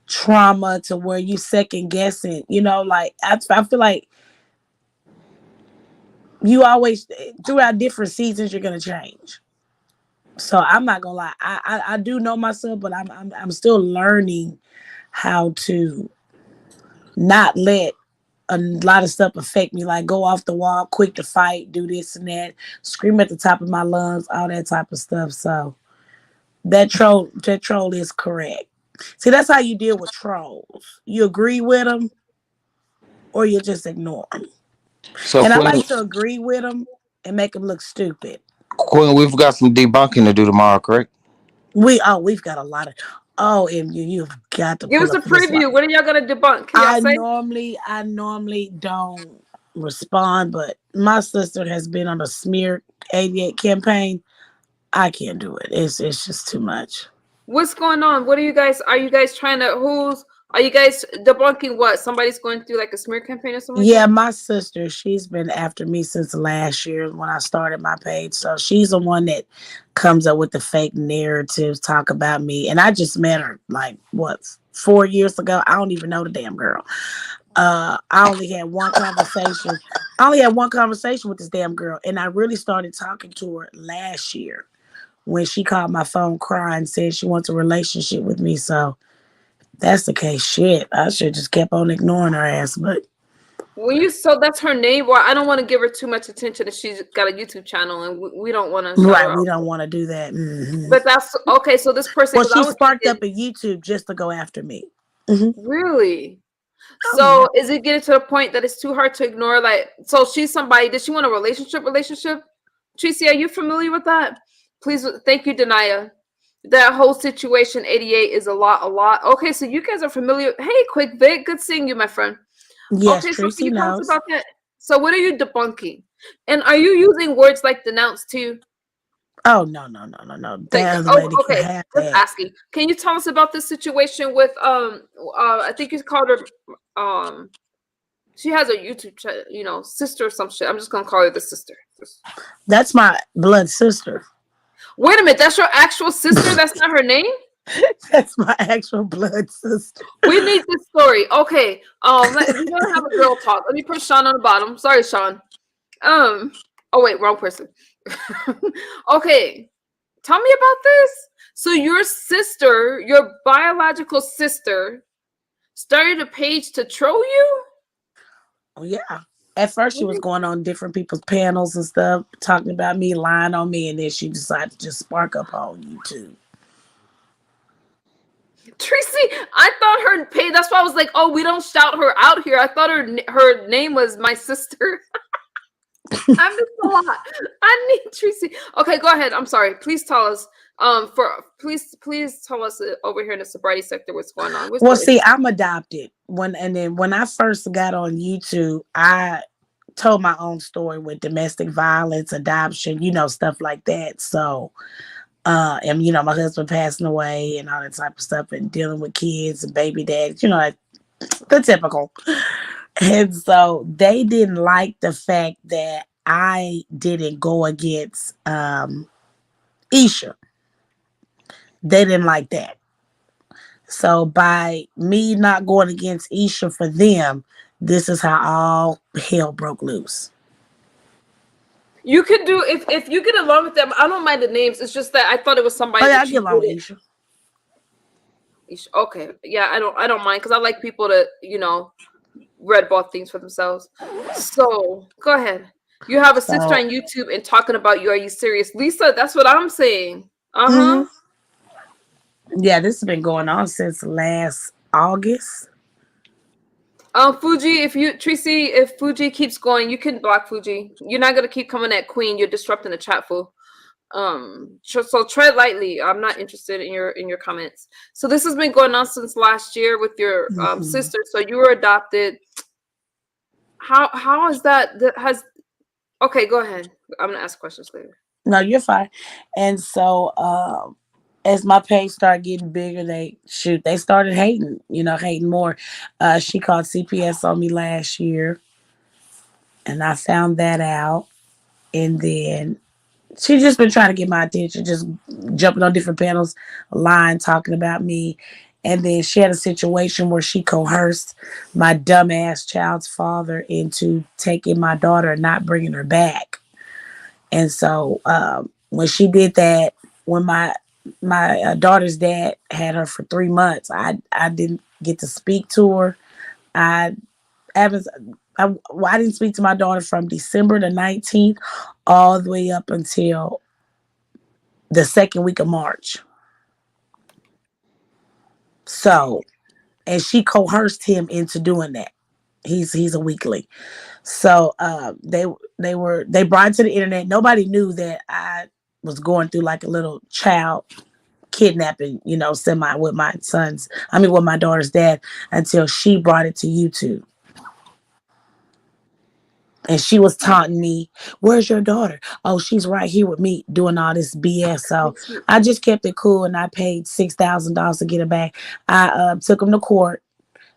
trauma to where you second guessing. Like I feel like you always throughout different seasons you're gonna change. So I'm not gonna lie, I do know myself, but I'm still learning how to not let a lot of stuff affect me, like go off the wall, quick to fight, do this and that, scream at the top of my lungs, all that type of stuff. So that troll is correct. See, that's how you deal with trolls. You agree with them or you just ignore them. So And I Queen, like to agree with them and make them look stupid. Queen, we've got some debunking to do tomorrow, correct? We've got a lot of you've got to Give pull us a up for this one. preview. What are y'all gonna debunk? Can y'all I say? normally don't respond, but my sister has been on a smear 88 campaign. I can't do it. It's just too much. What's going on? What are you guys trying to are you guys debunking what? Somebody's going through like a smear campaign or something like Yeah, that? my sister, she's been after me since last year when I started my page. So she's the one that comes up with the fake narratives, talk about me. And I just met her like what 4 years ago. I don't even know the damn girl. I only had one conversation. I only had one conversation with this damn girl, and I really started talking to her last year when she called my phone crying, said she wants a relationship with me. So that's the case. Shit, I should just kept on ignoring her ass. But So that's her name. Well, I don't want to give her too much attention if she's got a YouTube channel, and we don't want to shout right, her we out. don't want to do that. But that's okay. So this person, Well, because I she was sparked up thinking, a YouTube just to go after me. Hmm. really. Oh yeah, So is it getting to the point that it's too hard to ignore? Like, so she's somebody. Did she want a relationship? Relationship? Tracy, are you familiar with that? Please, thank you, Denia. That whole situation, 88, is a lot, a lot. Okay, so you guys are familiar. Hey, Quick Vic, good seeing you, my friend. yes, Okay, so can Tracy you tell us knows. about that? So what are you debunking? And are you using words like denounce too? Oh no, no, no, no, no. Thank That you. other Oh, lady can okay. have Just that. asking. Can you tell us about this situation with I think you called her she has a YouTube sister or some shit. I'm just gonna call her the sister. That's my blood sister. Wait a minute, that's your actual sister? That's not her name? That's my actual blood sister. We need this story. Okay. We're gonna have a girl talk. Let me put Sean on the bottom. Sorry, Sean. Oh wait, wrong person. Okay. Tell me about this. So your sister, your biological sister, started a page to troll you? Oh yeah. At first, she was going on different people's panels and stuff, talking about me, lying on me, and then she decided to just spark up on YouTube. Tracy, I thought her page. That's why I was like, "Oh, we don't shout her out here." I thought her name was my sister. I missed a lot. I need Tracy. Okay, go ahead. I'm sorry. Please tell us. Please tell us over here in the sobriety sector what's going on. What's Well, the see, issue? I'm adopted. When I first got on YouTube, I told my own story with domestic violence, adoption, stuff like that. So, and my husband passing away and all that type of stuff, and dealing with kids and baby dads, like the typical. And so they didn't like the fact that I didn't go against Isha. They didn't like that. So by me not going against Isha for them, this is how all hell broke loose. You could do if you get along with them. I don't mind the names. It's just that I thought it was Oh somebody yeah, I that get you along with didn't. Isha. Okay, yeah, I don't mind because I like people to read both things for themselves. So go ahead. You have a sister So on YouTube and talking about you. Are you serious, Lisa? That's what I'm saying. Uh mhm. huh. Yeah, this has been going on since last August. Fuji, if you Tracy, if Fuji keeps going, you can block Fuji. You're not gonna keep coming at Queen. You're disrupting the chat full. So tread lightly. I'm not interested in your comments. So this has been going on since last year with your Mhm. sister. So you were adopted. How is that has okay, go ahead. I'm gonna ask questions later. No, you're fine. And so, as my page started getting bigger, they started hating, hating more. She called CPS on me last year, and I found that out. And then she just been trying to get my attention, just jumping on different panels, lying, talking about me. And then she had a situation where she coerced my dumbass child's father into taking my daughter and not bringing her back. And so when she did that, when my daughter's dad had her for 3 months, I didn't get to speak to her. I haven't. I didn't speak to my daughter from December the 19th all the way up until the second week of March. So, and she coerced him into doing that. He's a weakling. So they brought it to the internet. Nobody knew that I was going through like a little child kidnapping, semi with my son's. I mean, with my daughter's dad until she brought it to YouTube. And she was taunting me, "Where's your daughter? Oh, she's right here with me," doing all this BS. So I just kept it cool, and I paid $6,000 to get her back. I took him to court,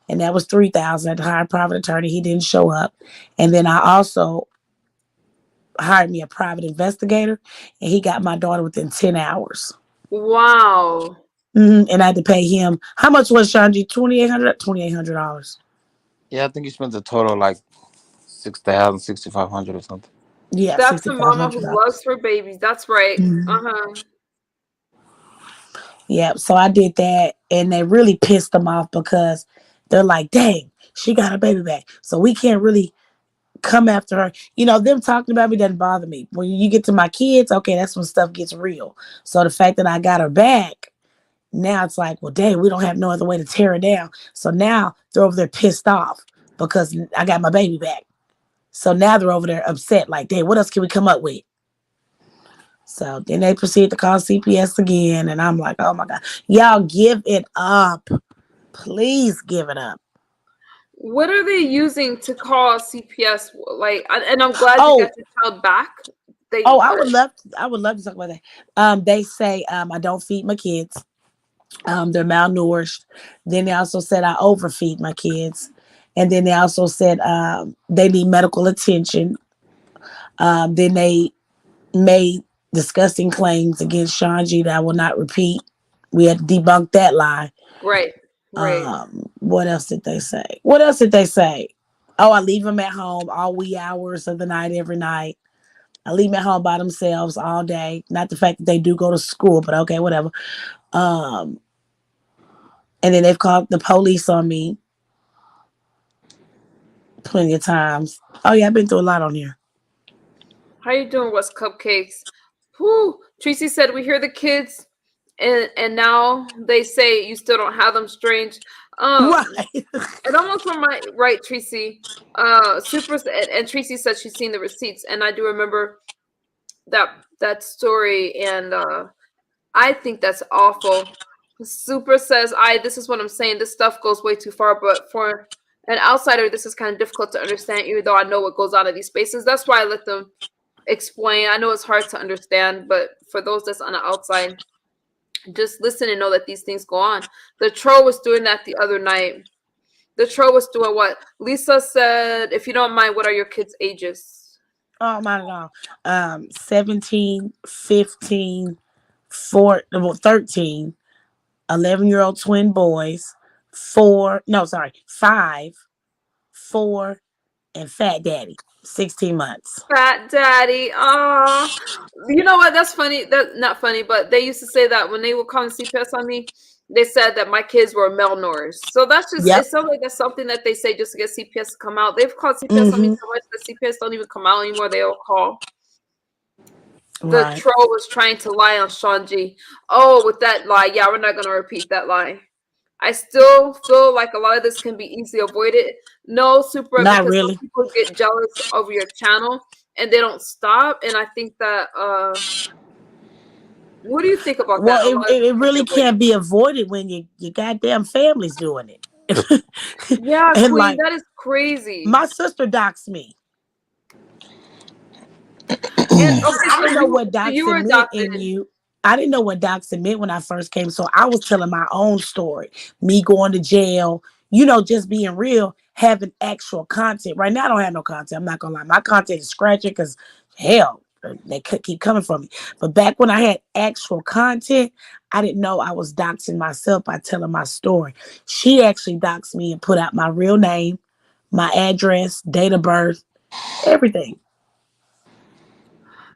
and that was 3,000. I had to hire a private attorney. He didn't show up, and then I also hired me a private investigator, and he got my daughter within 10 hours. Wow. And I had to pay him. How much was Shanji? $2,800. Yeah, I think you spent a total like 6,000, 6,500 or something. Yeah, That's sixty a five mama hundred who loves dollars. her babies. That's right. Mm-hmm. Uh-huh. Yeah, so I did that, and they really pissed them off because they're like, "Dang, she got her baby back, so we can't really come after her." Them talking about me doesn't bother me. When you get to my kids, okay, that's when stuff gets real. So the fact that I got her back, now it's like, well, dang, we don't have no other way to tear her down. So now they're over there pissed off because I got my baby back. So now they're over there upset, like, dang, what else can we come up with? So then they proceed to call CPS again, and I'm like, oh my God, y'all give it up. Please give it up. What are they using to call CPS? Like, and I'm glad you got Oh, your child back. They oh, I are would love I would love to talk about that. They say I don't feed my kids. They're malnourished. Then they also said I overfeed my kids. And then they also said they need medical attention. Then they made disgusting claims against Shawn G that I will not repeat. We had to debunk that lie. right, right. What else did they say? What else did they say? Oh, I leave them at home all wee hours of the night every night. I leave them at home by themselves all day. Not the fact that they do go to school, but okay, whatever. Um, and then they've called the police on me plenty of times. Oh yeah, I've been through a lot on here. How you doing, West Cupcakes? Whew. Tracy said we hear the kids, and now they say you still don't have them. Strange. Um, Right. and almost from my right, Tracy. Super and Tracy said she's seen the receipts, and I do remember that that story, and I think that's awful. Super says, "I. This is what I'm saying. This stuff goes way too far, but for an outsider, this is kind of difficult to understand, even though I know what goes on in these spaces. That's why I let them explain. I know it's hard to understand, but for those that's on the outside, just listen and know that these things go on. The troll was doing that the other night. The troll was doing what? Lisa said, if you don't mind, what are your kids' ages? Oh, not at all. 17, 15, 4, well, 13, 11-year-old twin boys, 4, no, sorry, 5, 4, and Fat Daddy, 16 months. Fat daddy. Oh, you know what? That's funny. That's not funny, but they used to say that when they were calling CPS on me, they said that my kids were malnourished. So that's just, it Yep. sounds like that's something that they say just to get CPS to come out. They've called CPS on me Mm-hmm. so much that CPS don't even come out anymore. They all call. The Right. troll was trying to lie on Shawn G. Oh, with that lie, yeah, we're not gonna repeat that lie. I still feel like a lot of this can be easily avoided. No, super, Not because some really. people get jealous of your channel and they don't stop. And I think that what do you think about Well, that? A lot of it this can be really avoided. can't be avoided when your goddamn family's doing it. Yeah, And Queen, like that is crazy. my sister doxed me. And okay, I so didn't know what you were doxing meant in adopted. you. I didn't know what doxing meant when I first came. So I was telling my own story. Me going to jail, just being real, having actual content. Right now I don't have no content. I'm not gonna lie. My content is scratching because hell, they could keep coming from me. But back when I had actual content, I didn't know I was doxing myself by telling my story. She actually doxed me and put out my real name, my address, date of birth, everything.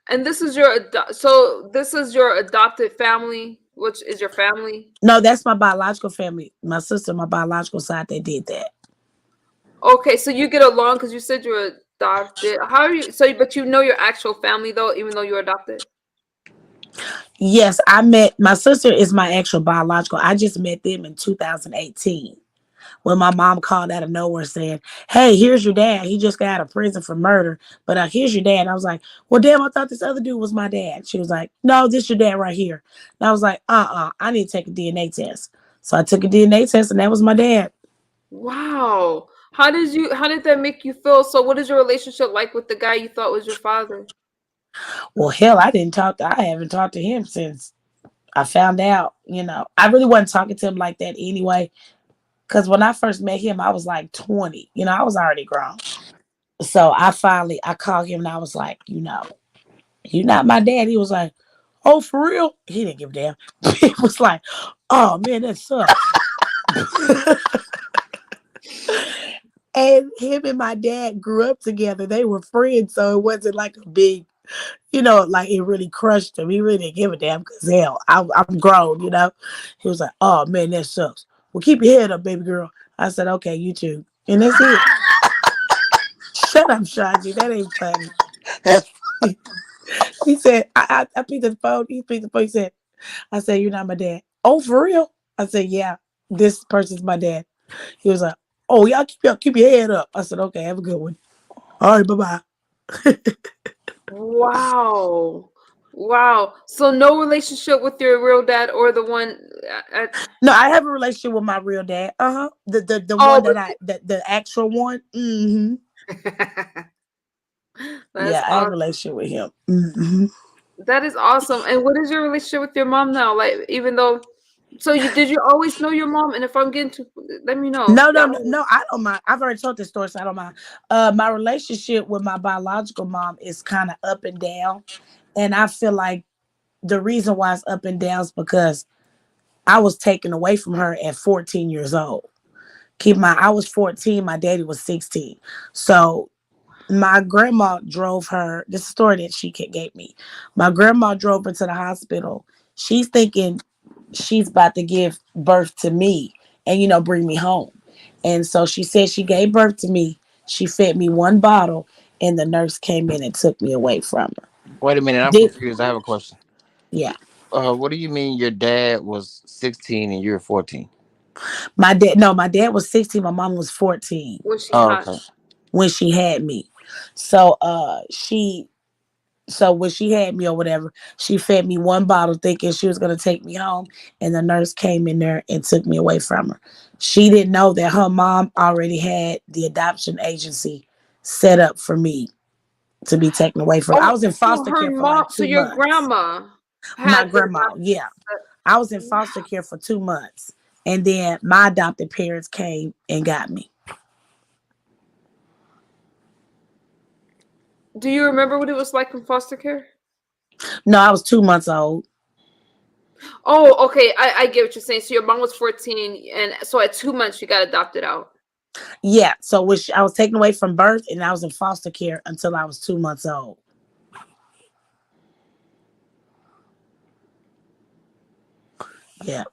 And this is your so this is your adopted family, which is your family. No, that's my biological family. My sister, my biological side, they did that. Okay, so you get along because you said you were adopted. How are you? So, but you know your actual family though, even though you're adopted. Yes, I met my sister is my actual biological. I just met them in 2018 when my mom called out of nowhere saying, "Hey, here's your dad. He just got out of prison for murder, but here's your dad." And I was like, "Well, damn, I thought this other dude was my dad." She was like, "No, this your dad right here." And I was like, I need to take a DNA test." So I took a DNA test, and that was my dad. Wow. How did you? How did that make you feel? So, what is your relationship like with the guy you thought was your father? Well, hell, I haven't talked to him since I found out. I really wasn't talking to him like that anyway. Because when I first met him, I was like 20. I was already grown. So I called him and I was like, you're not my dad. He was like, oh, for real? He didn't give a damn. He was like, oh, man, that sucks. And him and my dad grew up together. They were friends. So it wasn't like a big, like it really crushed him. He really didn't give a damn because hell, I'm grown. He was like, oh, man, that sucks. Well, keep your head up, baby girl. I said, okay, you too. And that's it. Shut up, Shaji. That ain't funny. That's He said, I picked up the phone. He picked the phone. He said, I said, you're not my dad. Oh, for real? I said, yeah, this person's my dad. He was like, oh, y'all keep your head up. I said, okay, have a good one. All right, bye-bye. Wow. Wow. So, no relationship with your real dad or the one at. No, I have a relationship with my real dad. Uh-huh. The Oh, one the actual one. Mm-hmm. but that's Yeah, I have a awesome. relationship with him. Mm-hmm. That is awesome. And what is your relationship with your mom now? Like, even though, so you did you always know your mom? And if I'm getting to, let me know. No, no, That no, one. no. I don't mind. I've already told this story, so I don't mind. My relationship with my biological mom is kind of up and down, and I feel like the reason why it's up and down is because I was taken away from her at 14 years old. I was 14, my daddy was 16. So my grandma drove her. This is a story that she gave me. My grandma drove her to the hospital. She's thinking she's about to give birth to me and bring me home. And so she said she gave birth to me. She fed me one bottle, and the nurse came in and took me away from her. Wait a minute, I'm Did confused. I have a question. Yeah. What do you mean your dad was 16 and you're 14? My dad No, my dad was 16, my mom was 14 Was she Oh, hot? okay. when she had me. So when she had me or whatever, she fed me one bottle thinking she was gonna take me home, and the nurse came in there and took me away from her. She didn't know that her mom already had the adoption agency set up for me to be taken away from. I Oh, was in so foster her care for mom, like so two your months. grandma My had the grandma, yeah. I was in wow. foster care for 2 months. And then my adopted parents came and got me. Do you remember what it was like in foster care? No, I was 2 months old. Oh, okay. I get what you're saying. So your mom was 14, and so at 2 months you got adopted out. Yeah. So I was taken away from birth and I was in foster care until I was 2 months old. Yeah.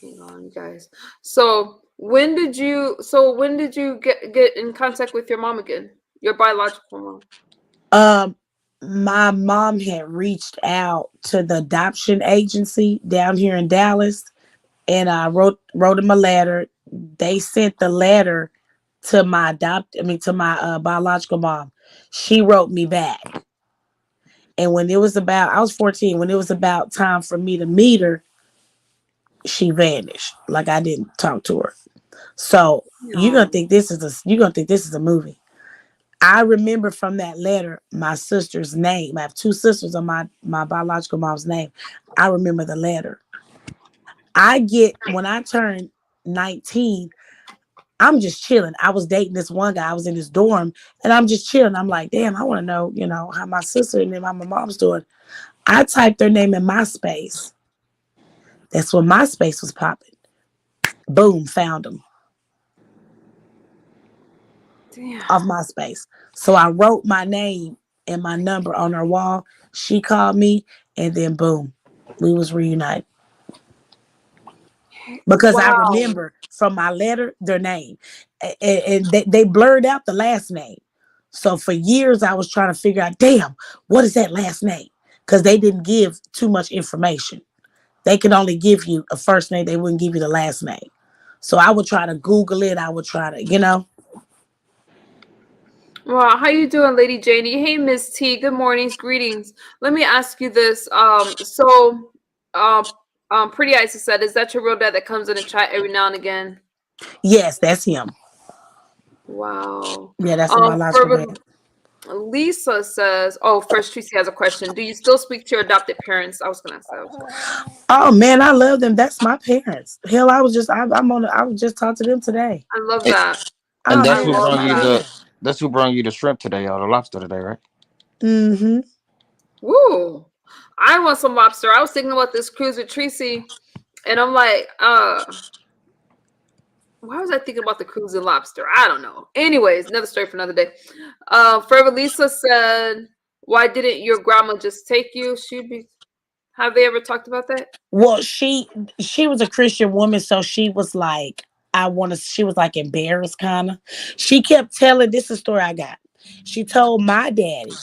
Hang on, you guys. So when did you get in contact with your mom again? Your biological mom. My mom had reached out to the adoption agency down here in Dallas, and I wrote them a letter. They sent the letter to to my biological mom. She wrote me back, and when it was about, I was 14. When it was about time for me to meet her, she vanished. Like I didn't talk to her. So Yeah. you're gonna think this is a movie. I remember from that letter my sister's name. I have two sisters on my biological mom's name. I remember the letter. I get when I turned 19, I'm just chilling. I was dating this one guy. I was in his dorm and I'm just chilling. I'm like, damn, I want to know, how my sister and then how my mom's doing. I typed their name in MySpace. That's when MySpace was popping. Boom, found them Damn. off MySpace. So I wrote my name and my number on her wall. She called me and then boom, we was reunited. Because I Wow. remember from my letter their name. And they blurred out the last name. So for years I was trying to figure out, damn, what is that last name? Because they didn't give too much information. They could only give you a first name, they wouldn't give you the last name. So I would try to Google it. I would try to. Wow, how you doing, Lady Janie? Hey, Miss T. Good mornings, greetings. Let me ask you this. Um, Pretty Ice has said, is that your real dad that comes in the chat every now and again? Yes, that's him. Wow. Yeah, that's a biological For dad. Lisa says, oh, first Tracy has a question. Do you still speak to your adopted parents? I was gonna ask that as well. Oh man, I love them. That's my parents. Hell, I was just talking to them today. I love And, that. and Oh I that's man, who that's love brought my you that. parents. that's who brought you the shrimp today or the lobster today, right? Mm-hmm. Woo! I want some lobster. I was thinking about this cruise with Tracy, and I'm like, why was I thinking about the cruise and lobster? I don't know. Anyways, another story for another day. Forever Lisa said, why didn't your grandma just take you? She'd be. Have they ever talked about that? Well, she was a Christian woman, so she was like, she was like embarrassed kind of. She kept telling, this is a story I got. She told my daddy,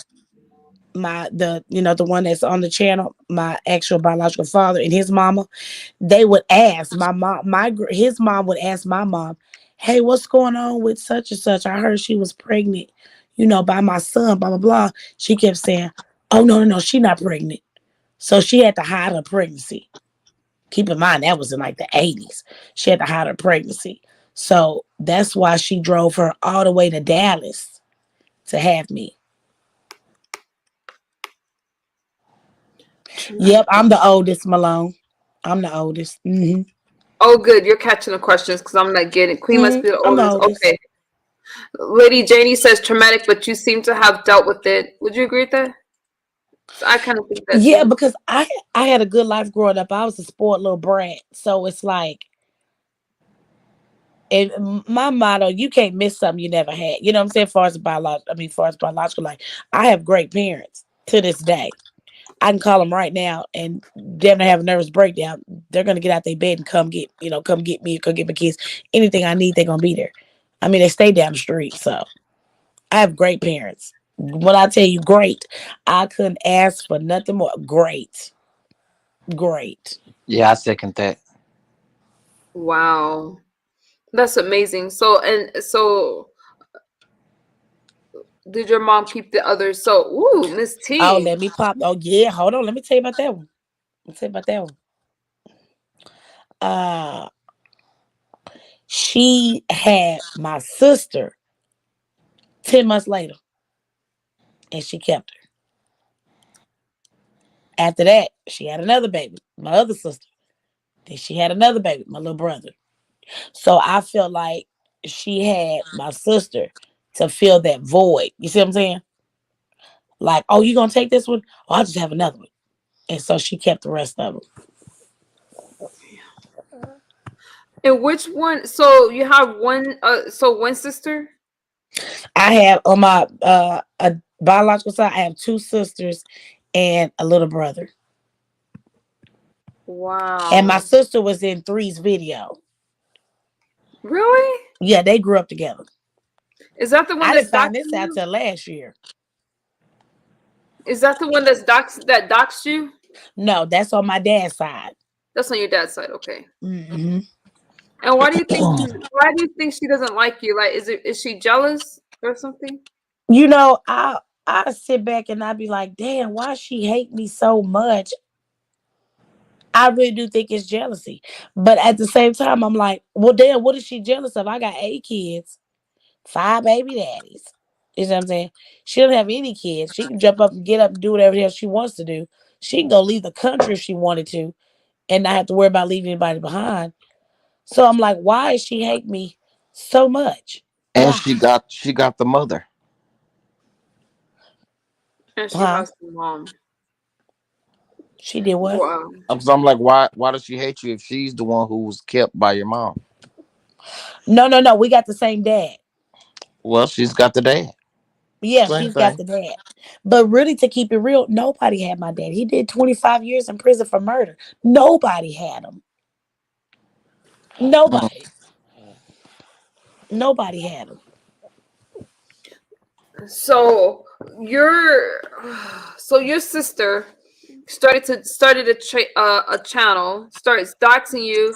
the one that's on the channel, my actual biological father and his mama, they would ask my mom, his mom would ask my mom, hey, what's going on with such and such? I heard she was pregnant, by my son, blah blah blah. She kept saying, oh no, no, no, she not pregnant. So she had to hide her pregnancy. Keep in mind that was in like the 80s. She had to hide her pregnancy. So that's why she drove her all the way to Dallas to have me. Yep, Traumatic. I'm the oldest, Malone. I'm the oldest. Oh, good. You're catching the questions because I'm not getting. Queen must be the I'm the oldest. oldest. Okay. Lady Janie says traumatic, but you seem to have dealt with it. Would you agree with that? So I kind of think that Yeah, too. because I had a good life growing up. I was a spoiled little brat. So it's like, and my motto, you can't miss something you never had. You know what I'm saying? Far as biological life. I have great parents to this day. I can call them right now and damn near have a nervous breakdown. They're gonna get out their bed and come get me, come get my kids. Anything I need, they're gonna be there. I mean, they stay down the street, so I have great parents. When I tell you great, I couldn't ask for nothing more. Great, great. Yeah, I second that. Wow. That's amazing. So did your mom keep the others? So, ooh, Miss Oh, T. let me pop. Oh yeah, hold on. Let me tell you about that one. Let me tell you about that one. Uh, she had my sister 10 months later, and she kept her. After that, she had another baby, my other sister. Then she had another baby, my little brother. So I felt like she had my sister to fill that void. You see what I'm saying? Like, oh, you gonna take this one? Oh, I'll just have another one. And so she kept the rest of them. And which one? So you have one. So one sister. I have on my a biological side, I have two sisters and a little brother. And my Wow. sister was in Three's video. Really? Yeah, they grew up together. Is that the one I didn't that find doxed this out you? till last year. Is that the one that doxed you? No, that's on my dad's side. That's on your dad's side, okay. Hmm. And why do you think she doesn't like you? Like, is she jealous or something? You know, I sit back and I be like, damn, why she hate me so much? I really do think it's jealousy. But at the same time, I'm like, well, damn, what is she jealous of? I got 8 kids, 5 baby daddies. You know what I'm saying? She don't have any kids. She can jump up and get up and do whatever the hell she wants to do. She can go leave the country if she wanted to and not have to worry about leaving anybody behind. So I'm like, why does she hate me so much? And Why? she got the mother. And she Huh? has the mom. She did what? Wow. I'm like, why does she hate you if she's the one who was kept by your mom? No, no, no. We got the same dad. Well, she's got the dad. Yeah, Same she's got thing. the dad. But really, to keep it real, nobody had my dad. He did 25 years in prison for murder. Nobody had him. Mm. Nobody. Nobody had him. So your so your sister started a channel, starts doxing you,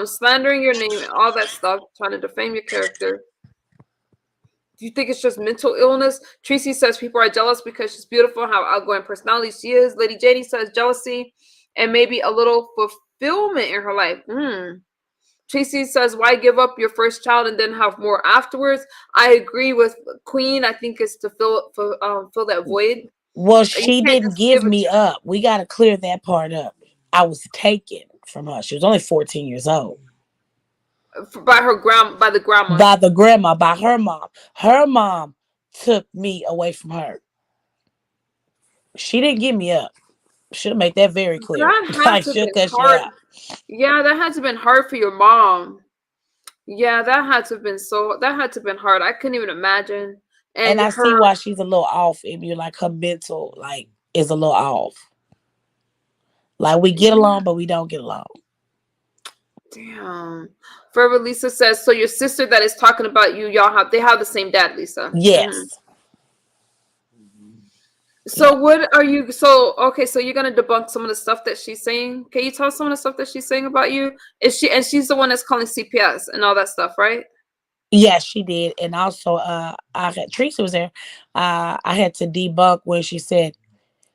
slandering your name and all that stuff, trying to defame your character. Do you think it's just mental illness? Tracy says people are jealous because she's beautiful, how outgoing personality she is. Lady JD says jealousy and maybe a little fulfillment in her life. Tracy says, why give up your first child and then have more afterwards? I agree with Queen. I think it's to fill that void. Well, You she can't didn't just give give a me up. We got to clear that part up. I was taken from her. She was only 14 years old. by the grandma. By the grandma, by her mom. Her mom took me away from her. She didn't give me up. Should make that very clear. That had Like, to have she'll been cut you hard. out. Yeah, that had to have been hard for your mom. Yeah, that had to have been hard. I couldn't even imagine. And And I see her, why she's a little off in you. Like, her mental, like, is a little off. Like, we get yeah, along, but we don't get along. damn. Forever Lisa says, so your sister that is talking about you, they have the same dad, Lisa. Yes. Yeah. So what are you so okay, so you're gonna debunk some of the stuff that she's saying? Can you tell us some of the stuff that she's saying about you? She's the one that's calling CPS and all that stuff, right? Yes, she did. And also, I had Teresa was there. I had to debunk when she said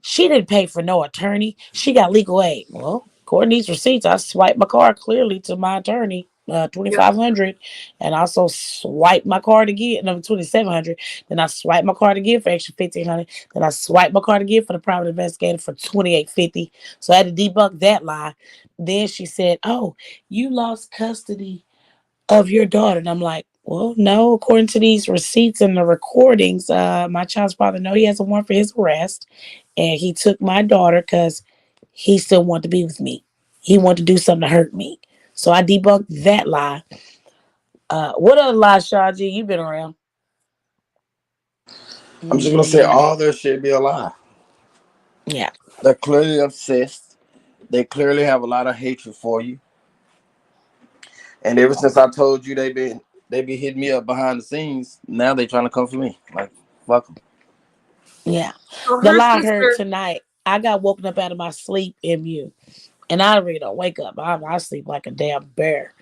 she didn't pay for no attorney. She got legal aid. Well, according to these receipts, I swiped my card clearly to my attorney, Yep. 2,500, and also swiped my card again. No, 2,700. Then I swiped my card again for extra 1,500. Then I swiped my card again for the private investigator for 2,850. So I had to debunk that lie. Then she said, "Oh, you lost custody of your daughter." And I'm like, well, no, according to these receipts and the recordings, my child's father, no, he has a warrant for his arrest. And he took my daughter because he still wanted to be with me. He wanted to do something to hurt me. So I debunked that lie. What other lies, Shaw G, you been around? I'm just gonna say Mm, all their shit be a lie. yeah. They're clearly obsessed. They clearly have a lot of hatred for you. And ever since I told you they be hitting me up behind the scenes, now they trying to come for me. Like, fuck them. Yeah. So The her lie I heard sister, tonight, I got woken up out of my sleep in you. And I really don't wake up. I sleep like a damn bear.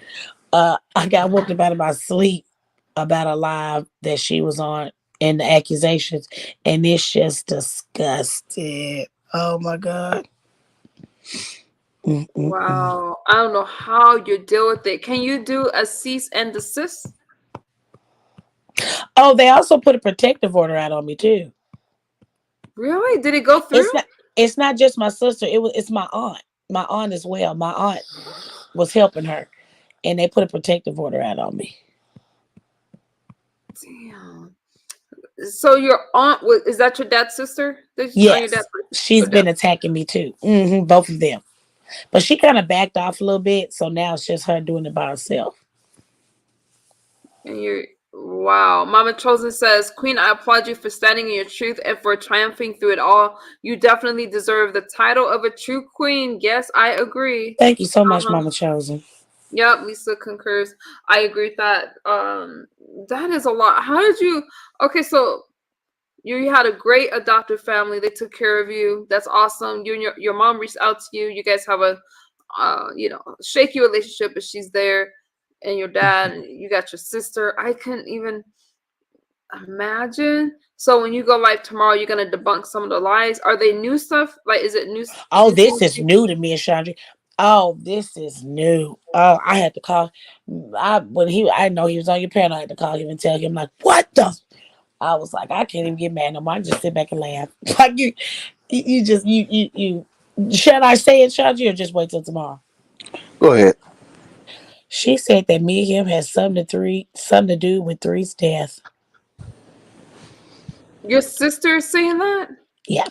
I got woken up out of my sleep about a live that she was on and the accusations, and it's just disgusting. Oh my god. Mm-mm-mm. wow, I don't know how you deal with it. Can you do a cease and desist? Oh, they also put a protective order out on me too. Really? Did it go through? It's not. It's not just my sister. It's my aunt. My aunt as well. My aunt was helping her, and they put a protective order out on me. Damn. So your aunt is that your dad's sister? On your Yes, dad's she's your been dad. attacking me too. Both of them. But she kind of backed off a little bit, so now it's just her doing it by herself. And you're wow. Mama Chosen says, Queen, I applaud you for standing in your truth and for triumphing through it all. You definitely deserve the title of a true queen. Yes, I agree. Thank you so much, Uh-huh. Mama Chosen. Yep, Lisa concurs. I agree with that. That is a lot. How did you okay, so You had a great adoptive family. They took care of you. That's awesome. You and your mom reached out to you. You guys have a shaky relationship, but she's there. And your dad, and you got your sister. I couldn't even imagine. So when you go live tomorrow, you're gonna debunk some of the lies. Are they new stuff? Like, is it Oh, new this things? is new to me and Chandra. Oh, this is new. Oh, I had to call. I know he was on your panel. I had to call him and tell him like, what the? I was like, I can't even get mad no more. I just sit back and laugh. Like you just you. Should I say it, Chandra, or just wait till tomorrow? Go ahead. She said that me and him had something to do with Three's death. Your sister is saying that? Yeah.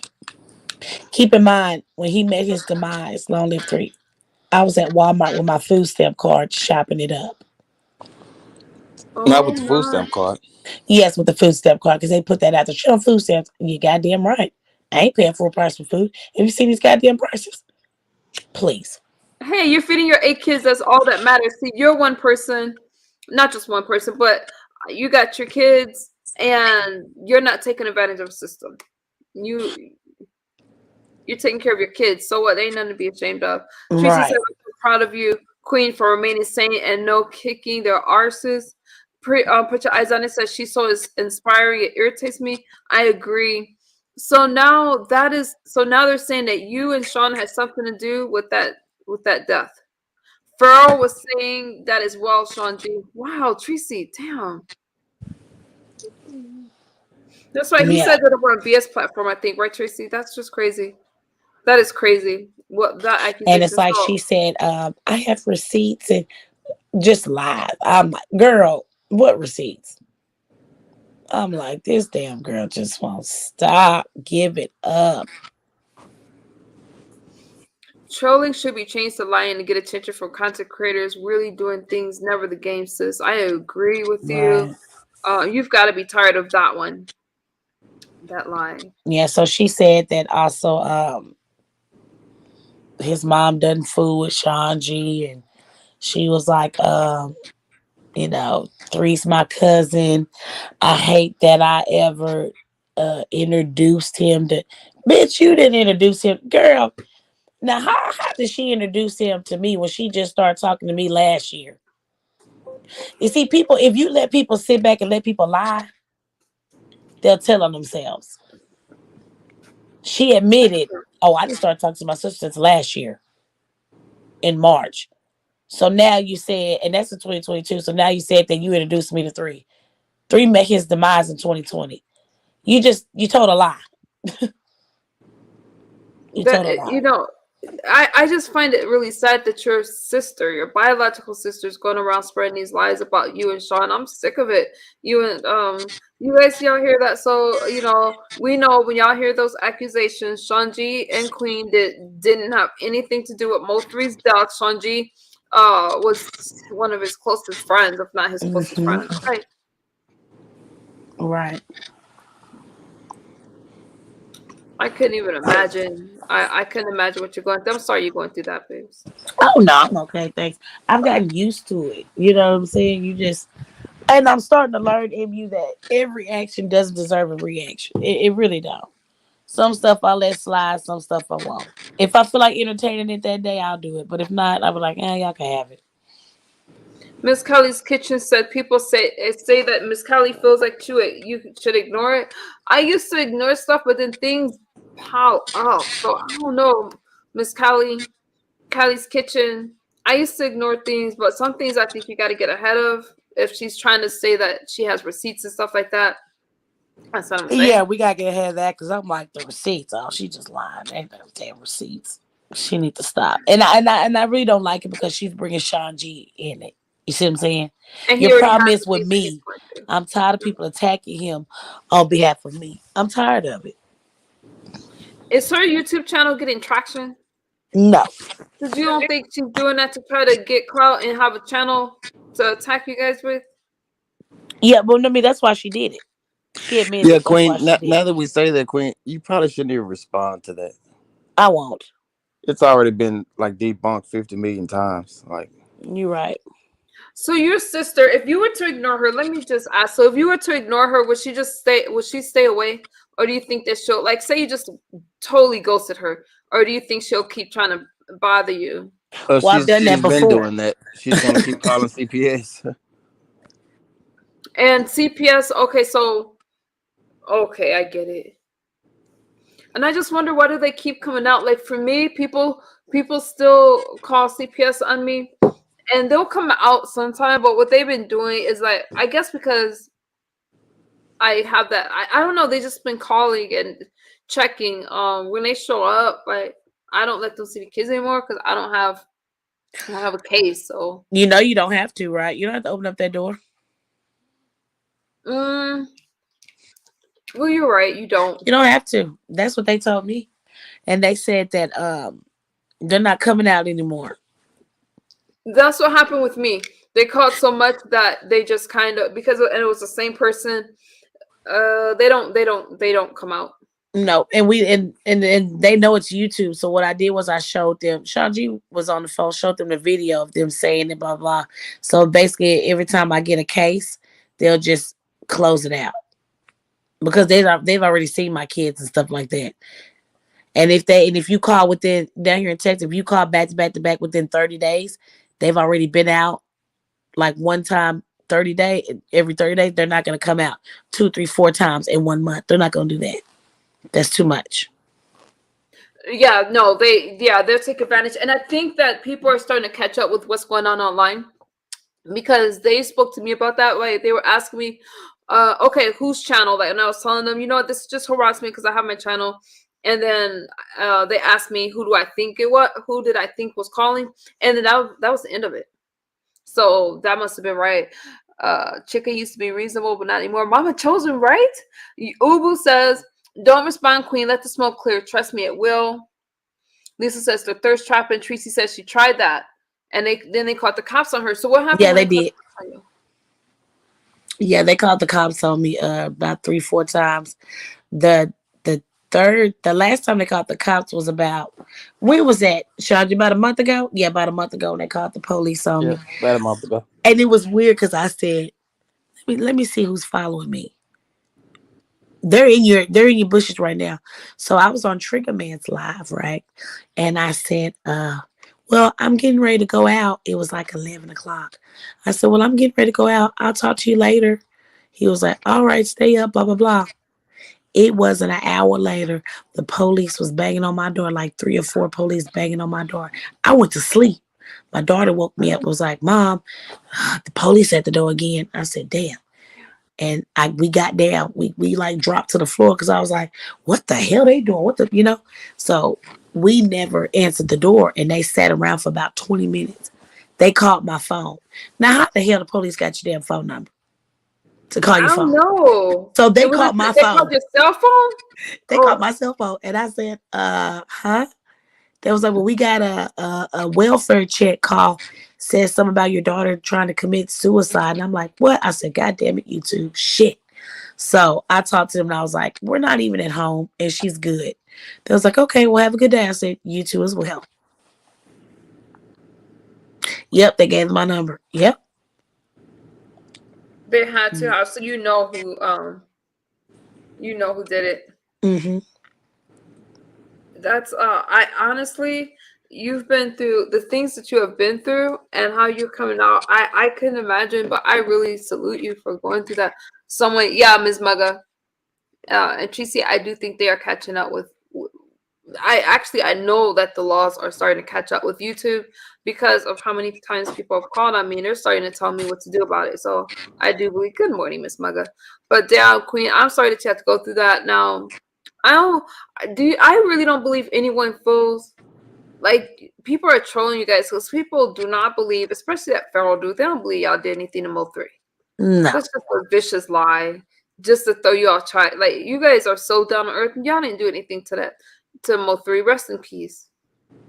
Keep in mind when he met his demise, Long Live Three. I was at Walmart with my food stamp card shopping it up. Not Oh with the food my. stamp card. Yes, with the food stamp card because they put that out. The show food stamps. You goddamn right. I ain't paying full price for food. Have you seen these goddamn prices? Please. Hey, you're feeding your 8 kids. That's all that matters. See, you're one person, not just one person, but you got your kids, and you're not taking advantage of the system. You you're taking care of your kids. So what? Ain't nothing to be ashamed of. Tracy said, Right. "I'm so proud of you, Queen, for remaining sane and no kicking their arses." Put your eyes on it. Says she's so inspiring. It irritates me. I agree. So now they're saying that you and Shawn had something to do with that death. Farrell was saying that as well, Sean G. Wow, Tracy, damn. That's right. He Yeah. said that over on BS platform, I think, right, Tracy? That's just crazy. That is crazy. What that And it's accusation. like So she said, I have receipts and just lies. I'm like, girl, what receipts? I'm like, this damn girl just won't stop. Give it up. trolling should be changed to lying to get attention from content creators really doing things, never the game, sis. I agree with you. Right. You've got to be tired of that one. That lie. Yeah, so she said that also his mom doesn't fool with Sean G and she was like, Three's my cousin. I hate that I ever introduced him to bitch, you didn't introduce him. Girl, now how did she introduce him to me when she just started talking to me last year? You see, people, if you let people sit back and let people lie, they'll tell on themselves. She admitted, oh, I just started talking to my sister since last year in March. So now you said, and that's in 2022. So now you said that you introduced me to Three. Three met his demise in 2020. You told a lie. You told a That lie. I just find it really sad that your sister, your biological sister, is going around spreading these lies about you and Shawn. I'm sick of it. You guys, y'all hear that? So we know when y'all hear those accusations, Shawn G and Queen didn't have anything to do with Mo 3's death. Shawn G was one of his closest friends, if not his closest friend. Hmm. Right. Right. I couldn't even imagine. I couldn't imagine what you're going through. I'm sorry you're going through that, babes. Oh no, I'm okay. Thanks. I've gotten used to it. You know what I'm saying? And I'm starting to learn in you that every action doesn't deserve a reaction. It really don't. Some stuff I'll let slide. Some stuff I won't. If I feel like entertaining it that day, I'll do it. But if not, I'll be like, y'all can have it. Miss Kelly's kitchen said people say that Miss Kelly feels like you should ignore it. I used to ignore stuff, but then things pile up. So I don't know, Miss Kelly's kitchen. I used to ignore things, but some things I think you got to get ahead of. If she's trying to say that she has receipts and stuff like that, that's what I'm Yeah, saying. we gotta get ahead of that because I'm like the receipts. Oh, she just lying. Ain't no damn receipts. She need to stop. And I really don't like it because she's bringing Sean G in it. You see what I'm saying? And he Your already problem has is the with things that he's me. going to. I'm tired of people attacking him on behalf of me. I'm tired of it. Is her YouTube channel getting traction? No. Because you don't think she's doing that to try to get clout and have a channel to attack you guys with? Yeah, but I mean that's why she did it. She admitted Yeah, it. That's why Queen. she Now did it. that we say that, Queen, you probably shouldn't even respond to that. I won't. It's already been like debunked 50 million times. Like, You're right. So your sister, if you were to ignore her, let me just ask. So if you were to ignore her, would she stay away? or do you think that she'll, like, say you just totally ghosted her, or do you think she'll keep trying to bother you? Well, I've done that She's been before. doing that. She's gonna keep calling CPS. And CPS, okay, so okay, I get it. And I just wonder, why do they keep coming out? Like, for me, people still call CPS on me, and they'll come out sometime. But what they've been doing is, like, I guess because I have that, I don't know. They just been calling and checking. When they show up, like, I don't let them see the kids anymore because I don't have a case. So, You know, you don't have to, right? You don't have to open up that door. mm, well, you're right. You don't. You don't have to. That's what they told me, and they said that they're not coming out anymore. That's what happened with me. They called so much that they just kind of, because and it was the same person. They don't come out. No, and and they know it's YouTube. So what I did was I showed them. Shawn G was on the phone, showed them the video of them saying it, blah blah. So basically, every time I get a case, they'll just close it out because they've already seen my kids and stuff like that. And if you call within down here in Texas, if you call back to back to back within 30 days, they've already been out like one time 30 day every 30 days. They're not going to come out two, three, four times in 1 month. They're not going to do that. That's too much. Yeah, no, they'll take advantage, and I think that people are starting to catch up with what's going on online, because they spoke to me about that. Like, they were asking me, okay, whose channel? Like, and I was telling them, this is just harassment because I have my channel. And then they asked me, who did I think was calling, and then that was the end of it. So that must have been right. Chica used to be reasonable, but not anymore. Mama Chosen, right? Ubu says, don't respond, Queen. Let the smoke clear. Trust me, it will. Lisa says the thirst trap, and Tracy says she tried that, and then they called the cops on her. So what happened Yeah, when they they called did. the cops on you? Yeah, they called the cops on me about 3, 4 times. The the the last time they called the cops was about, when was that? Shawn, about a month ago? Yeah, about a month ago, and they called the police on Yeah, me. about a month ago. And it was weird because I said, let me see who's following me. They're in your bushes right now. So I was on Trigger Man's live, right? And I said, well, I'm getting ready to go out. It was like 11 o'clock. I said, well, I'm getting ready to go out. I'll talk to you later. He was like, all right, stay up, blah, blah, blah. It wasn't an hour later. The police was banging on my door, like 3 or 4 police banging on my door. I went to sleep. My daughter woke me up, was like, Mom, the police at the door again. I said, damn. And we got down. We like dropped to the floor because I was like, what the hell they doing? So we never answered the door, and they sat around for about 20 minutes. They called my phone. Now, how the hell the police got your damn phone number to call I your don't phone? know. So they And was called my they called phone. your cell phone? They called Oh, my cell phone, and I said, huh? They was like, well, we got a welfare check call. Says something about your daughter trying to commit suicide. And I'm like, what? I said, God damn it, YouTube. Shit. So I talked to them, and I was like, we're not even at home, and she's good. They was like, okay, well, have a good day. I said, you too as well. Yep, they gave my number. Yep. they had to have. So you know who did it. Mm-hmm. That's I honestly, you've been through the things that you have been through and how you're coming out. I couldn't imagine, but I really salute you for going through that. Someone, yeah, Ms. Mugga, and Tracy, I do think they are catching up with. I know that the laws are starting to catch up with YouTube because of how many times people have called on me, and they're starting to tell me what to do about it. So I do believe. Good morning, Miss Mugga. But damn, Queen, I'm sorry that you have to go through that. Now, I don't do. I really don't believe anyone feels like people are trolling you guys, because people do not believe, especially that feral dude. They don't believe y'all did anything to Mo 3. No, That's just a vicious lie, just to throw you off track. Like, you guys are so down to earth. Y'all didn't do anything to that, to Mo 3. Rest in peace.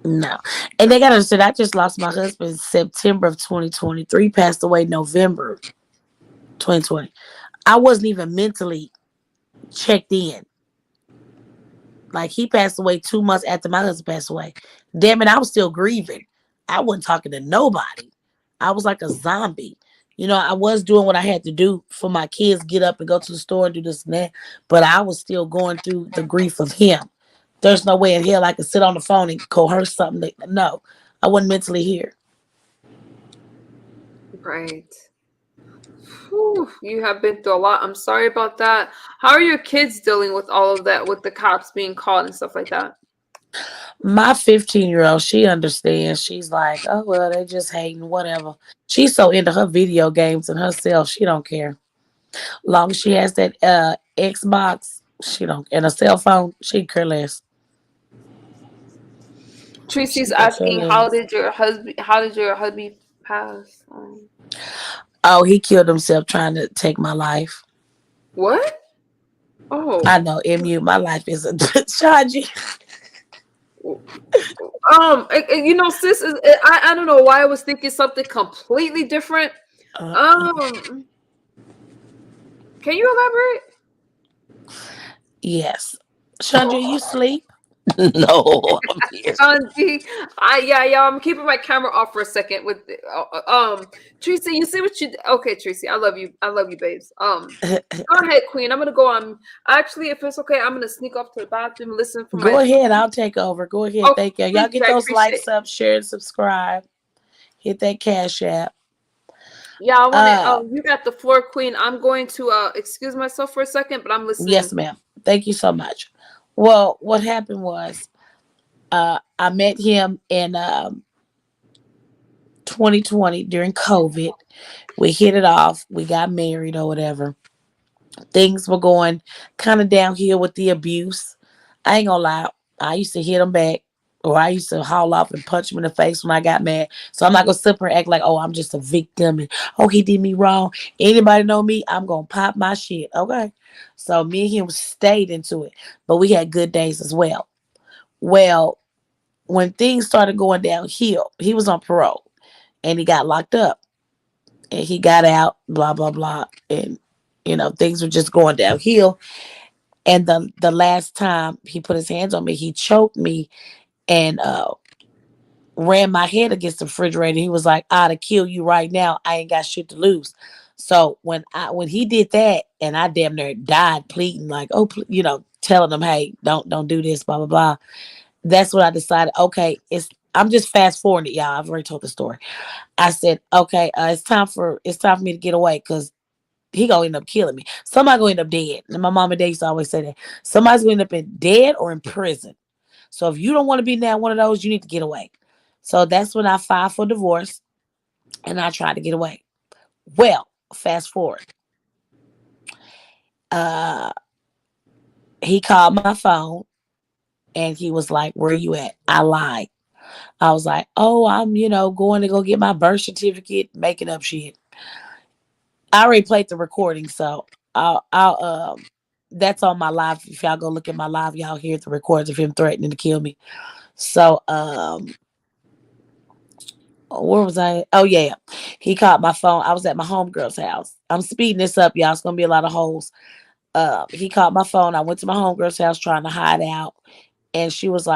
no. And they got to understand, I just lost my husband in September of 2023, passed away November 2020. I wasn't even mentally checked in. Like, he passed away 2 months after my husband passed away. Damn it, I was still grieving. I wasn't talking to nobody. I was like a zombie. I was doing what I had to do for my kids, get up and go to the store and do this and that, but I was still going through the grief of him. There's no way in hell I could sit on the phone and coerce something. No, I wasn't mentally here. Right. Whew, you have been through a lot. I'm sorry about that. How are your kids dealing with all of that, with the cops being called and stuff like that? My 15-year-old, she understands. She's like, oh, well, they just hating, whatever. She's so into her video games and herself, she don't care. Long as she has that Xbox, she don't, and a cell phone, she care less. Tracy's She could care asking, how less. did your husband? How did your hubby pass? Oh, he killed himself trying to take my life. What? Oh. I know, MU, my life is a Shaji. Sis is. I don't know why I was thinking something completely different. Uh, Um, can you elaborate? yes. Chandra, you sleep? No, I'm here. Shanti, yeah, I'm keeping my camera off for a second. Tracy, you see what you? Okay, Tracy, I love you, babes. Go ahead, Queen. I'm gonna go on. Actually, if it's okay, I'm gonna sneak off to the bathroom, and listen for Go my. ahead, I'll take over. Go ahead. Oh, Thank you. Y'all thank you. get I those appreciate likes it. up, share, and subscribe. Hit that cash app. Yeah, I want to. Uh You got the floor, Queen. I'm going to excuse myself for a second, but I'm yes, listening. ma'am. Thank you so much. Well, what happened was I met him in 2020 during COVID. We hit it off. We got married or whatever. Things were going kind of downhill with the abuse. I ain't gonna lie. I used to hit him back, or I used to haul off and punch him in the face when I got mad. So I'm not gonna sit here and act like, oh, I'm just a victim and oh, he did me wrong. Anybody know me? I'm gonna pop my shit. Okay. So me and him stayed into it, but we had good days as well. Well, when things started going downhill, he was on parole and he got locked up and he got out, blah blah blah, and things were just going downhill. And the last time he put his hands on me, he choked me and ran my head against the refrigerator. He was like, "I'd to kill you right now. I ain't got shit to lose." So when he did that, and I damn near died pleading like, "Oh, telling them, hey, don't do this, blah blah blah." That's what I decided. Okay, I'm just fast forwarding it, y'all. I've already told the story. I said, okay, it's time for me to get away because he gonna end up killing me. Somebody gonna end up dead. And my mom and dad used to always say that. Somebody's gonna end up in dead or in prison. So if you don't want to be now one of those, you need to get away. So that's when I filed for divorce and I tried to get away. Well, fast forward. Uh he called my phone and he was like, where you at? I lied. I was like, oh, I'm, going to go get my birth certificate, making up shit. I already played the recording, so I'll that's on my live. If y'all go look at my live, y'all hear the records of him threatening to kill me. So where was I? Oh yeah. He called my phone. I was at my homegirl's house. I'm speeding this up, y'all. It's gonna be a lot of holes. He called my phone. I went to my homegirl's house trying to hide out. And she was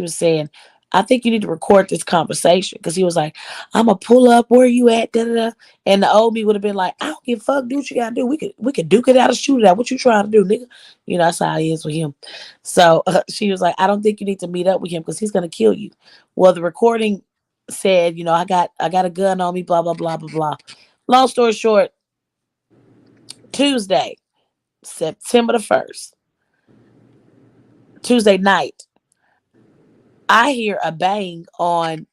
saying, I think you need to record this conversation. Cause he was like, I'm gonna pull up, where you at? Da, da, da. And the old me would have been like, I don't give a fuck, do what you gotta do. We could duke it out or shoot it out. What you trying to do, nigga? That's how he is with him. So she was like, I don't think you need to meet up with him because he's gonna kill you. Well, the recording said, I got a gun on me, blah, blah, blah, blah, blah. Long story short, Tuesday, September the 1st, Tuesday night, I hear a bang on.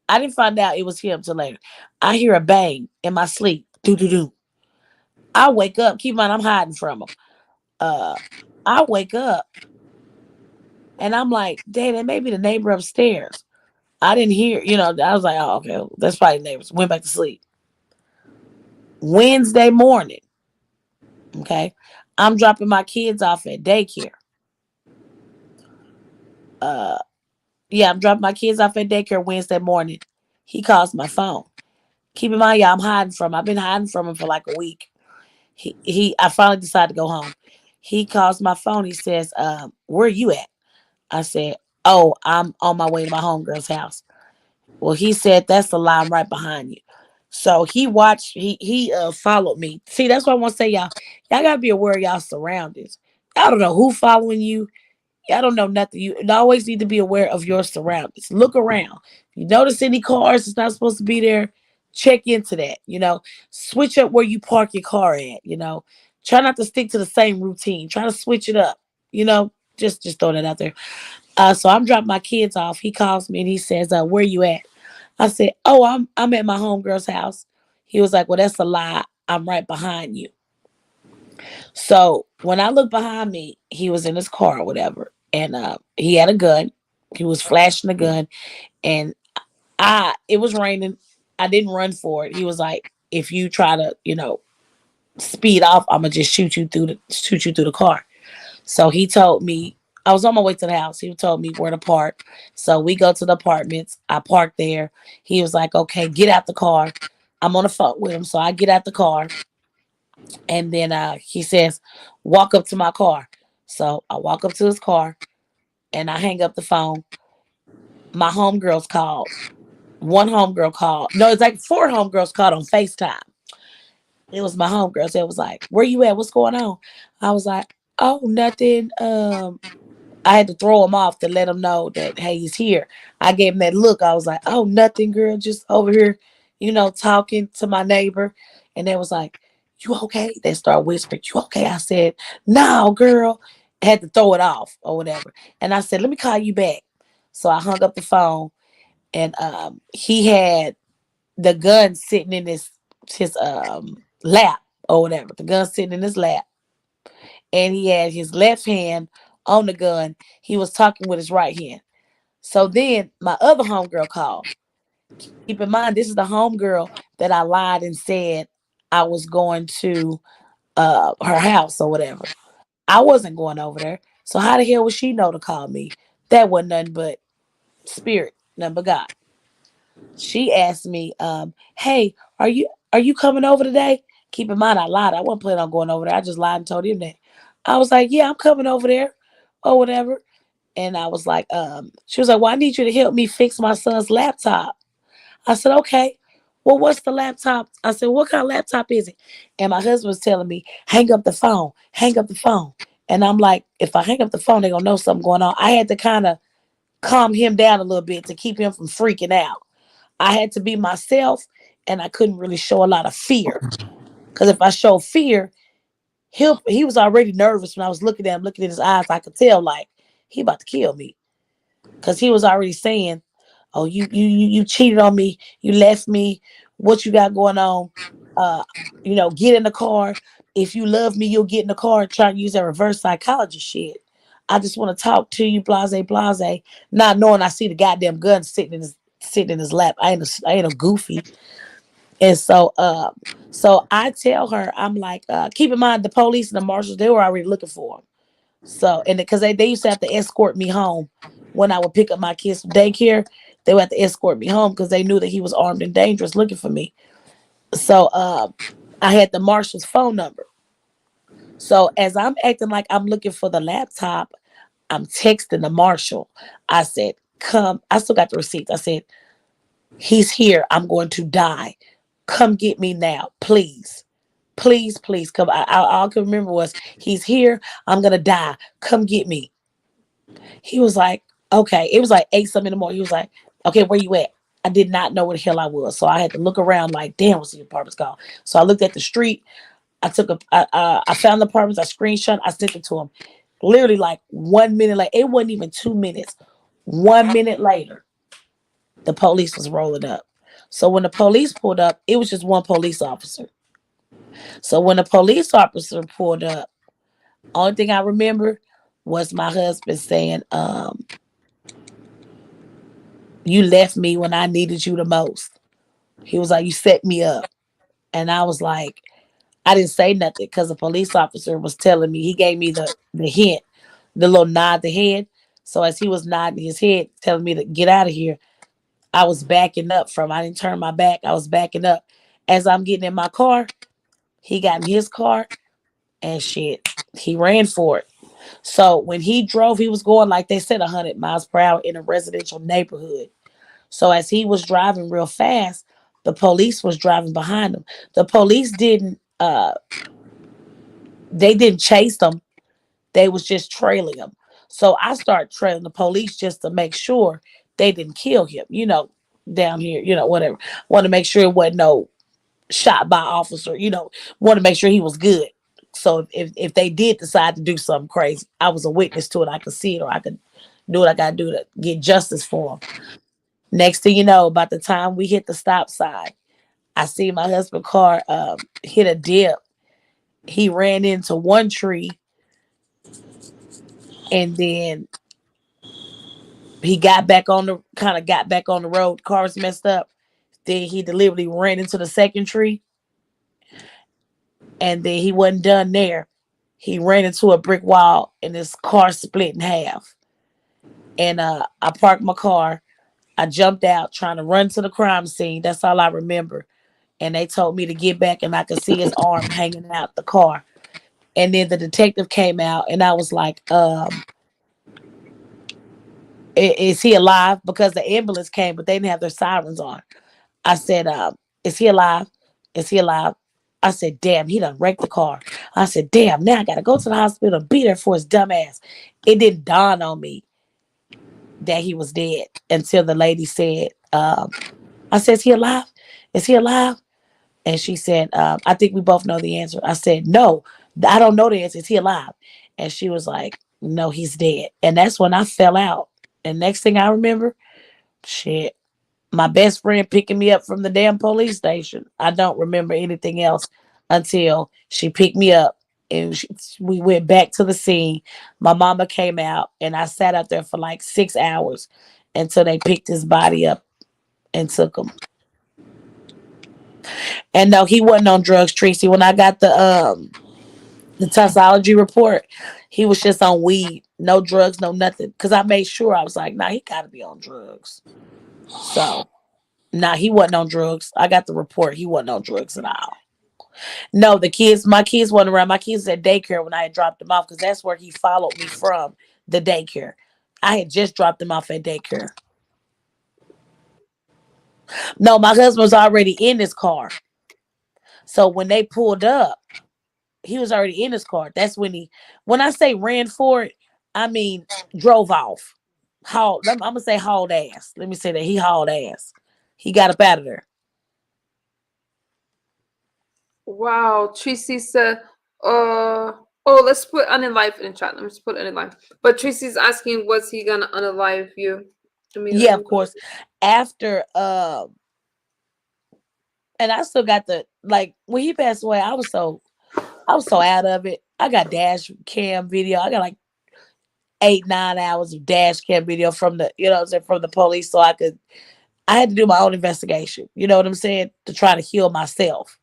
I didn't find out it was him till later. I hear a bang in my sleep. Do do do. I wake up. Keep in mind, I'm hiding from him. Uh, I wake up and I'm like, "Dad, that may be the neighbor upstairs." I didn't hear. I was like, "Oh, okay, that's probably the neighbors." Went back to sleep. Wednesday morning, okay, I'm dropping my kids off at daycare. Uh, yeah, I'm dropping my kids off at daycare Wednesday morning. He calls my phone. Keep in mind, y'all, I'm hiding from him. I've been hiding from him for like a week. I finally decided to go home. He calls my phone. He says, where you at? I said, oh, I'm on my way to my homegirl's house. Well, he said, that's the lie. I'm right behind you. So he watched. He followed me. See, that's what I want to say, y'all. Y'all gotta be aware of y'all surroundings. I don't know who following you. I don't know nothing. You always need to be aware of your surroundings. Look around. If you notice any cars that's not supposed to be there, check into that. Switch up where you park your car at. Try not to stick to the same routine. Try to switch it up. Just throw that out there. So I'm dropping my kids off. He calls me and he says, "Where you at?" I said, "Oh, I'm at my homegirl's house." He was like, "Well, that's a lie. I'm right behind you." So when I looked behind me, he was in his car or whatever, and he had a gun. He was flashing the gun, and it was raining. I didn't run for it. He was like, "If you try to, speed off, I'm gonna just shoot you through the car." So he told me I was on my way to the house. He told me where to park. So we go to the apartments. I parked there. He was like, "Okay, get out the car." I'm on the phone with him, so I get out the car, and then he says, "Walk up to my car." So I walk up to his car, and I hang up the phone. My homegirls called. One homegirl called. No, it's like four homegirls called on FaceTime. It was my homegirls. It was like, "Where you at? What's going on?" I was like, "Oh, nothing. I had to throw him off to let him know that, hey, he's here. I gave him that look. I was like, "Oh, nothing, girl, just over here, talking to my neighbor." And they was like, "You okay?" They start whispering, "You okay?" I said, "No, girl." I had to throw it off or whatever. And I said, "Let me call you back." So I hung up the phone, and he had the gun sitting in his lap or whatever. The gun sitting in his lap, and he had his left hand on the gun. He was talking with his right hand. So then my other homegirl called. Keep in mind, this is the homegirl that I lied and said I was going to her house or whatever. I wasn't going over there. So how the hell would she know to call me? That wasn't nothing but spirit, nothing but God. She asked me, "Hey, are you coming over today?" Keep in mind, I lied. I wasn't planning on going over there. I just lied and told him that. I was like, "Yeah, I'm coming over there or whatever." And I was like, she was like, "Well, I need you to help me fix my son's laptop." I said, "Okay. Well, what's the laptop?" I said, "What kind of laptop is it?" And my husband was telling me, "Hang up the phone, hang up the phone." And I'm like, if I hang up the phone, they're gonna know something going on. I had to kind of calm him down a little bit to keep him from freaking out. I had to be myself, and I couldn't really show a lot of fear. Because if I show fear, he was already nervous when I was looking at him, looking at his eyes. I could tell like he about to kill me. Because he was already saying, "Oh, you cheated on me. You left me. What you got going on? Uh, get in the car. If you love me, you'll get in the car." Trying to use that reverse psychology shit. I just want to talk to you, blase, blase. Not knowing I see the goddamn gun sitting in his lap. I ain't a goofy. And so I tell her, I'm like, keep in mind the police and the marshals, they were already looking for him. So, and because they used to have to escort me home when I would pick up my kids from daycare, they would have to escort me home because they knew that he was armed and dangerous looking for me. So, I had the marshal's phone number. So, as I'm acting like I'm looking for the laptop, I'm texting the marshal. I said, "Come," I still got the receipts. I said, "He's here. I'm going to die. Come get me now, please. Please, please come." All I can remember was, "He's here. I'm going to die. Come get me." He was like, "Okay." It was like 8 something in the morning. He was like, "Okay, where you at?" I did not know where the hell I was. So I had to look around like, damn, what's the apartment's called? So I looked at the street. I found the apartments. I screenshot. I sent it to him. Literally like 1 minute later. It wasn't even 2 minutes. 1 minute later, the police was rolling up. So when the police pulled up, it was just one police officer. So when the police officer pulled up, only thing I remember was my husband saying, "You left me when I needed you the most." He was like, "You set me up." And I was like, I didn't say nothing because the police officer was telling me, he gave me the hint, the little nod the head. So as he was nodding his head, telling me to get out of here, I was backing up I didn't turn my back. I was backing up. As I'm getting in my car, he got in his car and shit, he ran for it. So when he drove, he was going, like they said, 100 miles per hour in a residential neighborhood. So as he was driving real fast, The police was driving behind him. The police didn't they didn't chase them. They was just trailing him. So I started trailing the police just to make sure they didn't kill him, down here, whatever. Want to make sure it wasn't no shot by officer, want to make sure he was good. So if they did decide to do something crazy, I was a witness to it. I could see it, or I could do what I got to do to get justice for him. Next thing you know, about the time we hit the stop sign, I see my husband's car hit a dip. He ran into one tree, and then he got back on the road. Car was messed up. Then he deliberately ran into the second tree, and then he wasn't done there. He ran into a brick wall, and his car split in half. And I parked my car. I jumped out trying to run to the crime scene. That's all I remember. And they told me to get back, and I could see his arm hanging out the car. And then the detective came out, and I was like, is he alive? Because the ambulance came, but they didn't have their sirens on. I said, is he alive? Is he alive? I said, damn, he done wrecked the car. I said, damn, now I gotta go to the hospital and be there for his dumb ass. It didn't dawn on me that he was dead until the lady said, I said, is he alive? Is he alive? And she said, I think we both know the answer. I said, no, I don't know the answer. Is he alive? And she was like, no, he's dead. And that's when I fell out. And next thing I remember, shit, my best friend picking me up from the damn police station. I don't remember anything else until she picked me up, and we went back to the scene. My mama came out, and I sat out there for like 6 hours until they picked his body up and took him. And no, he wasn't on drugs, Tracy. When I got the toxicology report, he was just on weed, no drugs, no nothing. Because I made sure, I was like, nah, he got to be on drugs. So, nah, he wasn't on drugs. I got the report. He wasn't on drugs at all. No, my kids wasn't around. My kids was at daycare when I had dropped them off, because that's where he followed me from, the daycare. I had just dropped them off at daycare. No, my husband was already in his car. So when they pulled up, he was already in his car. That's when I say ran for it, I mean drove off. I'm gonna say hauled ass. Let me say that he hauled ass. He got up out of there. Wow, Tracy said, oh, let's put unalive in chat. Let me just put unalive. But Tracy's asking, was he gonna unalive you Yeah, immediately? of course. After and I still got the, like, when he passed away, I was so out of it. I got dash cam video. I got like 8-9 hours of dash cam video from the, from the police, so I had to do my own investigation. You know what I'm saying? To try to heal myself,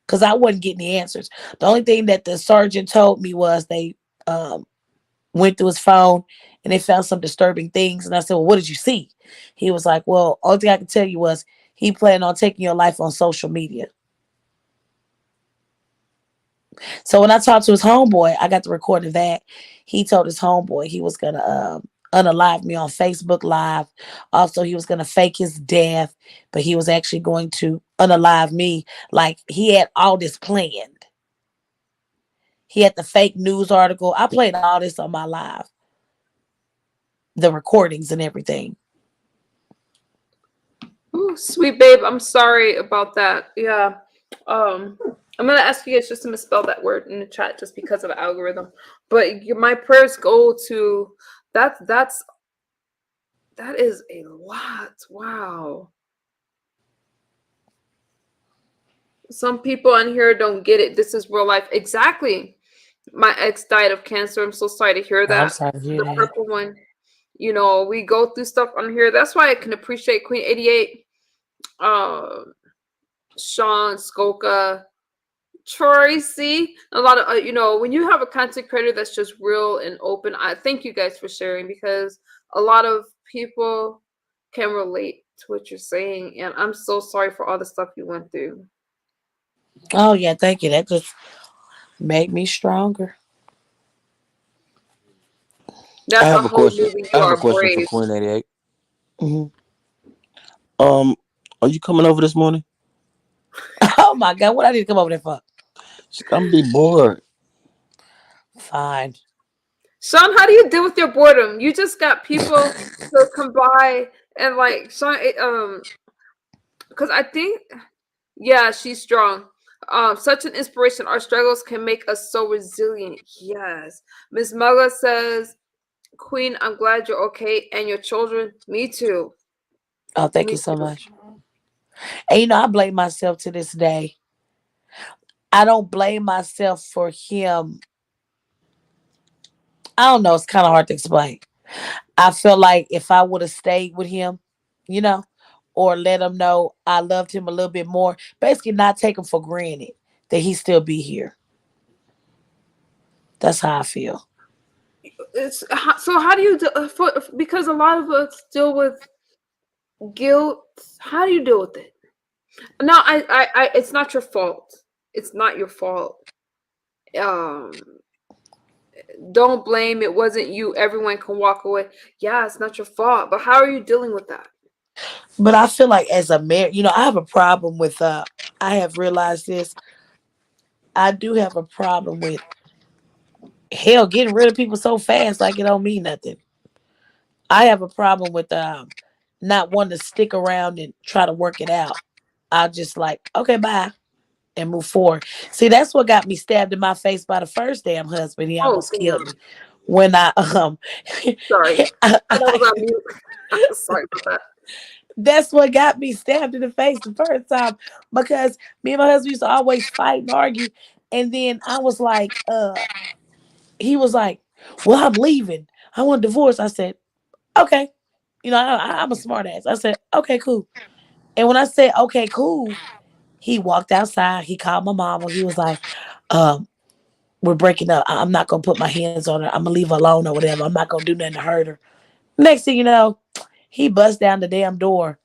because I wasn't getting the answers. The only thing that the sergeant told me was they um, went through his phone and they found some disturbing things. And I said, well, what did you see? He was like, well, only thing I can tell you was he planned on taking your life on social media. So when I talked to his homeboy, I got the recording of that. He told his homeboy he was gonna unalive me on Facebook Live. Also, he was gonna fake his death, but he was actually going to unalive me. Like, he had all this planned. He had the fake news article. I played all this on my live, the recordings and everything. Ooh, sweet babe, I'm sorry about that. Yeah. I'm gonna ask you guys just to misspell that word in the chat just because of the algorithm. But my prayers go to that. That is a lot. Wow. Some people on here don't get it. This is real life. Exactly. My ex died of cancer. I'm so sorry to hear I'm that. sorry to hear The that. purple one. We go through stuff on here. That's why I can appreciate Queen 88, uh, Shawn, Skoka, Tracy. A lot of, when you have a content creator that's just real and open, I thank you guys for sharing, because a lot of people can relate to what you're saying. And I'm so sorry for all the stuff you went through. Oh yeah, thank you. That just made me stronger. I That's a have a whole question. newbie. I You have a are question for brave. Queen 88. Hmm. Um, are you coming over this morning? Oh my God, what I need to come over there for? She gonna be bored. Fine. Shawn, how do you deal with your boredom? You just got people to come by and like Shawn, because I think, yeah, she's strong. Such an inspiration. Our struggles can make us so resilient. Yes. Miss Mugga says, Queen, I'm glad you're okay. And your children, me too. Oh, thank you Me so too. much. And I blame myself to this day. I don't blame myself for him. I don't know. It's kind of hard to explain. I feel like if I would have stayed with him, you know, or let him know I loved him a little bit more, basically not take him for granted that he still be here. That's how I feel. So how do you do, because a lot of us deal with guilt. How do you deal with it? No, it's not your fault. It's not your fault. Um, don't blame. It wasn't you. Everyone can walk away. Yeah, it's not your fault. But how are you dealing with that? But I feel like as a man, I have a problem with I have realized this. I do have a problem with hell getting rid of people so fast like it don't mean nothing. I have a problem with not wanting to stick around and try to work it out. I just like, okay, bye, and move forward. See, that's what got me stabbed in my face by the first damn husband. He Oh, almost killed damn. me when I Sorry. I, I was I on mute. Sorry about that. that's what got me stabbed in the face the first time because me and my husband used to always fight and argue. And then I was like, he was like, well, I'm leaving. I want a divorce. I said, okay. I'm a smart ass. I said, okay, cool. And when I said, okay, cool, he walked outside. He called my mama. He was like, um, we're breaking up. I'm not going to put my hands on her. I'm going to leave her alone or whatever. I'm not going to do nothing to hurt her. Next thing you know, he bust down the damn door.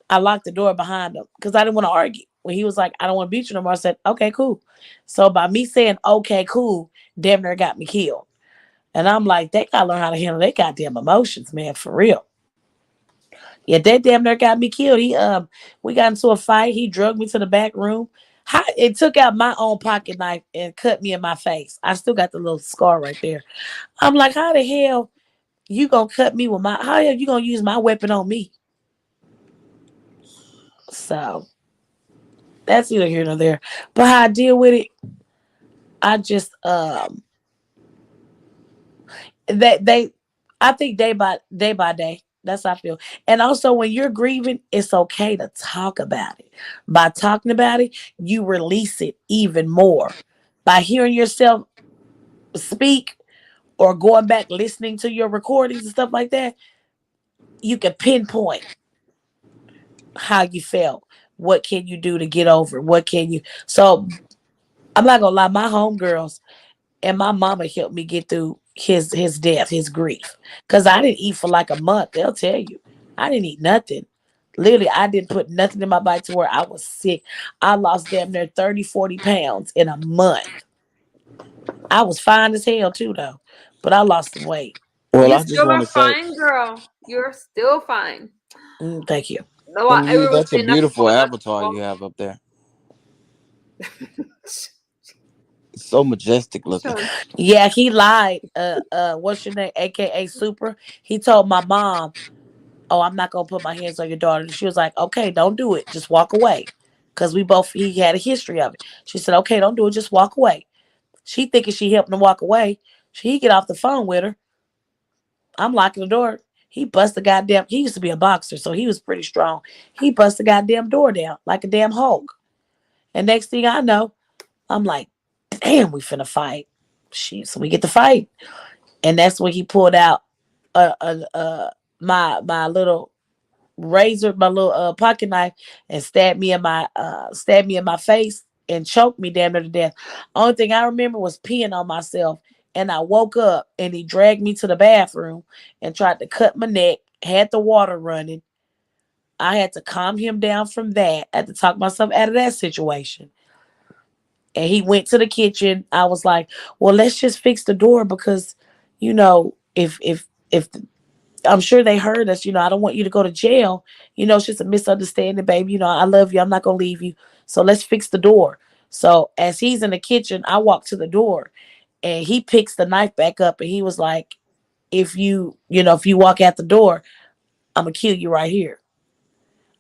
I locked the door behind him because I didn't want to argue. When he was like, I don't want to beat you no more, I said, okay, cool. So by me saying, okay, cool, damn near got me killed. And I'm like, they got to learn how to handle their goddamn emotions, man, for real. Yeah, that damn near got me killed. We got into a fight. He drugged me to the back room. It took out my own pocket knife and cut me in my face. I still got the little scar right there. I'm like, how the hell you gonna cut me with my? How the hell you gonna use my weapon on me? So that's either here nor there. But how I deal with it, I just that they I think day by day. That's how I feel. And also when you're grieving, it's okay to talk about it. By talking about it, you release it even more. By hearing yourself speak or going back listening to your recordings and stuff like that, you can pinpoint how you felt. What can you do to get over? What can you so I'm not gonna lie, my homegirls and my mama helped me get through his death, his grief. Cause I didn't eat for like a month. They'll tell you. I didn't eat nothing. Literally, I didn't put nothing in my body to where I was sick. I lost damn near 30, 40 pounds in a month. I was fine as hell too though. But I lost some weight. Well, You I just still want are to say, fine, girl. You're still fine. Thank you. No, Queen, everyone's that's a saying not to beautiful fall, not to avatar you fall. have up there. It's so majestic looking. Sean. Yeah, he lied. What's your name? AKA Super. He told my mom, oh, I'm not gonna put my hands on your daughter. And she was like, okay, don't do it. Just walk away. Cause he had a history of it. She said, okay, don't do it. Just walk away. She thinking she helping him walk away. He get off the phone with her. I'm locking the door. He bust the goddamn. He used to be a boxer, so he was pretty strong. He bust the goddamn door down like a damn Hulk. And next thing I know, I'm like, damn, we finna fight. Shit, so we get to fight, and that's when he pulled out my little razor, my little pocket knife, and stabbed me in my face and choked me damn near to death. Only thing I remember was peeing on myself, and I woke up and he dragged me to the bathroom and tried to cut my neck. Had the water running. I had to calm him down from that. I had to talk myself out of that situation. And he went to the kitchen. I was like, "Well, let's just fix the door because, if I'm sure they heard us. I don't want you to go to jail. It's just a misunderstanding, baby. I love you. I'm not gonna leave you. So let's fix the door. So as he's in the kitchen, I walk to the door, and he picks the knife back up, and he was like, if you walk out the door, I'm gonna kill you right here.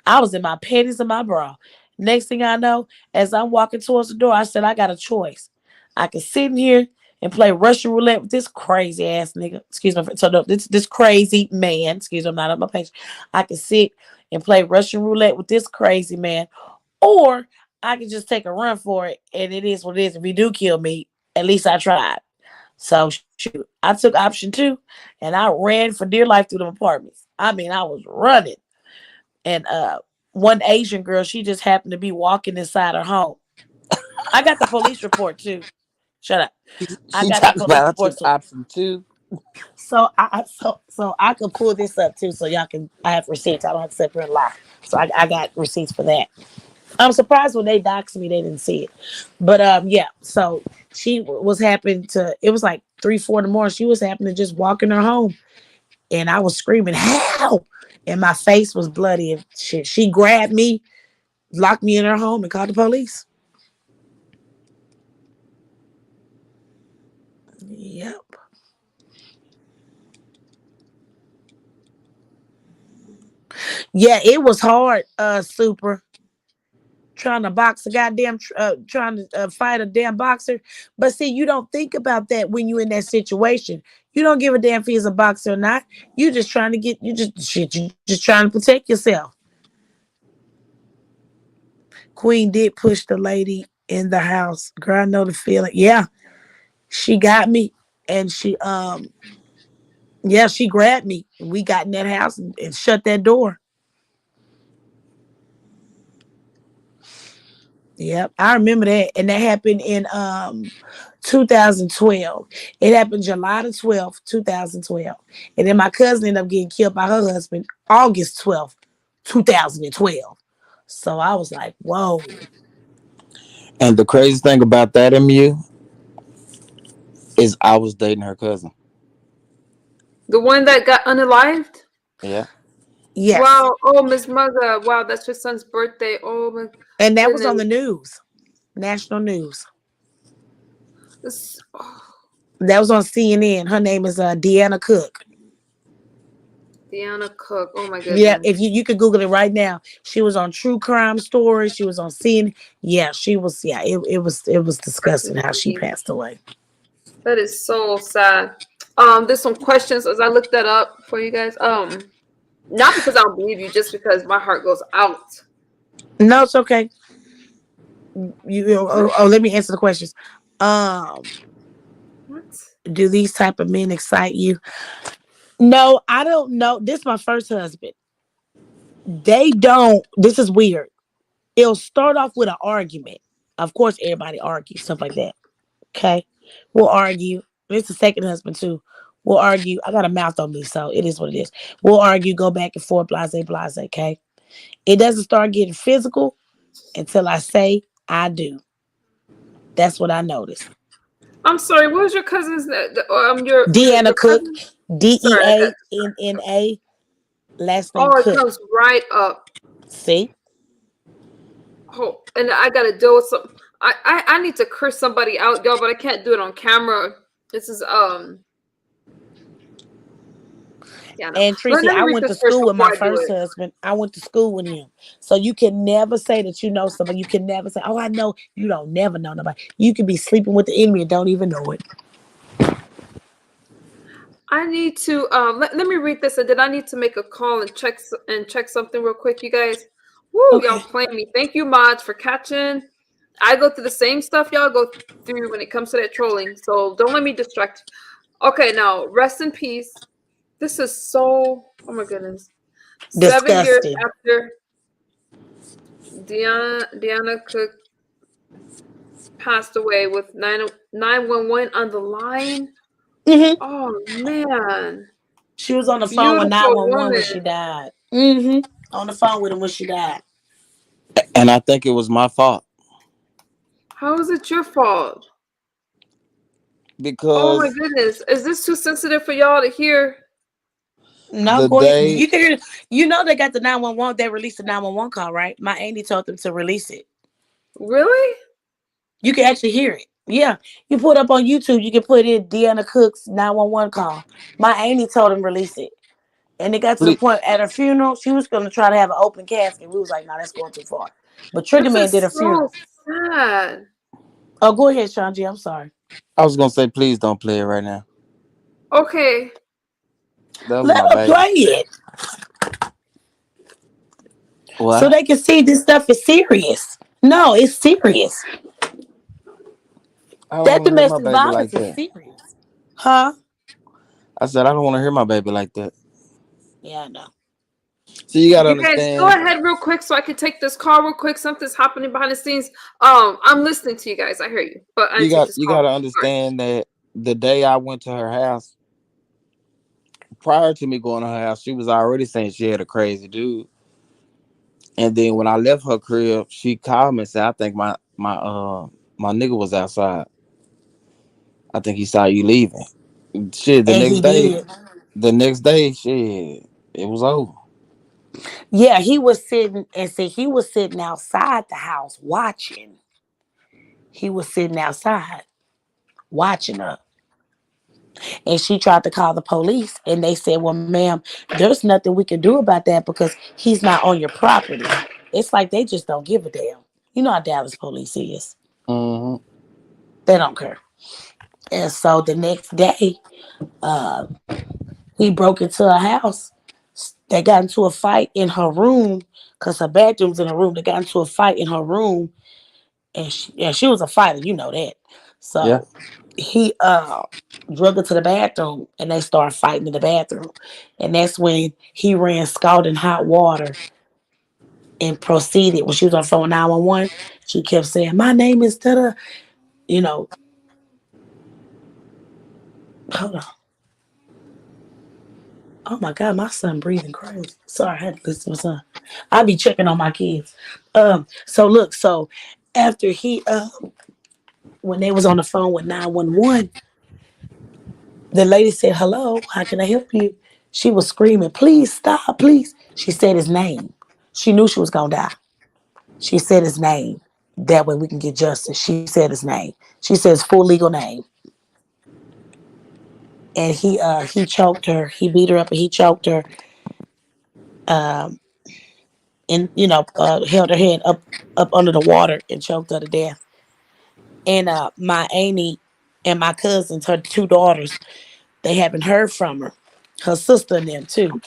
I was in my panties and my bra. Next thing I know, as I'm walking towards the door, I said, I got a choice. I can sit in here and play Russian roulette with this crazy ass nigga. Excuse me. So no, this crazy man. Excuse me, I'm not on my page. I can sit and play Russian roulette with this crazy man, or I can just take a run for it, and it is what it is. If he do kill me, at least I tried. So shoot, I took option two, and I ran for dear life through them apartments. I mean, I was running, and one Asian girl, she just happened to be walking inside her home. I got the police report too. Shut up. I She got the talking police about I report. took option two. So I could pull this up too, so y'all can. I have receipts. I don't have to sit here and lie. So I got receipts for that. I'm surprised when they doxed me, they didn't see it. But yeah. So she was happening to. It was like 3, 4 in the morning. She was happening to just walk in her home, and I was screaming "Help!" and my face was bloody and shit. She grabbed me, locked me in her home, and called the police. Yep. Yeah, it was hard. Super trying to box a goddamn trying to fight a damn boxer. But see, you don't think about that when you're in that situation. You don't give a damn if he's a boxer or not. You just trying to get you just shit. You just trying to protect yourself. Queen did push the lady in the house. Girl, I know the feeling. Yeah, she got me, and yeah, she grabbed me. We got in that house and shut that door. Yep, I remember that, and that happened in 2012. It happened July the 12th, 2012, and then my cousin ended up getting killed by her husband August 12th, 2012. So I was like, whoa. And the crazy thing about that, MU, is I was dating her cousin. The one that got unalived? Yeah. Yes, Wow. Oh, Miss Mother. Wow, that's your son's birthday. Oh my and that was goodness. on the news, national news. Oh, That was on CNN. Her name is Deanna Cook. Deanna Cook. Oh my Yeah, goodness. if you could Google it right now. She was on True Crime Stories. She was on CNN. Yeah, she was. Yeah, it was Rest in disgusting how she peace. passed away. That is so sad. There's some questions as I looked that up for you guys. Not because I don't believe you, just because my heart goes out. No, it's okay. What? Let me answer the questions. Um, What? do these type of men excite you? No, I don't know. This is my first husband. They don't. This is weird. It'll start off with an argument. Of course, everybody argues stuff like that. Okay, we'll argue. It's the second husband too. We'll argue. I got a mouth on me, so it is what it is. We'll argue, go back and forth, blase, blase. Okay, it doesn't start getting physical until I say I do. That's what I noticed. I'm sorry. What was your cousin's? Your Deanna Cook, cousin? Sorry, I got. Deanna, last name Oh, it Cook. comes right up. See? Oh, and I gotta deal with some. I need to curse somebody out, y'all, but I can't do it on camera. This is yeah, no. And Let, Tracy, let me I read went to this first school with before my I do first it. husband. I went to school with him. So you can never say that you know somebody. You can never say, oh, I know. You don't never know nobody. You could be sleeping with the enemy and don't even know it. I need to let me read this, and then I need to make a call and check something real quick, you guys. Woo, y'all Okay. playing me. Thank you, mods, for catching. I go through the same stuff y'all go through when it comes to that trolling. So don't let me distract. Okay, now rest in peace. This is so. Oh my goodness. 7 years Disgusting. after Deanna Cook passed away with 911 on the line. Hmm. Oh man, She was on the phone with beautiful 911 when woman. she died. Hmm. On the phone with him when she died. And I think it was my fault How is it your fault? Oh my because goodness. Is this too sensitive for y'all to hear? No, The go ahead. day, You can hear. You know they got the 911. They released the 911 call, right? My auntie told them to release it. Really? You can actually hear it. Yeah, you put it up on YouTube. You can put in Deanna Cook's 911 call. My auntie told him release it, and it got to the please, point at her funeral. She was going to try to have an open casket. We was like, "No, that's going too far." But Trigger This Man did is her so funeral. sad. Oh, go ahead, Sean G. I'm sorry. I was gonna say, please don't play it right now. Okay. That was Let my her baby. play it so What? they can see this stuff is serious. No, it's serious. I don't That want to hear my domestic baby like violence is that. serious, huh? I said I don't want to hear my baby like that. Yeah, I know. So you gotta You guys go understand. ahead real quick so I can take this call real quick. Something's happening behind the scenes. I'm listening to you guys. I hear you. But I need to take this You call. gotta Sorry. understand that the day I went to her house, prior to me going to her house, she was already saying she had a crazy dude. And then when I left her crib, she called me and said, "I think my nigga was outside. I think he saw you leaving." Shit, And he did. the next day, shit, it was over. Yeah, he was sitting and said he was sitting outside the house watching. He was sitting outside watching her. And she tried to call the police and they said, "Well, ma'am, there's nothing we can do about that because he's not on your property." It's like they just don't give a damn. You know how Dallas police is. Hmm. They don't care. And so the next day, uh, he broke into a house. They got into a fight in her room because her bathroom's in her room. They got into a fight in her room, and she was a fighter, you know that. Yeah. So he drug her to the bathroom, and they started fighting in the bathroom, and that's when he ran scalding hot water and proceeded. When she was on the phone with 911, she kept saying, "My name is Tada." You know, hold on. Oh my God, my son breathing crazy. Sorry, I had to listen to my son. I be checking on my kids. So look, so after he when they was on the phone with 911, the lady said, "Hello, how can I help you?" She was screaming, "Please stop, please." She said his name. She knew she was gonna die. She said his name. That way we can get justice. She said his name. She said his full legal name. And he choked her. He beat her up and he choked her. Um and held her head up under the water and choked her to death. And my auntie and my cousins, her two daughters, they haven't heard from her. Her sister and them too.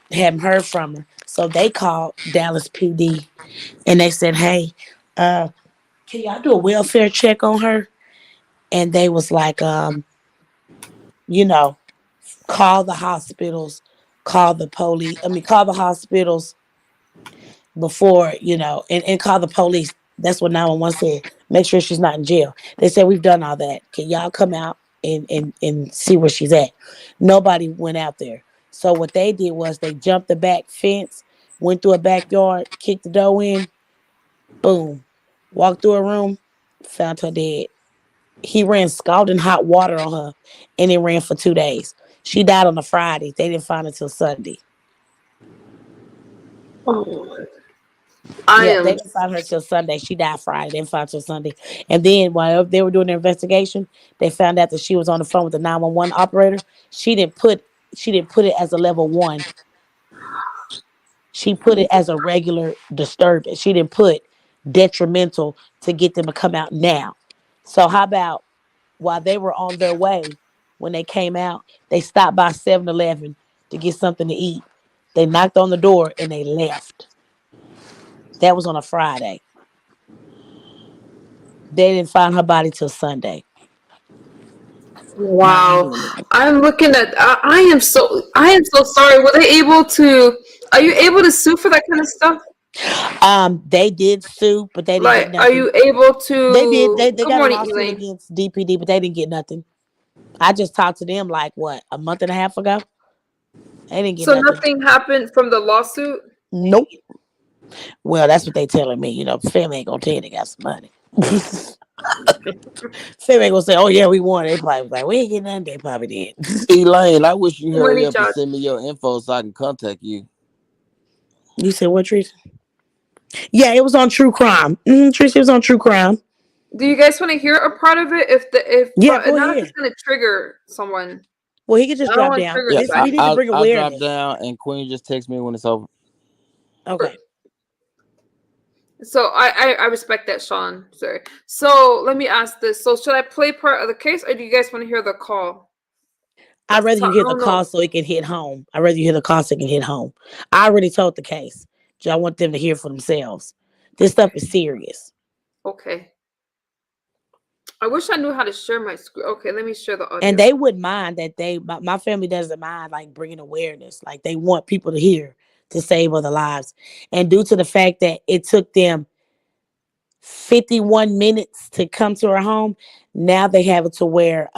They haven't heard from her. So they called Dallas PD and they said, "Hey, uh, can y'all do a welfare check on her?" And they was like, you know, call the hospitals, call the police. I mean, call the hospitals before, and call the police. That's what 911 said. Make sure she's not in jail. They said, "We've done all that. Can y'all come out and see where she's at?" Nobody went out there. So what they did was they jumped the back fence, went through a backyard, kicked the door in, boom, walked through a room, found her dead. He ran scalding hot water on her, and it ran for 2 days. She died on a Friday. They didn't find her till Sunday. Oh, I Yeah, they am. didn't find her till Sunday. She died Friday. They didn't find her till Sunday. And then while they were doing their investigation, they found out that she was on the phone with the 911 operator. She didn't put it as a level 1. She put it as a regular disturbance. She didn't put detrimental to get them to come out now. So how about while they were on their way, when they came out, they stopped by 7-Eleven to get something to eat. They knocked on the door and they left. That was on a Friday. They didn't find her body till Sunday. My Wow. auntie and them. I'm looking at. I am so sorry. Were they able to? Are you able to sue for that kind of stuff? They did sue, but they didn't get Like, are nothing. you able They did. to? They Good got a morning, lawsuit Elaine. against DPD, but they didn't get nothing. I just talked to them like what, a month and a half ago. They didn't get So nothing. nothing happened from the lawsuit. Nope. Well, that's what they telling me. Family ain't gonna tell you they got some money. Fame ain't gonna say, "Oh yeah, we won." They probably was like, "We ain't getting nothing." They probably did. Elaine, I wish you hurry Money up and judge. send me your info so I can contact you. You said what, Teresa? Yeah, it was on True Crime. Teresa, it was on True Crime. Do you guys want to hear a part of it? If Yeah, but go not if it's ahead. gonna trigger someone. Well, he could just I don't drop want to down. trigger Yeah, This anybody. we need to bring I'll drop awareness. down and Queen just text me when it's over. Okay. So I respect that, Shawn. Sorry. So let me ask this. So should I play part of the case, or do you guys want to hear the call? I'd rather So you I hear the don't know. call so it can hit home. I'd rather you hear the call so it can hit home. I already told the case. I want them to hear for themselves. This stuff Okay. is serious. Okay. I wish I knew how to share my screen. Okay, let me share the And audio. they wouldn't mind that my family doesn't mind like bringing awareness. Like they want people to hear to save other lives. And due to the fact that it took them 51 minutes to come to her home, now they have it to where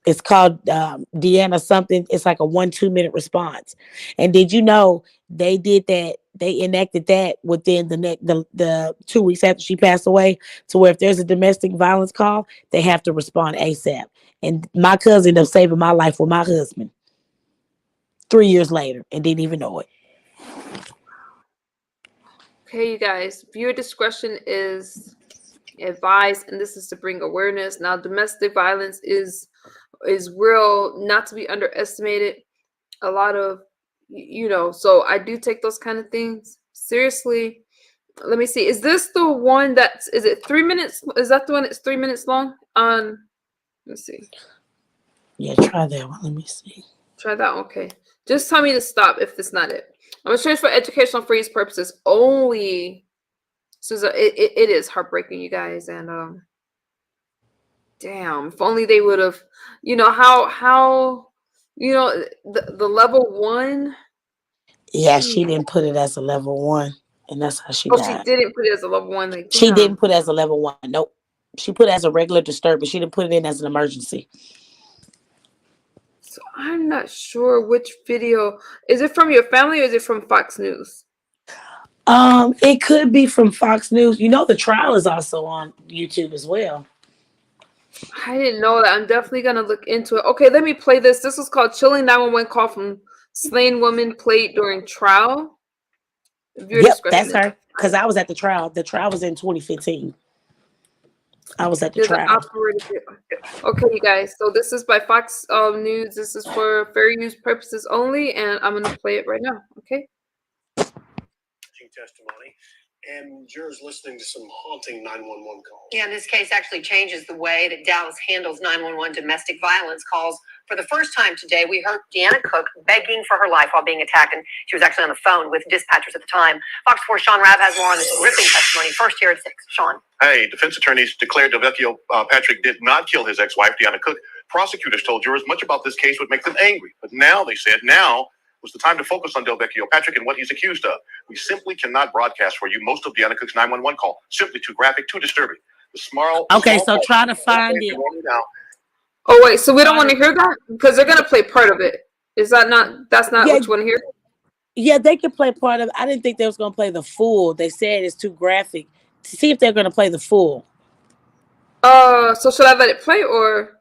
it's called Deanna something. It's like a 1-2 minute response. And did you know they did that? They enacted that within the 2 weeks after she passed away, to where if there's a domestic violence call, they have to respond ASAP. And my cousin ended up saving my life with my husband 3 years later and didn't even know it. Okay, you guys, viewer discretion is advised, and this is to bring awareness. Now, domestic violence is real, not to be underestimated. A lot of so I do take those kind of things seriously. Let me see. Is this the one that's is it 3 minutes? Is that the one that's 3 minutes long? Let's see. Yeah, try that one. Let me see. Try that. Okay. Just tell me to stop if it's not it. I'm gonna search for educational freeze purposes only. So it is heartbreaking, you guys, and damn, if only they would have, how the level one. Yeah, she Gee. didn't put it as a level one, and that's how she Oh, she died. didn't put it as a level one. Like, She damn. didn't put it as a level one. Nope. She put it as a regular disturbance. She didn't put it in as an emergency. So I'm not sure which video. Is it from your family or is it from Fox News? It could be from Fox News. You know, the trial is also on YouTube as well. I didn't know that. I'm definitely gonna look into it. Okay, let me play this. This was called "Chilling 911 Call from Slain Woman Played During Trial." Viewer Yep, discretion that's is her. Because I advised. was at the trial. The trial was in 2015. I was at the There's an trial. operator. Okay, you guys. So this is by Fox News. This is for fair use purposes only, and I'm gonna play it right now. Okay. Testimony, and jurors listening to some haunting 911 calls. Yeah, and this case actually changes the way that Dallas handles 911 domestic violence calls. For the first time today, we heard Deanna Cook begging for her life while being attacked, and she was actually on the phone with dispatchers at the time. Fox 4 Shawn Rabb has more on this gripping testimony. First here at 6. Shawn. Hey, defense attorneys declared Delvecchio Patrick did not kill his ex-wife, Deanna Cook. Prosecutors told jurors much about this case would make them angry. But now, they said, now was the time to focus on Delvecchio Patrick and what he's accused of. We simply cannot broadcast for you most of Deanna Cook's 911 call. Simply too graphic, too disturbing. Okay, so try to find it. Oh wait, so we don't Try want to to, hear that because they're gonna play part of it. Is that not? That's not yeah, what you want to hear. yeah, they could play part of it. I didn't think they was gonna play the full. They said it's too graphic. To see if they're gonna play the full. So should I let it play or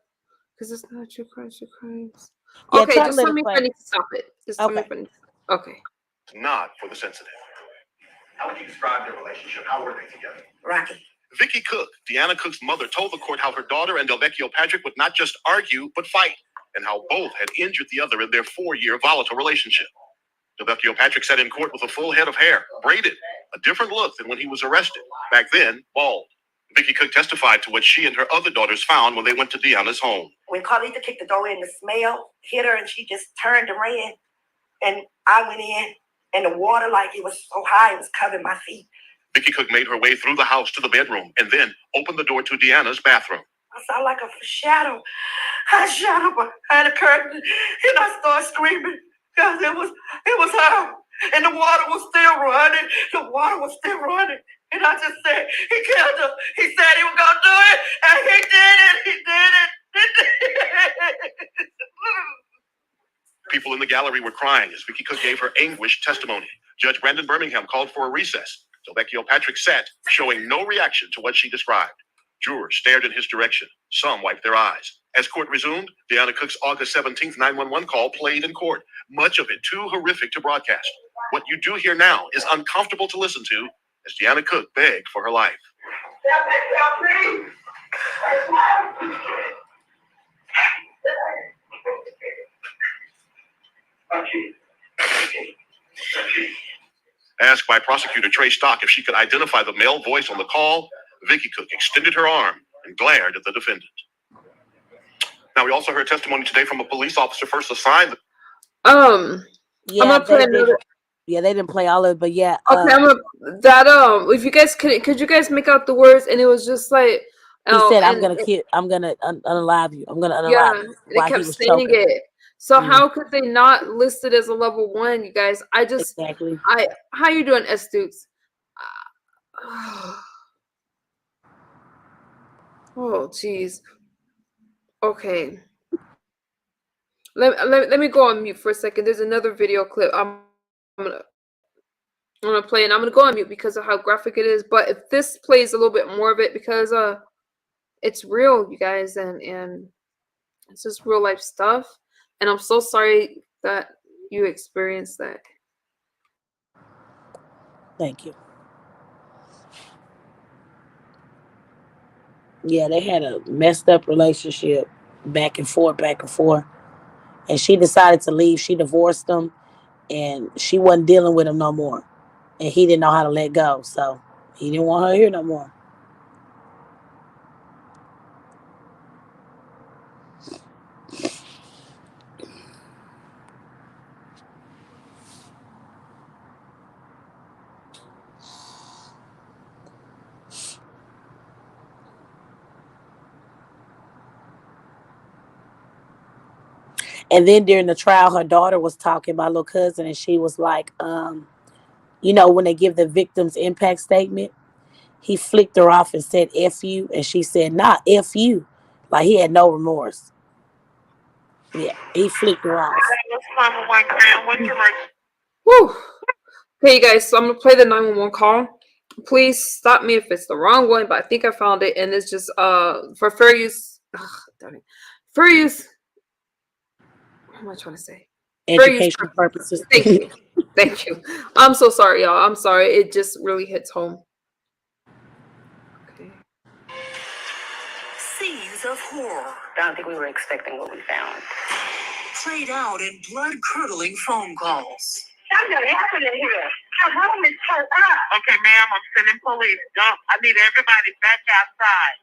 because it's not true crimes, true crimes? Yeah, Okay, try to just let tell it me if I play. need to stop it. Just tell me Okay. if I need to. Okay. Not for the sensitive. How would you describe their relationship? How were they together? Rocky. Vicky Cook, Deanna Cook's mother, told the court how her daughter and Delvecchio Patrick would not just argue, but fight, and how both had injured the other in their 4-year volatile relationship. Delvecchio Patrick sat in court with a full head of hair, braided, a different look than when he was arrested. Back then, bald. Vicky Cook testified to what she and her other daughters found when they went to Deanna's home. When Carlita kicked the door in, the smell hit her and she just turned and ran. And I went in and the water, like it was so high, it was covering my feet. Vicky Cook made her way through the house to the bedroom and then opened the door to Deanna's bathroom. I saw like a shadow. A shadow behind the curtain. And I started screaming because it was her. And the water was still running. The water was still running. And I just said, he killed her. He said he was going to do it. And he did it. He did it. He did it. People in the gallery were crying as Vicky Cook gave her anguished testimony. Judge Brandon Birmingham called for a recess. Delvecchio Patrick sat, showing no reaction to what she described. Jurors stared in his direction. Some wiped their eyes. As court resumed, Deanna Cook's August 17th 911 call played in court, much of it too horrific to broadcast. What you do hear now is uncomfortable to listen to as Deanna Cook begged for her life. Asked by prosecutor Trey Stock if she could identify the male voice on the call, Vicky Cook extended her arm and glared at the defendant. Now, we also heard testimony today from a police officer first assigned. Yeah, I'm gonna play another. Yeah, they didn't play all of it, but yeah. Okay, if you guys could you guys make out the words? And it was just like he said, "I'm gonna unalive you. I'm gonna unalive you." They kept saying it. So how could they not list it as a level 1, you guys? Exactly. How you doing, S Dukes? Oh, jeez. Okay. Let me go on mute for a second. There's another video clip. I'm gonna play, and I'm gonna go on mute because of how graphic it is. But if this plays a little bit more of it, because it's real, you guys, and it's just real life stuff. And I'm so sorry that you experienced that. Thank you. Yeah, they had a messed up relationship, back and forth, and she decided to leave. She divorced him, and she wasn't dealing with him no more, and he didn't know how to let go, so he didn't want her here no more. And then during the trial, her daughter was talking, my little cousin, and she was like, when they give the victim's impact statement, he flicked her off and said, F you. And she said, nah, F you. Like he had no remorse. Yeah, he flicked her off. Whew. Okay, you guys, so I'm going to play the 911 call. Please stop me if it's the wrong one, but I think I found it, and it's just for fair use. Fair use. What am I trying to say? Educational purposes. Thank you. Thank you. I'm so sorry, y'all. I'm sorry. It just really hits home. Okay. Scenes of horror. I don't think we were expecting what we found. Played out in blood-curdling phone calls. Something happened in here. Our home is turned up. Okay, ma'am, I'm sending police. I need everybody back outside.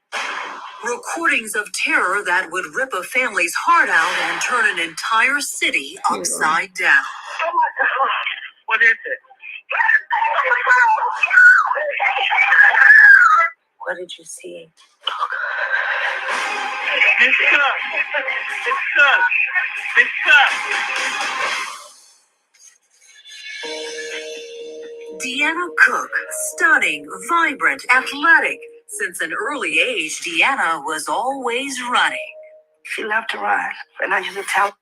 Recordings of terror that would rip a family's heart out and turn an entire city upside down. Oh my God. What is it? What did you see? Miss Cook. Deanna Cook, stunning, vibrant, athletic. Since an early age, Deanna was always running. She loved to run, and I used to tell.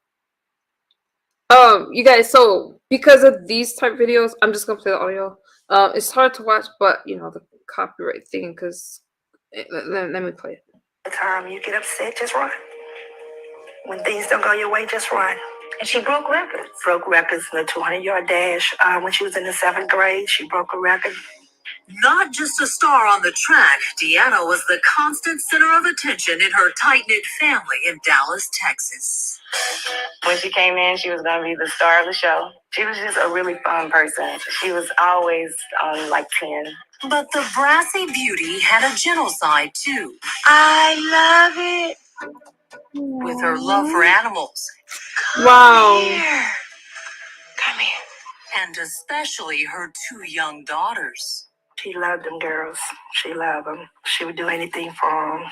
You guys, so because of these type videos, I'm just gonna play the audio. It's hard to watch, but the copyright thing. Because let me play it. The time you get upset, just run. When things don't go your way, just run. And she broke records. Broke records in the 200-yard dash. When she was in the 7th grade, she broke a record. Not just a star on the track, Deanna was the constant center of attention in her tight-knit family in Dallas, Texas. When she came in, she was going to be the star of the show. She was just a really fun person. She was always on like 10. But the brassy beauty had a gentle side, too. I love it. With her love for animals. Wow. Come here. And especially her 2 young daughters. She loved them girls. She loved them. She would do anything for them.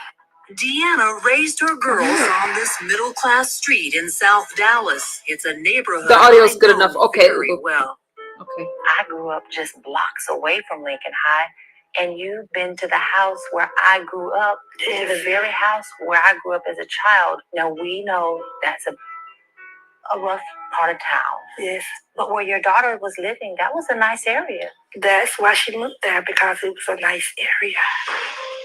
Deanna raised her girls on this middle-class street in South Dallas. It's a neighborhood the audio's good I know enough. Okay. very well. Okay. I grew up just blocks away from Lincoln High, and you've been to the house where I grew up, to the very house where I grew up as a child. Now, we know that's a rough part of town. Yes. But where your daughter was living, that was a nice area. That's why she moved there, because it was a nice area.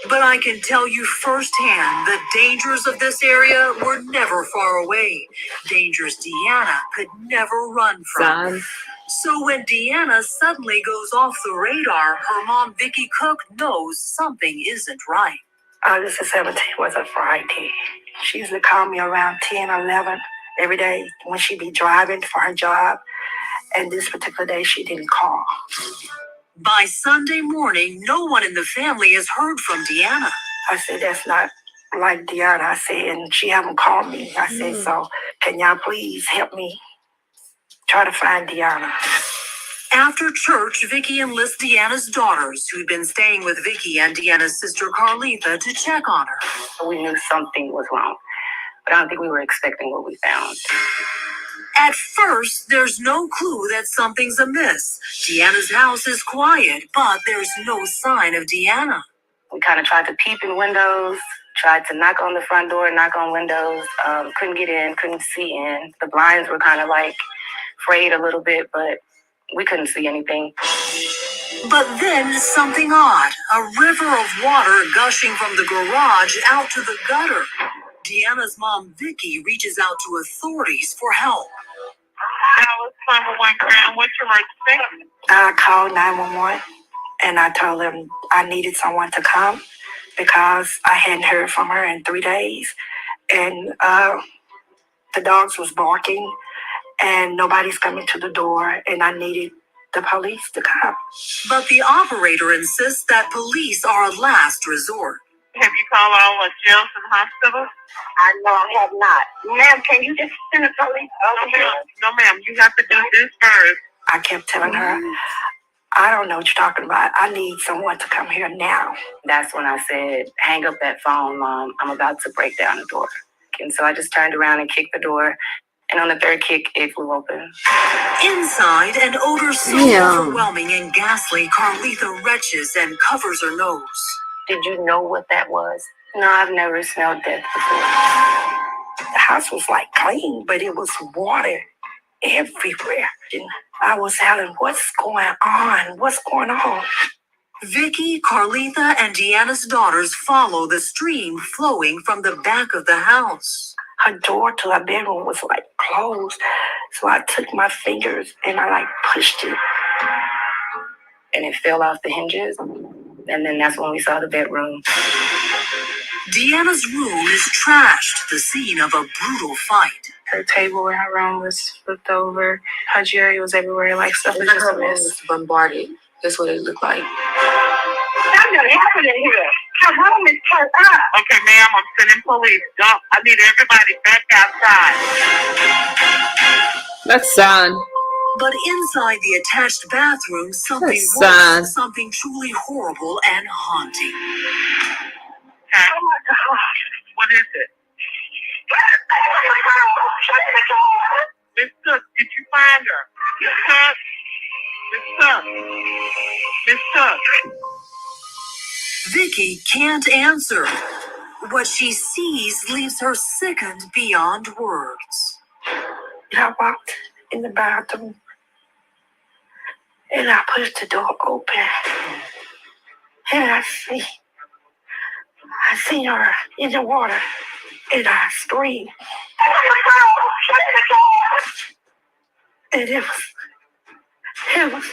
But I can tell you firsthand, the dangers of this area were never far away. Dangers Deanna could never run from. Son. So when Deanna suddenly goes off the radar, her mom, Vicky Cook, knows something isn't right. August the 17th was a Friday. She used to call me around 10 or 11 every day when she'd be driving for her job. And this particular day, she didn't call. By Sunday morning, no one in the family has heard from Deanna. I said, that's not like Deanna. I said, and she haven't called me. I said, so can y'all please help me try to find Deanna? After church, Vicky enlists Deanna's daughters, who'd been staying with Vicky and Deanna's sister Carlitha, to check on her. We knew something was wrong, but I don't think we were expecting what we found. At first, there's no clue that something's amiss. Deanna's house is quiet, but there's no sign of Deanna. We kind of tried to peep in windows, tried to knock on the front door, knock on windows, couldn't get in, couldn't see in. The blinds were kind of like frayed a little bit, but we couldn't see anything. But then something odd, a river of water gushing from the garage out to the gutter. Deanna's mom, Vicky, reaches out to authorities for help. Alice 911 Crown, what's your emergency? I called 911 and I told them I needed someone to come because I hadn't heard from her in 3 days. And the dogs was barking and nobody's coming to the door and I needed the police to come. But the operator insists that police are a last resort. Have you called all the jails and hospitals? I know I have not. Ma'am, can you just send the police? No, ma'am. You have to do this first. I kept telling her, I don't know what you're talking about. I need someone to come here now. That's when I said, hang up that phone, Mom. I'm about to break down the door. And so I just turned around and kicked the door. And on the third kick, it flew open. Inside, an odor so Damn. overwhelming and ghastly, Carlitha retches and covers her nose. Did you know what that was? No, I've never smelled death before. The house was like clean, but it was water everywhere. And I was yelling, what's going on? What's going on? Vicky, Carlitha, and Deanna's daughters follow the stream flowing from the back of the house. Her door to her bedroom was like closed. So I took my fingers and I like pushed it. And it fell off the hinges. And then that's when we saw the bedroom. Deanna's room is trashed, the scene of a brutal fight. Her table in her room was flipped over. Her jewelry was everywhere, like stuff was just a mess. Bombarded. That's what it looked like. Something happened in here. Her room is turned up. Okay, ma'am, I'm sending police. Don't. I need everybody back outside. That's sad. But inside the attached bathroom, something That's sad. worse, something truly horrible and haunting. Okay. Oh my gosh. What is it? Miss Cook, did you find her? Miss Cook. Vicky can't answer. What she sees leaves her sickened beyond words. And I walked in the bathroom and I pushed the door open. And I see her in the water and I screamed. And it was.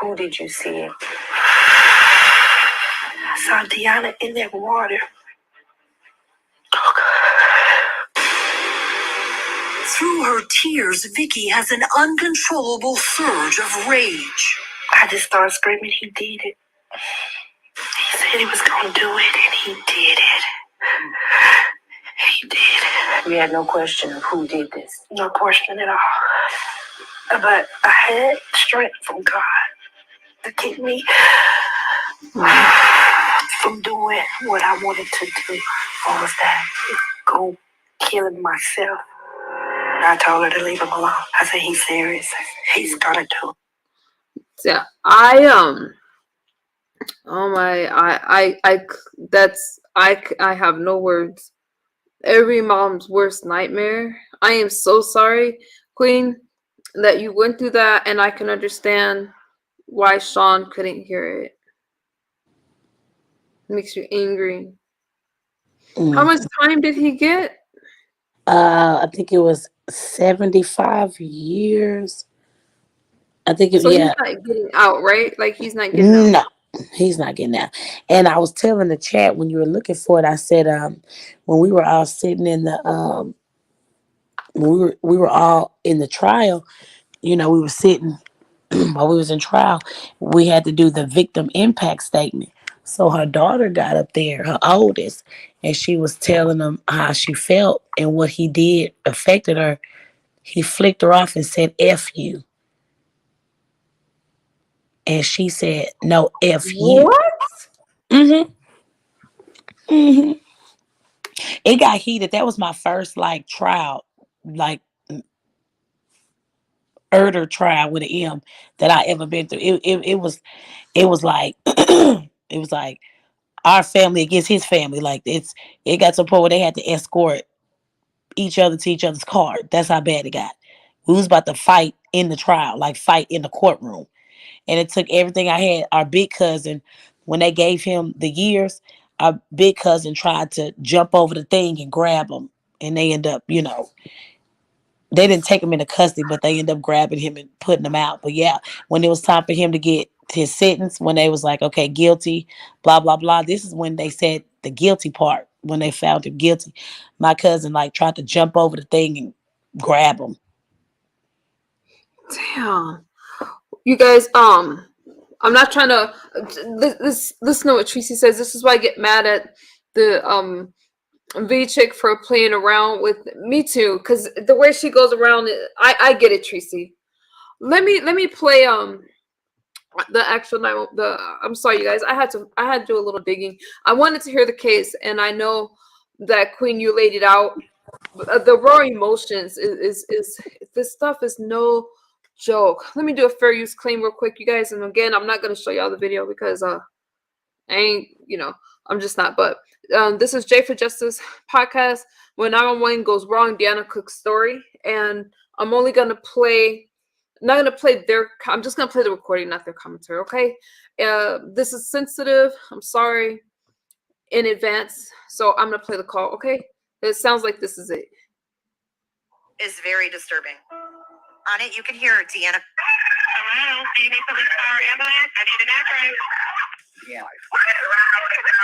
Who did you see? I saw Deanna in that water. Through her tears, Vicky has an uncontrollable surge of rage. I just started screaming, he did it. He said he was going to do it, and he did it. He did it. We had no question of who did this. No question at all. But I had strength from God to keep me from doing what I wanted to do. What was that? Go killing myself. And I told her to leave him alone. I said, he's serious. He's gonna do it. Yeah, I have no words. Every mom's worst nightmare. I am so sorry, Queen, that you went through that, and I can understand why Shawn couldn't hear it. It makes you angry. How much time did he get? I think it was 75 years. I think So he's yeah. not getting out, right? Like he's not getting out. No, he's not getting out. And I was telling the chat when you were looking for it, I said, when we were all sitting in the when we were all in the trial, we were sitting while we was in trial, we had to do the victim impact statement. So her daughter got up there, her oldest, and she was telling them how she felt and what he did affected her. He flicked her off and said, F you. And she said, no, F you. What? Mm-hmm. Mm-hmm. It got heated. That was my first like trial, like murder trial with an M that I ever been through. It was like it was like our family against his family. Like it got to the point where they had to escort each other to each other's car. That's how bad it got. We was about to fight in the trial, like fight in the courtroom. And it took everything I had. Our big cousin, when they gave him the years, our big cousin tried to jump over the thing and grab him. And they end up, they didn't take him into custody, but they ended up grabbing him and putting him out. But yeah, when it was time for him to get his sentence, when they was like, okay, guilty, blah, blah, blah. This is when they said the guilty part, when they found him guilty. My cousin like tried to jump over the thing and grab him. Damn. You guys, I'm not trying to listen to what Tracy says. This is why I get mad at the V chick for playing around with me too, because the way she goes around it, I get it, Tracy. Let me play the actual night. I'm sorry, you guys. I had to do a little digging. I wanted to hear the case, and I know that Queen, you laid it out. The raw emotions is this stuff is no joke. Let me do a fair use claim real quick, you guys. And again, I'm not gonna show y'all the video because I ain't, I'm just not. But this is J for Justice podcast. When 911 goes wrong, Deanna Cook's story, and I'm only gonna play. Not gonna play their. I'm just gonna play the recording, not their commentary. Okay. This is sensitive. I'm sorry in advance. So I'm gonna play the call. Okay. It sounds like this is it. Is very disturbing. On it, you can hear Deanna. Hello, do you need police or ambulance? I need an address. Yeah. What is wrong with you?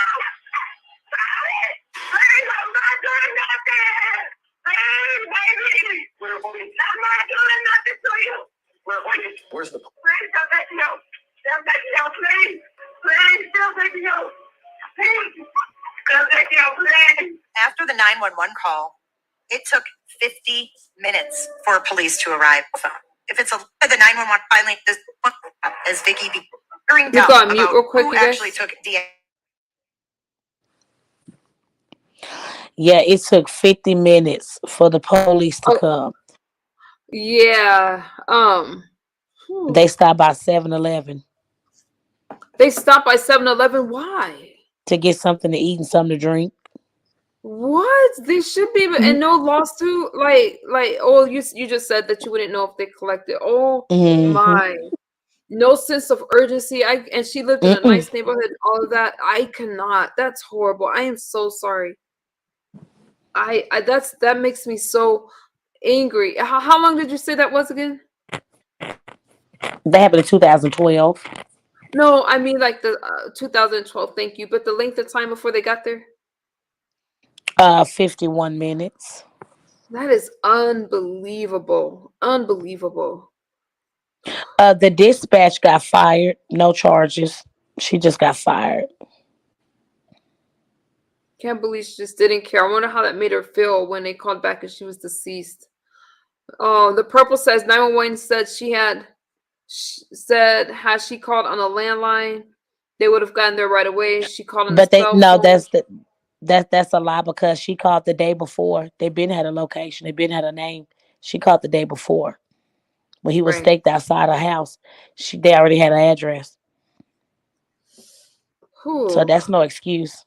Please, I'm not doing nothing. Please, baby. I'm not doing nothing to you. Where's the? Please, don't take me out. Don't take me out, please. Please, don't take me out. Please, don't take me out, please. After the 911 call, it took 50 minutes for police to arrive. If it's the 911 finally, this as Vicky be hearing You doubt go on mute about real quick, who you guys. actually took Deanna. Yeah, it took 50 minutes for the police to Oh, come. yeah. They stopped by 7-Eleven They stopped by 7-Eleven. Why? to get something to eat and something to drink. What? They should be, and no lawsuit. Oh, you just said that you wouldn't know if they collected. Oh Mm-hmm. my, no sense of urgency. And she lived in a Mm-mm. nice neighborhood. All of that, I cannot. That's horrible. I am so sorry. That makes me so angry. How long did you say that was again? That happened in 2012. No, I mean like the 2012. Thank you, but the length of time before they got there. 51 minutes. That is unbelievable. Unbelievable. The dispatch got fired. No charges. She just got fired. Can't believe she just didn't care. I wonder how that made her feel when they called back and she was deceased. Oh, the purple says 911 said had she called on a landline, they would have gotten there right away. She called on a But they cell no, phone. that's a lie because she called the day before. They been had a location. They been had a name. She called the day before when he was Right. staked outside her house. They already had an address, so Whew. that's no excuse.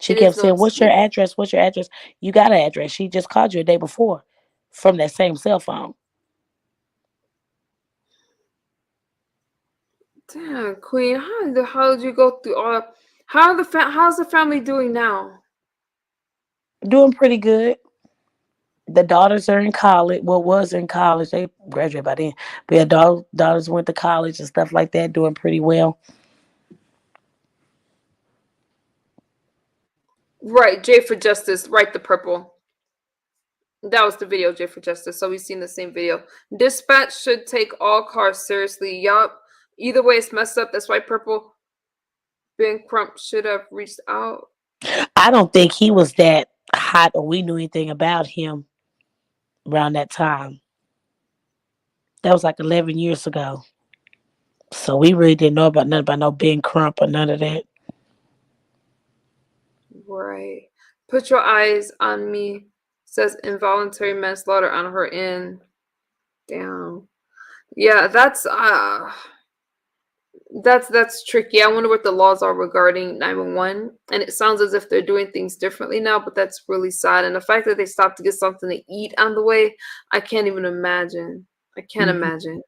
She It is kept no saying, "What's your excuse. address? What's your address?" You got an address. She just called you a day before from that same cell phone. Damn, Queen, how did you go through all? How's the family doing now? Doing pretty good. The daughters are in college. Well, was in college. They graduated by then. But yeah, daughters went to college and stuff like that. Doing pretty well. Right, J for Justice, right the purple. That was the video, J for Justice. So we've seen the same video. Dispatch should take all cars seriously. Yup. Either way, it's messed up. That's why purple Ben Crump should have reached out. I don't think he was that hot or we knew anything about him around that time. That was like 11 years ago. So we really didn't know about nothing about no Ben Crump or none of that. Right. Put your eyes on me. Says involuntary manslaughter on her end. Damn. Yeah, that's tricky. I wonder what the laws are regarding 911. And it sounds as if they're doing things differently now, but that's really sad. And the fact that they stopped to get something to eat on the way, I can't even imagine. I can't Mhm. imagine.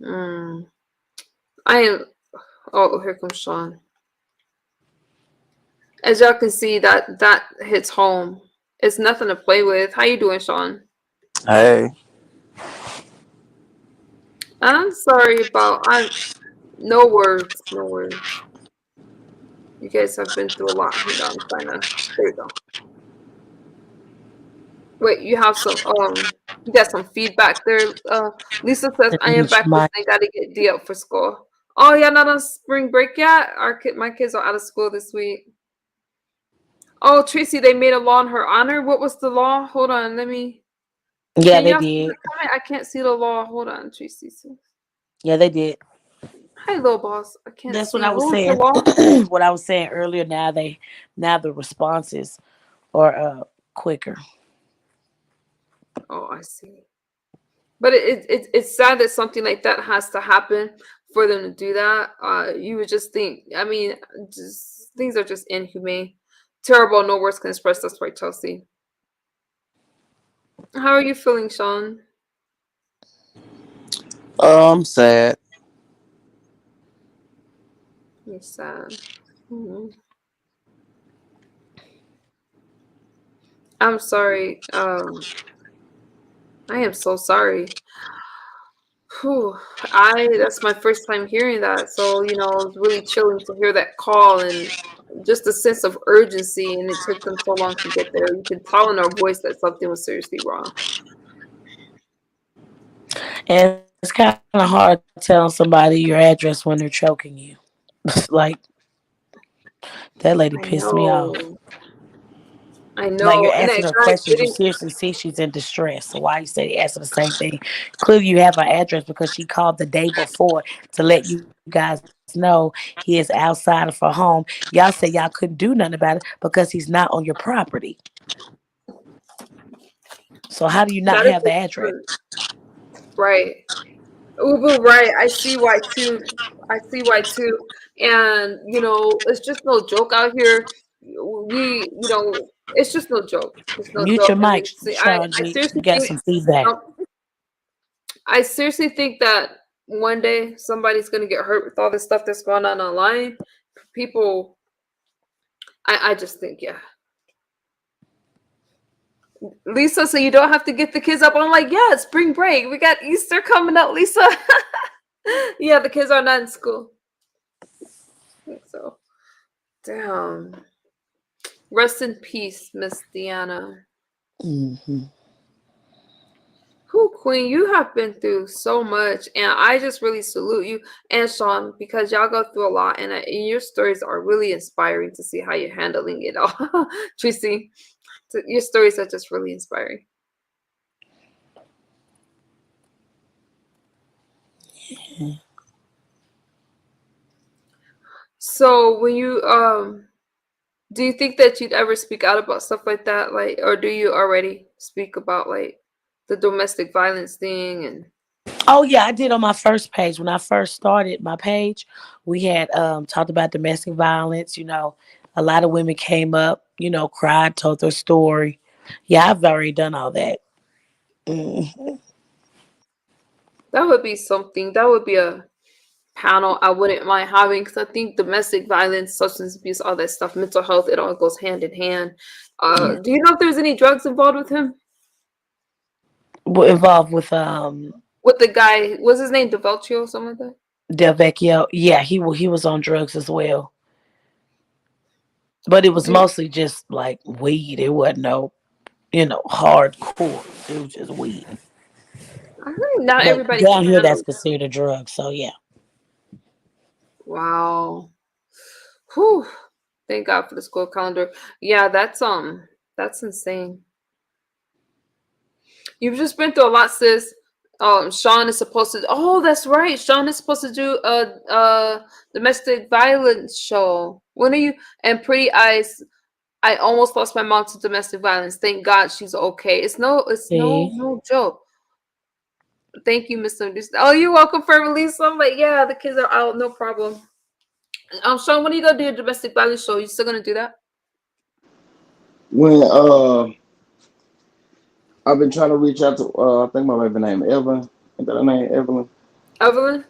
Mm. I am. Oh, here comes Shawn. As y'all can see, that hits home. It's nothing to play with. How you doing, Shawn? Hey, I'm sorry about. I'm no words. No words. You guys have been through a lot. Hang on, I'm trying to. There we go. Wait, you have some. You got some feedback there. Lisa says I am Mute back, your but mic. I gotta get D up for school. Oh, yeah, not on spring break yet. My kids are out of school this week. Oh, Tracy, they made a law in her honor. What was the law? Hold on, let me. Yeah, Can they y'all see did. the comment? I can't see the law. Hold on, Tracy. Yeah, they did. Hi, little boss. I can't That's what see. I was What was the saying. law? What I was saying earlier. Now the responses are quicker. Oh, I see. But it's sad that something like that has to happen for them to do that. You would just think. I mean, just things are just inhumane, terrible. No words can express. That's right, Chelsea. How are you feeling, Shawn? sad. You're sad. Mhm. I'm sorry. I am so sorry. Whew. That's my first time hearing that. So, it's really chilling to hear that call and just a sense of urgency. And it took them so long to get there. You could tell in our voice that something was seriously wrong. And it's kind of hard telling somebody your address when they're choking you. Like that lady I pissed me off. know. I Like you're know. And asking that her guy questions, you didn't. seriously see she's in distress. So why you say they asking the same thing? Clearly, you have her address because she called the day before to let you guys know he is outside of her home. Y'all say y'all couldn't do nothing about it because he's not on your property. So how do you not That is have the the address? truth. Right. Ubu, right. I see why too. I see why too. And it's just no joke out here. It's just no joke. It's no Mute joke. your And mic, see, Sean I G. You seriously got think, some feedback. um, I seriously think that one day somebody's gonna get hurt with all this stuff that's going on online. People, I just think, yeah. Lisa, so you don't have to get the kids up. I'm like, yeah, it's spring break. We got Easter coming up, Lisa. Yeah, the kids are not in school. I think so. Damn. Rest in peace, Miss Deanna. Hmm. Who, Queen, you have been through so much, and I just really salute you and Shawn because y'all go through a lot, and your stories are really inspiring to see how you're handling it all. Tracy, your stories are just really inspiring. So, when you do you think that you'd ever speak out about stuff like that, like, or do you already speak about like the domestic violence thing and? Oh yeah, I did on my first page. When I first started my page, we had talked about domestic violence. A lot of women came up, cried, told their story. Yeah, I've already done all that. Mm. That would be something. That would be a panel I wouldn't mind having because I think domestic violence, substance abuse, all that stuff, mental health, it all goes hand in hand. Yeah. Do you know if there's any drugs involved with him? Involved with With the guy, was his name Develcio or something like that? Del Vecchio. Yeah, he was on drugs as well. But it was Do mostly just like weed. It wasn't no, hardcore. It was just weed. I think not But everybody can down here that's handle. considered a drug, so yeah. Wow. Whew. Thank God for the school calendar. Yeah, that's insane. You've just been through a lot, sis. Shawn is supposed to. Oh, that's right. Shawn is supposed to do a domestic violence show. When are you? And Pretty Eyes. I almost lost my mom to domestic violence. Thank God she's okay. It's See? no joke. Thank you, Mr. Oh, you're welcome for release. I'm like, yeah, the kids are out, no problem. Shawn, when are you gonna do your domestic violence show? You still gonna do that? When I've been trying to reach out to I think my baby name Evelyn. Is that her name Evelyn? Evelyn?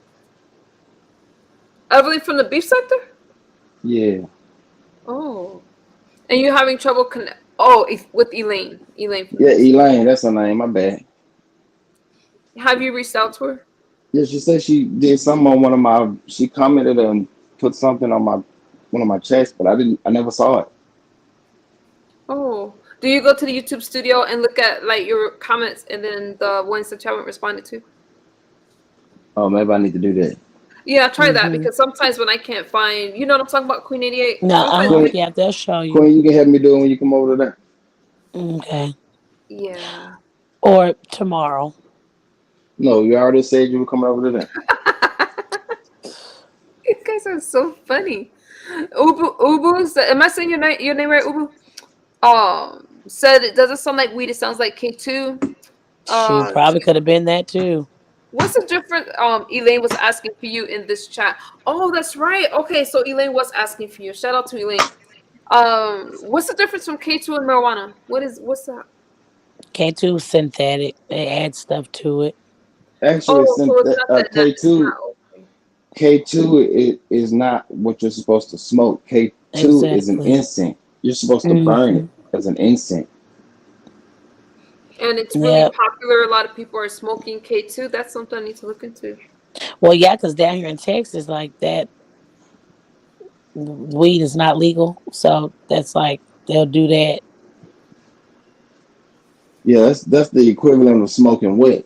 Evelyn from the beef sector? Yeah. Oh. And you're having trouble connect. Oh, with Elaine. Elaine from the Yeah, beef sector. Elaine, that's her name, my bad. Have you reached out to her? Yeah, she said she did something on one of my she commented and put something on my one of my chats, but I never saw it. Oh. Do you go to the YouTube studio and look at like your comments and then the ones that you haven't responded to? Oh, maybe I need to do that. Yeah, try that Mm-hmm. because sometimes when I can't find, you know what I'm talking about, Queen 88? Sometimes No, when Queen, yeah, they'll show you. Queen, you can help me do it when you come over there. Okay. yeah. Or tomorrow. No, you already said you were coming over there. You guys are so funny. Am I saying your name right, Ubu? Said it doesn't sound like weed, it sounds like K2. She probably could have been that too. What's the difference? Elaine was asking for you in this chat. Oh, that's right. Okay, so Elaine was asking for you. Shout out to Elaine. What's the difference from K2 and marijuana? What's that? K2 synthetic. They add stuff to it. Actually, Oh, since so it's not that it's not okay. K2 is not what you're supposed to smoke. K2 is an Exactly. incense. You're supposed to burn Hmm. it as an incense. And it's really Yep. popular. A lot of people are smoking K2. That's something I need to look into. Well, yeah, because down here in Texas, like that, weed is not legal. So that's like they'll do that. Yeah, that's the equivalent of smoking wet.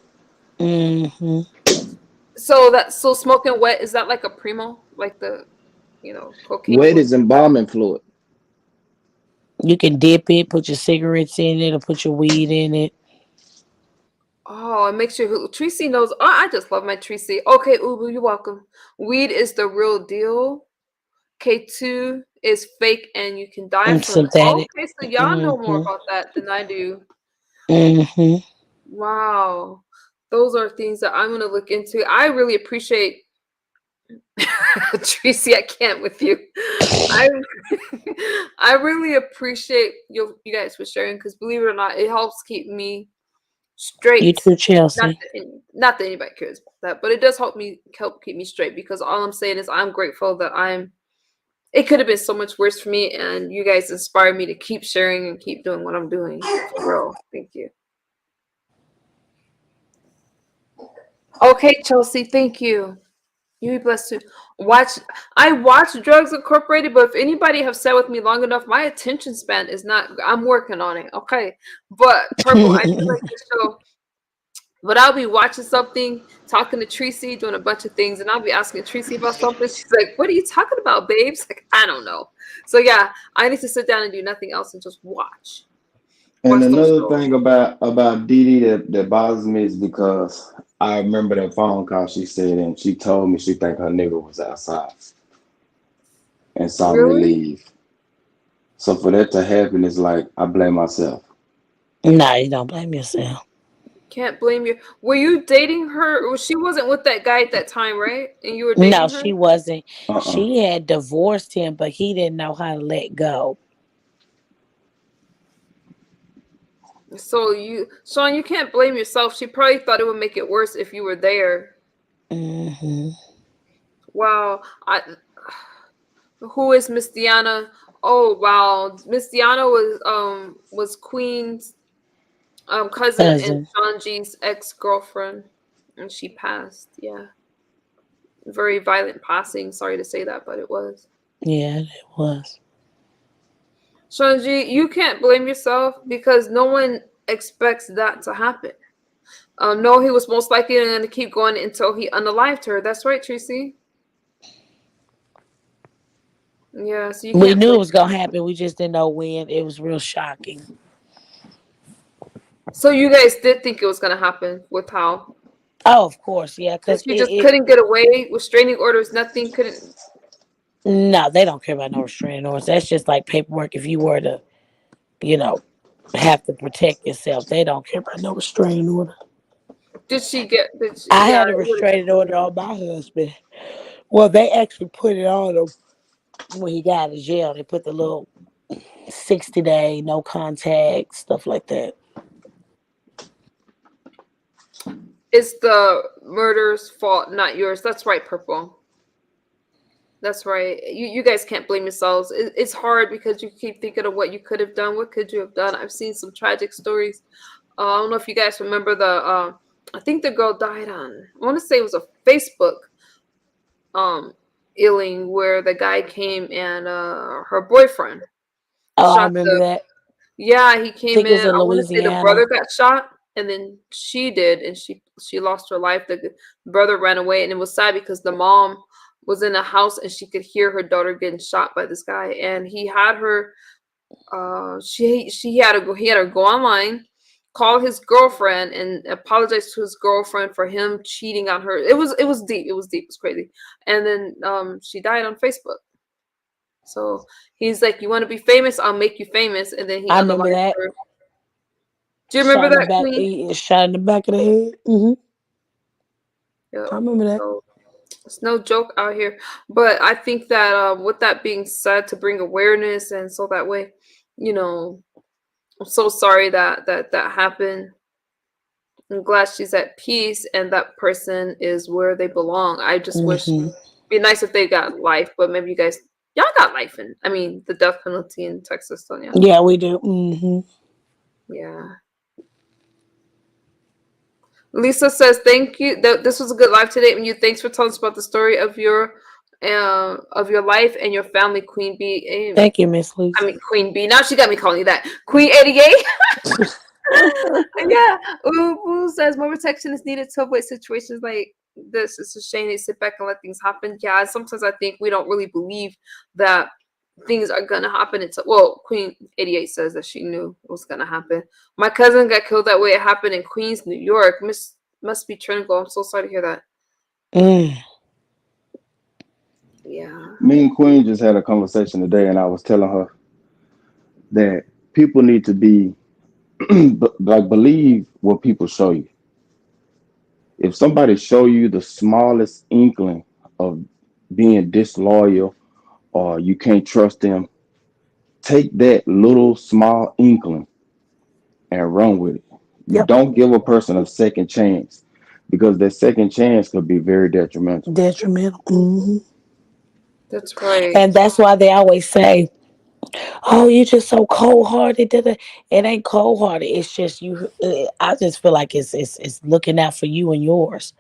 Hmm. So smoking wet, is that like a primo? Like the cocaine Wet with is embalming fluid. You can dip it, put your cigarettes in it, or put your weed in it. Oh, it makes you Tracy knows. Oh, I just love my Tracy. Okay, Ubu, you're welcome. Weed is the real deal. K2 is fake and you can die And from it. synthetic. Okay, so y'all know more Hmm. about that than I do. Hmm. Wow. Those are things that I'm gonna look into. I really appreciate Tracy, I can't with you. I I really appreciate you guys for sharing because believe it or not, it helps keep me You straight. too, Not Chelsea. that, not that anybody cares about that, but it does help keep me straight because all I'm saying is I'm grateful that it could have been so much worse for me and you guys inspired me to keep sharing and keep doing what I'm doing. For real. Thank you. Okay, Chelsea, thank you. You be blessed too. Watch. I watch Drugs Incorporated, but if anybody have sat with me long enough, my attention span is not. I'm working on it. Okay, but Purple, I do like this show. But I'll be watching something, talking to Tracy, doing a bunch of things, and I'll be asking Tracy about something. She's like, "What are you talking about, babes?" Like, I don't know. So yeah, I need to sit down and do nothing else and just And watch those another shows. thing about Dee Dee that bothers me is because I remember that phone call she said, and she told me she think her nigga was outside and saw me Really? leave. So for that to happen, it's like I blame myself. No, you don't blame yourself. Can't blame you. Were you dating her? Well, she wasn't with that guy at that time, right? And you were No, dating her? she wasn't. Uh-uh. She had divorced him, but he didn't know how to let go. So Shawn, you can't blame yourself. She probably thought it would make it worse if you were there. Mm-hmm. Wow. Who is Miss Deanna? Oh wow, Miss Deanna was Queen's cousin and Cousin. Sean G's ex-girlfriend, and she passed. Yeah, very violent passing. Sorry to say that, but it was. Yeah, it was. Sean G, you can't blame yourself because no one expects that to happen. No, he was most likely going to keep going until he unalived her. That's right, Tracy. Yeah, so you We can't knew it blame. was gonna happen. We just didn't know when. It was real shocking. So you guys did think it was going to happen with how, Oh, of course, yeah, and because she just couldn't get away with restraining orders. Nothing couldn't. no, they don't care about no restraining orders. That's just like paperwork. If you were to, you know, have to protect yourself, they don't care about no restraining order. Did she get? Did she, I yeah. had a restraining order on my husband. Well, they actually put it on him when he got out of jail. They put the little 60-day no contact stuff like that. It's the murderer's fault, not yours. That's right, Purple. That's right. You guys can't blame yourselves. It's hard because you keep thinking of what you could have done. What could you have done? I've seen some tragic stories. I don't know if you guys remember the. I think the girl died on. I want to say it was a Facebook um illing where the guy came and her boyfriend Oh, I shot remember the. that. Yeah, he I came think it was in. in I want to say the brother Louisiana. got shot, and then she did, and she lost her life. The brother ran away, and it was sad because the mom was in a house and she could hear her daughter getting shot by this guy, and he had her. She had to go. He had her go online, call his girlfriend, and apologize to his girlfriend for him cheating on her. It was deep. It was deep. It was crazy. And then she died on Facebook. So he's like, "You want to be famous? I'll make you famous." And then he I remember unalived that. her. Do you remember that, Queen? Shot in the back of the head. Yeah. I remember that. So it's no joke out here. But I think that with that being said, to bring awareness and so that way, you know, I'm so sorry that happened. I'm glad she's at peace and that person is where they belong. I just wish it'd Hmm. be nice if they got life, but maybe y'all got life in. I mean, the death penalty in Texas, don't you? Yeah, we do. Hmm. Yeah. Lisa says, "Thank you. This was a good live today. And you, thanks for telling us about the story of your life and your family, Queen B. Thank you, Miss I Lisa. mean Queen B. Now she got me calling you that, Queen 88." Yeah. Ooh says more protection is needed to avoid situations like this. It's a shame they sit back and let things happen. Yeah. Sometimes I think we don't really believe that things are gonna happen until Queen 88 says that she knew it was gonna happen. My cousin got killed that way. It happened in Queens, New York. Must be Trinidad. I'm so sorry to hear that. Mm. Yeah. Me and Queen just had a conversation today, and I was telling her that people need to be like believe what people show you. If somebody show you the smallest inkling of being disloyal or you can't trust them, take that little small inkling and run with it. Yep. Don't give a person a second chance because that second chance could be very detrimental. Detrimental. Hmm. That's right. And that's why they always say, "Oh, you're just so cold hearted." It ain't cold hearted. It's just you. I just feel like it's looking out for you and yours.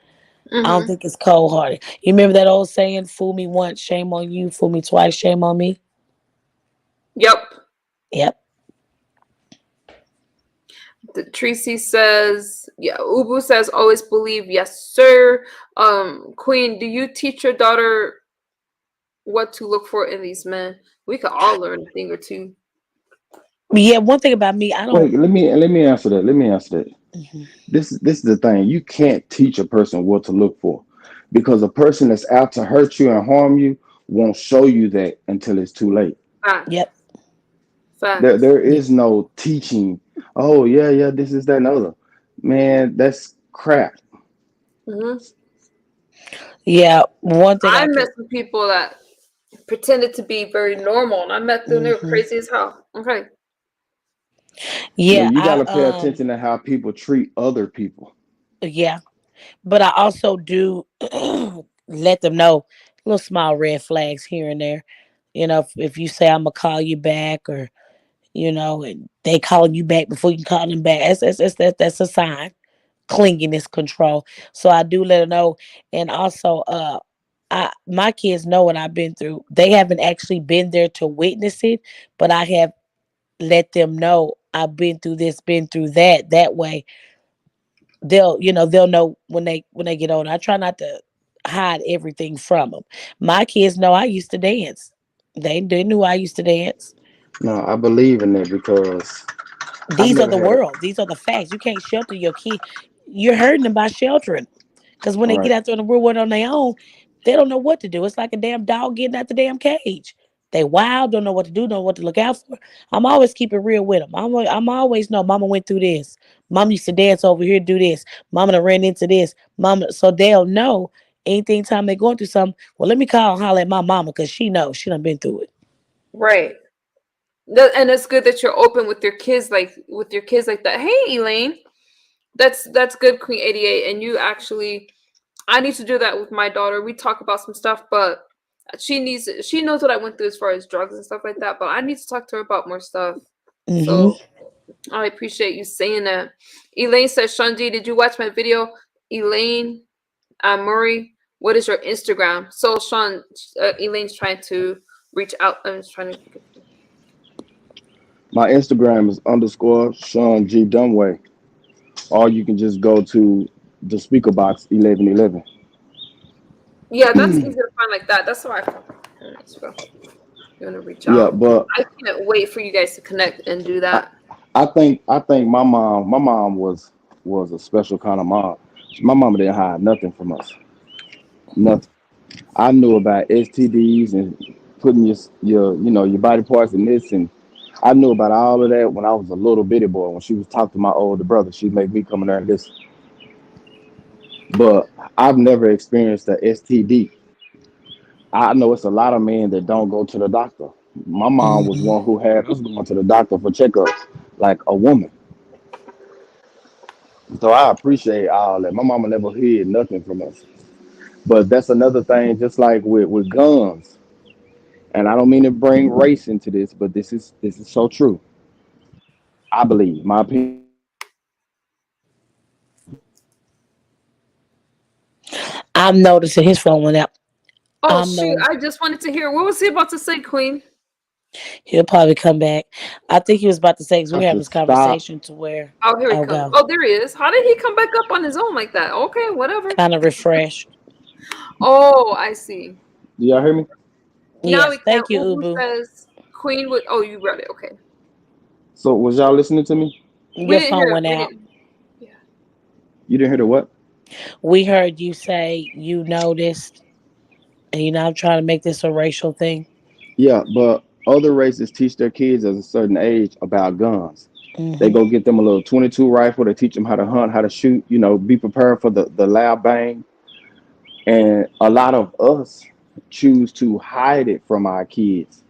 I don't Mm-hmm. think it's cold hearted. You remember that old saying, "Fool me once, shame on you. Fool me twice, shame on me." Yep. Yep. The Tracy says, yeah, Ubu says always believe, yes, sir. Queen, do you teach your daughter what to look for in these men? We could all learn a thing or two. Yeah. One thing about me, I don't. Wait, let me answer that. Let me answer that. Mhm. This is the thing. You can't teach a person what to look for because a person that's out to hurt you and harm you won't show you that until it's too late. Facts. Yep. Facts. There is no teaching. Oh yeah, yeah, this is that and other. Man, that's crap. Hmm. Yeah. One thing I I can. met some people that pretended to be very normal, and I met them, they were Hmm. crazy as hell. Okay. Yeah, Yeah, you got I to pay attention to how people treat other people. yeah, but I also do let them know little small red flags here and there. If you say I'm gonna call you back, or and they calling you back before you can call them back, that's a sign. Clinginess control. So I do let them know, and also my kids know what I've been through. They haven't actually been there to witness it, but I have let them know I've been through this, been through that. That way they'll know when they get older. I try not to hide everything from them. My kids know I used to dance. They knew I used to dance. No, I believe in it because I've These are never the had a world. These are the facts. You can't shelter your kid. You're hurting them by sheltering. Because when they get right. out there in the real world on their own, they don't know what to do. It's like a damn dog getting out the damn cage. They wild, don't know what to do, don't know what to look out for. I'm always keep it real with them. I'm always know Mama went through this. Mama used to dance over here, do this. Mama done ran into this. Mama, so they'll know anything time they going through something. Well, let me call and holler at my mama because she knows she done been through it. Right. And it's good that you're open with your kids, like that. Hey, Elaine, that's good, Queen 88. And you actually, I need to do that with my daughter. We talk about some stuff, but she knows what I went through as far as drugs and stuff like that. But I need to talk to her about more stuff. Hmm. So I appreciate you saying that. Elaine says, Shanji, did you watch my video? Elaine Murray, what is your Instagram? So Sean, Elaine's trying to reach out. I'm just trying to. My Instagram is underscore Sean G Dunway. Or you can just go to the speaker box 1111. Yeah, that's easy to find like that. That's how I found it. So you want to reach Yeah, out. but I can't wait for you guys to connect and do I, that. I think my mom was a special kind of mom. My mama didn't hide nothing from us. Nothing. I knew about STDs and putting your body parts in this, and I knew about all of that when I was a little bitty boy. When she was talking to my older brother, she'd make me come in there and listen. But I've never experienced a STD. I know it's a lot of men that don't go to the doctor. My mom was Hmm. one who had us going to the doctor for checkups like a woman. So I appreciate all that. My mama never hid nothing from us. But that's another thing, just like with guns. And I don't mean to bring race into this, but this is so true. I believe, my opinion. I'm noticing his phone went out. Oh I'm shoot! noticing I just wanted to hear what was he about to say, Queen. he'll probably come back. I think he was about to say because we were Have having to this stop. conversation to where Oh, here he I'll comes. go Oh, there he is. How did he come back up on his own like that? Okay, whatever. kind of refresh. Oh, I see. Do y'all hear me? Now we Yes, can. thank you, Ubu Ubu. says Queen would. Oh, you read it. Okay. So was y'all listening to me? We Your didn't hear phone it. went We out. didn't. Yeah. You didn't hear the what? We heard you say you noticed, and I'm trying to make this a racial thing. Yeah, but other races teach their kids at a certain age about guns. They Hmm. go get them a little 22 rifle. They teach them how to hunt, how to shoot. Be prepared for the loud bang. And a lot of us choose to hide it from our kids,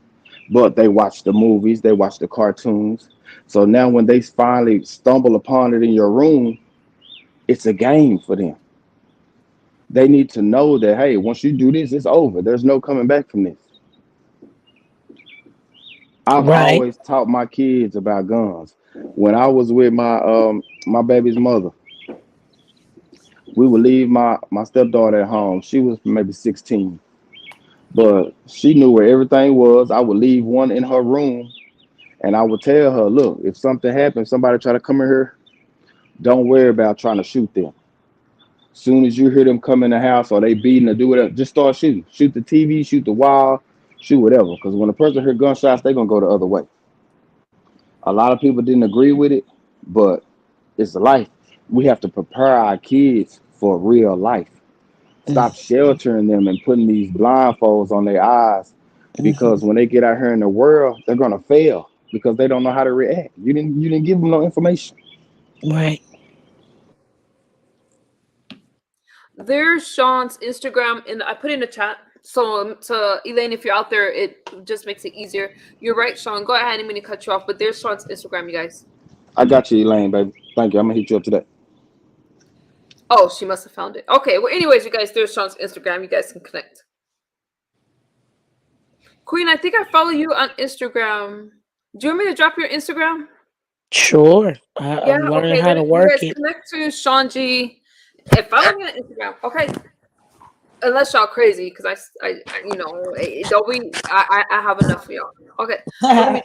but they watch the movies, they watch the cartoons. So now when they finally stumble upon it in your room, it's a game for them. They need to know that, hey, once you do this, it's over. There's no coming back from this. I've Right. always taught my kids about guns. When I was with my baby's mother, we would leave my stepdaughter at home. She was maybe 16, but she knew where everything was. I would leave one in her room, and I would tell her, look, if something happens, somebody try to come in here, don't worry about trying to shoot them. Soon as you hear them come in the house or they beating or do whatever, just start shooting. Shoot the TV, shoot the wall, shoot whatever. Because when a person hear gunshots, they're gonna go the other way. A lot of people didn't agree with it, but it's life. We have to prepare our kids for real life. Stop sheltering them and putting these blindfolds on their eyes, because Hmm. when they get out here in the world, they're gonna fail because they don't know how to react. You didn't give them no information. Right. There's Sean's Instagram, and I put in the chat. So to Elaine, if you're out there, it just makes it easier. You're right, Shawn. Go ahead. I didn't mean to cut you off, but there's Shawn's Instagram, you guys. I got you, Elaine, baby. Thank you. I'm gonna hit you up today. Oh, she must have found it. Okay. Well, anyways, you guys, there's Shawn's Instagram. You guys can connect. Queen, I think I follow you on Instagram. Do you want me to drop your Instagram? Sure. Yeah. I'm learning Okay. how to You work guys it. connect to Shawn G. And follow me on Instagram. Okay. Unless y'all crazy, because you know, don't be. I have enough for y'all. Okay. So let me.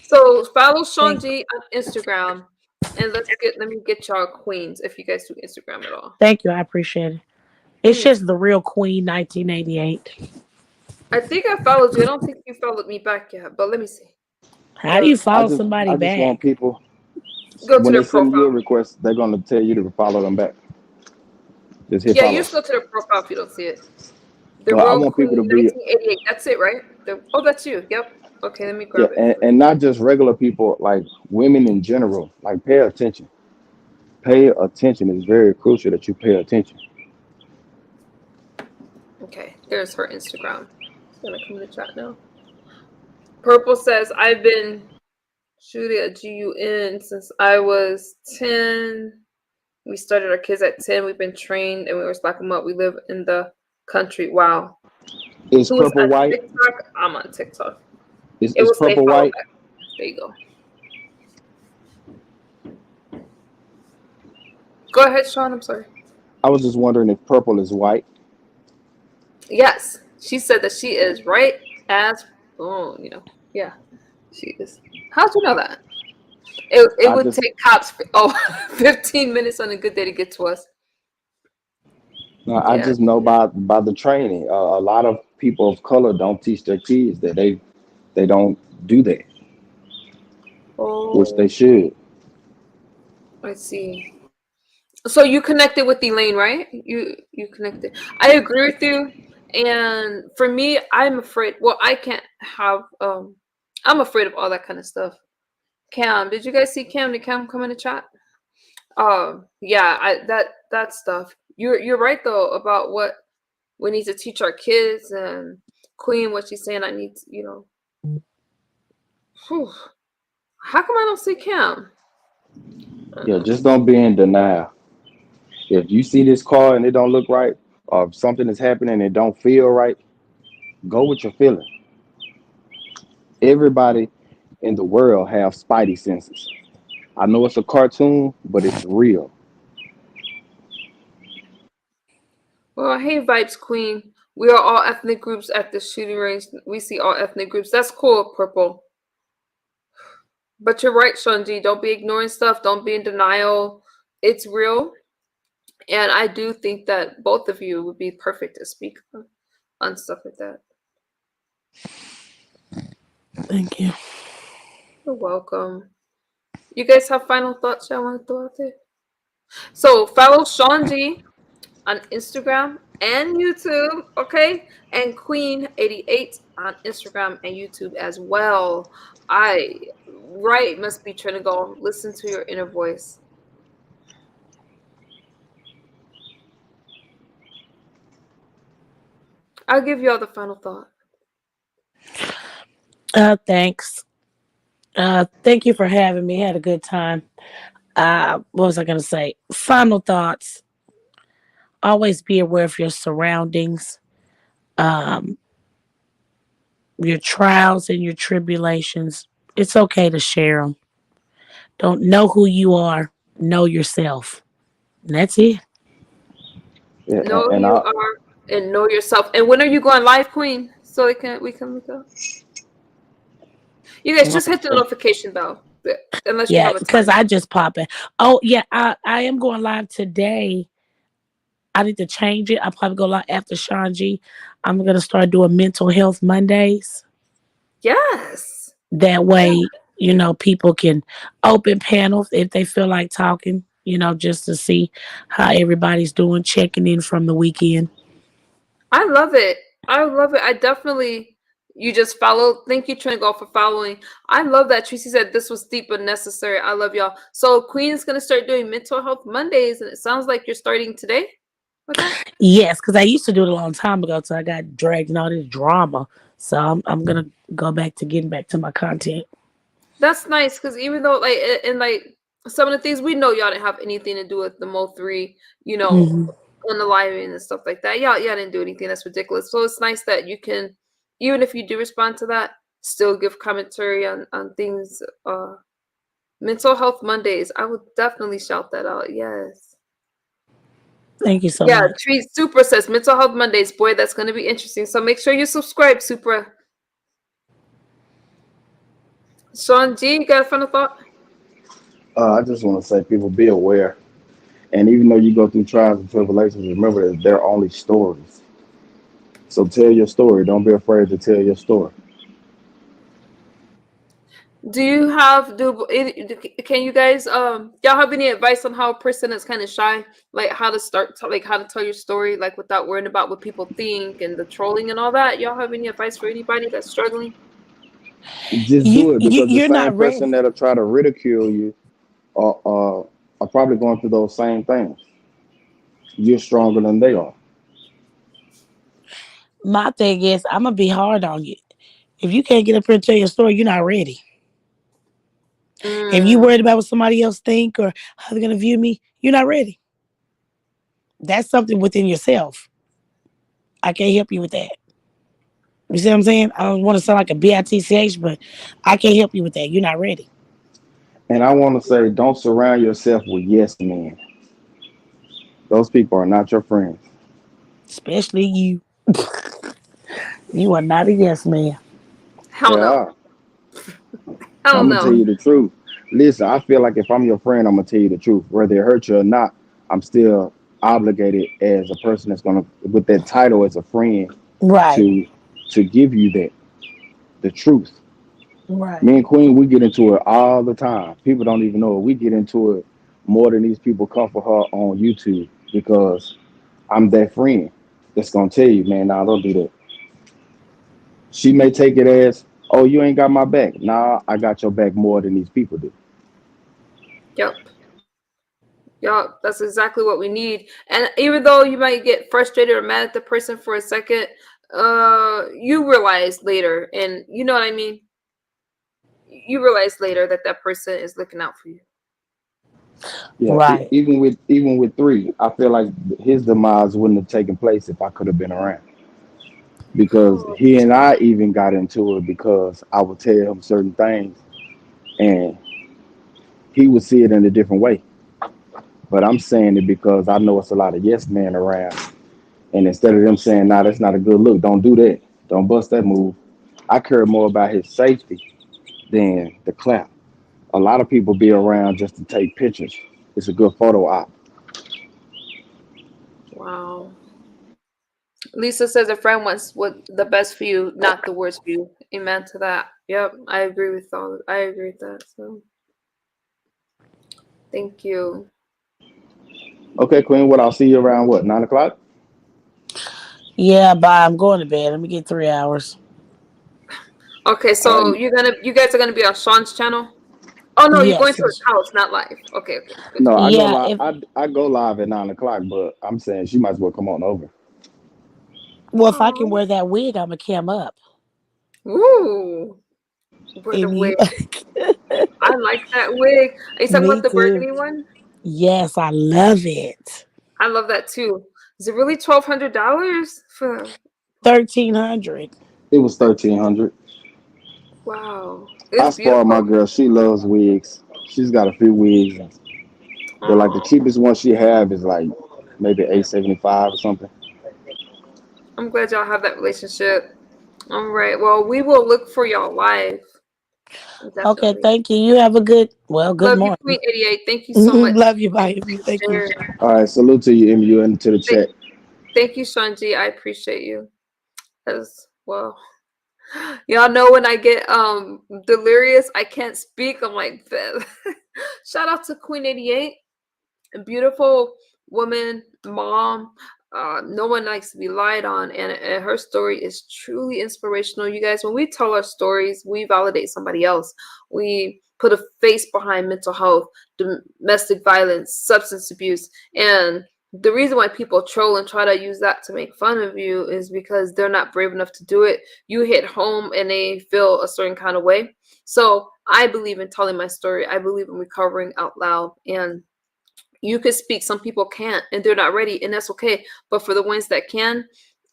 So follow Shawn Thank, G on Instagram, and let me get y'all queens if you guys do Instagram at all. thank you. I appreciate it. It's Anytime. just the real Queen 1988. I think I followed you. I don't think you followed me back yet, but let me see. How do you I follow just somebody I just want back? people Go to when their they send you a profile. request, they're gonna tell you to follow them back. Just hit Yeah, you follow. just go to their profile if you don't see it. The I Real want people to Queen be 1988. That's it, right? Oh, that's you. Yep. Okay, let me yeah, grab it for you. and not just regular people, like women in general. Like pay attention. Pay attention. It's very crucial that you pay attention. Okay, there's her Instagram. It's gonna come in the chat now. Purple says, I've been shooting a GUN since I was 10. We started our kids at 10. We've been trained and we always back them up. We live in the country. Wow. Is Who is purple on white? TikTok? I'm on TikTok. It Is will say purple follow white? back. There you go. Go ahead, Shawn. I'm sorry. I was just wondering if purple is white. Yes. She said that she is right as yeah, she is. How'd you know that? It I would just take cops 15 minutes on a good day to get to us. no, I Yeah. just know by the training. A lot of people of color don't teach their kids that they don't do that, which they Oh, should. I see. So you connected with Elaine, right? You connected. I agree with you. And for me, I'm afraid. Well, I can't have. I'm afraid of all that kind of stuff. Cam, did you guys see Cam? Did Cam come in the chat? Yeah. That stuff. You're right though about what we need to teach our kids and Queen. What she's saying. I need to, Whew. How come I don't see Cam? I don't Yeah, know. just don't be in denial. If you see this car and it don't look right, or if something is happening and it don't feel right, go with your feeling. Everybody in the world have spidey senses. I know it's a cartoon, but it's real. Well, hey, Vibes Queen. We are all ethnic groups at the shooting range. We see all ethnic groups. That's cool, Purple. But you're right, Shunji. Don't be ignoring stuff. Don't be in denial. It's real. And I do think that both of you would be perfect to speak on stuff like that. thank you. You're welcome. You guys have final thoughts y'all want to throw out there? So follow Shanji on Instagram and YouTube, okay? And Queen88 on Instagram and YouTube as well. Right must be trying to go listen to your inner voice. I'll give you all the final thought. Thanks. Thank you for having me. Had a good time. What was I gonna say? Final thoughts. Always be aware of your surroundings, um, your trials and your tribulations. It's okay to share them. Don't know who you are. Know yourself. And that's it. Yeah, Know who and you I are and know yourself. And when are you going live, Queen? So we can look up. You guys just hit the notification bell. Unless you Yeah, have a because time. I just pop in. Oh yeah, I am going live today. I need to change it. I'll probably go live after Sean G. I'm gonna start doing mental health Mondays. Yes. That way, people can open panels if they feel like talking, just to see how everybody's doing, checking in from the weekend. I love it. I love it. I definitely you just follow. Thank you, Tringo, for following. I love that. Tracy said this was deep but necessary. I love y'all. So Queen is gonna start doing mental health Mondays, and it sounds like you're starting today. with that? Yes, because I used to do it a long time ago, so I got dragged in all this drama. So I'm gonna go back to getting back to my content. That's nice because even though like and like some of the things we know y'all didn't have anything to do with the Mo3, you know, Hmm. on the live and stuff like that. Y'all didn't do anything that's ridiculous. So it's nice that you can, even if you do respond to that, still give commentary on things. Mental Health Mondays. I would definitely shout that out. Yes. Thank you so Yeah, much. Treat Supra says Mental Health Mondays. Boy, that's going to be interesting. So make sure you subscribe, Supra. Shawn G, you got a final thought? I just want to say, people, be aware. And even though you go through trials and tribulations, remember that they're only stories. So tell your story. Don't be afraid to tell your story. Do you have can you guys y'all have any advice on how a person that's kind of shy, like how to start like how to tell your story like without worrying about what people think and the trolling and all that? Y'all have any advice for anybody that's struggling? Just do it, because the You're same not person ready. that'll try to ridicule you are probably going through those same things. You're stronger than they are. My thing is, I'm gonna be hard on you. If you can't get up here and tell your story, you're not ready. If you Mm, worried about what somebody else think or how they're gonna view me, you're not ready. That's something within yourself. I can't help you with that. You see what I'm saying? I don't want to sound like a bitch, but I can't help you with that. You're not ready, And I want to say, don't surround yourself with yes men. Those people are not your friends. especially you. You are not a yes man. hell They no. are. Hell I'm gonna tell no. you the truth. Listen, I feel like if I'm your friend, I'm gonna tell you the truth. Whether it hurts you or not, I'm still obligated as a person that's gonna, with that title as a friend, Right, to give you that, the truth. right. Me and Queen, we get into it all the time. People don't even know it. We get into it more than these people come for her on YouTube, because I'm that friend that's gonna tell you, man, nah, don't do that. She may take it as, oh, you ain't got my back. Nah, I got your back more than these people do. Yep. Yep. That's exactly what we need. And even though you might get frustrated or mad at the person for a second, you realize later, and you know what I mean? You realize later that that person is looking out for you. Yeah, Right. even with three, I feel like his demise wouldn't have taken place if I could have been around. Because Oh, he and I even got into it because I would tell him certain things, and he would see it in a different way. But I'm saying it because I know it's a lot of yes men around. And instead of them saying, nah, that's not a good look, don't do that, don't bust that move, I care more about his safety than the clap. A lot of people be around just to take pictures. It's a good photo op. wow. Lisa says a friend wants what the best for you, not the worst for you. Amen to that. Yep, I agree with all. I agree with that. So, thank you. Okay, Queen, what, I'll see you around what, 9 o'clock? Yeah, bye. I'm going to bed. Let me get 3 hours. Okay, All so right. you guys are gonna be on Sean's channel. Oh no, you're going Yes. to his house, not live. Okay, okay, good to No, know. I go Yeah. live. If I go live at 9 o'clock, but I'm saying she might as well come on over. well, if I can Oh, wear that wig, I'm gonna cam up. ooh, for the And you, wig. I like that wig. Are you talking about me the too. burgundy one? Yes, I love it. I love that too. Is it really $1,200 for? 1,300. It was 1,300. Wow, I it's spoiled my beautiful. girl. She loves wigs. She's got a few wigs. The Oh, cheapest one she have is like maybe 875 or something. I'm glad y'all have that relationship. All right. Well, we will look for y'all live. Okay, Definitely. thank you. You have a good Love you, morning. Queen 88. Thank you so much. Love you. Bye. Everything Thank you. shared. All right, salute to you, MU, and to the Thank, chat. thank you, Shanji. I appreciate you as well. Y'all know when I get delirious, I can't speak. I'm like, shout out to Queen 88. A beautiful woman, mom. No one likes to be lied on, and her story is truly inspirational. You guys, when we tell our stories, we validate somebody else. We put a face behind mental health, domestic violence, substance abuse, and the reason why people troll and try to use that to make fun of you is because they're not brave enough to do it. You hit home and they feel a certain kind of way. So I believe in telling my story. I believe in recovering out loud. And you could speak, some people can't, and they're not ready, and that's okay. But for the ones that can,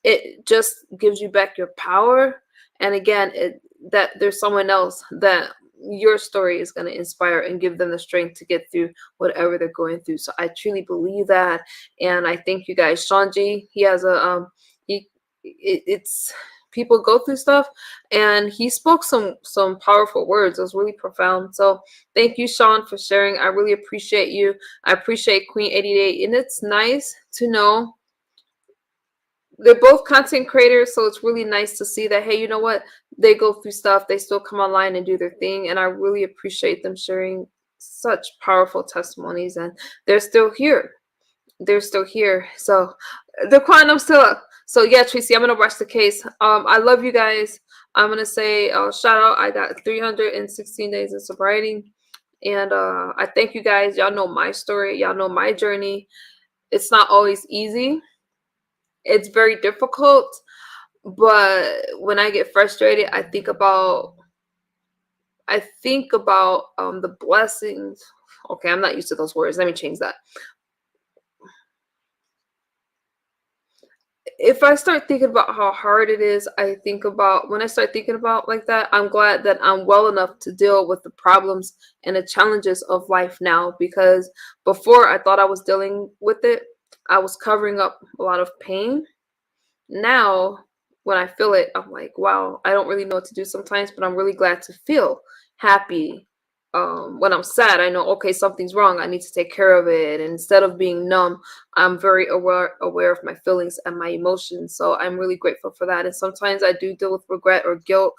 it just gives you back your power. And again, that there's someone else that your story is going to inspire and give them the strength to get through whatever they're going through. So I truly believe that, and I thank you guys. Shawn G, he has a it's people go through stuff, and he spoke some powerful words. It was really profound. So thank you, Shawn, for sharing. I really appreciate you. I appreciate Queen 88, and it's nice to know they're both content creators, so it's really nice to see that, hey, you know what, they go through stuff, they still come online and do their thing, and I really appreciate them sharing such powerful testimonies, and they're still here. So the quantum still up. So yeah, Tracy, I'm gonna rush the case. I love you guys. I'm gonna say shout out. I got 316 days of sobriety, and I thank you guys. Y'all know my story, y'all know my journey. It's not always easy, it's very difficult, but when I get frustrated, I think about the blessings. Okay, I'm not used to those words. Let me change that. If I start thinking about how hard it is, when I start thinking about like that, I'm glad that I'm well enough to deal with the problems and the challenges of life now, because before I thought I was dealing with it, I was covering up a lot of pain. Now, when I feel it, I'm like, wow, I don't really know what to do sometimes, but I'm really glad to feel happy. When I'm sad, I know, okay, something's wrong. I need to take care of it. And instead of being numb, I'm very aware of my feelings and my emotions. So I'm really grateful for that. And sometimes I do deal with regret or guilt.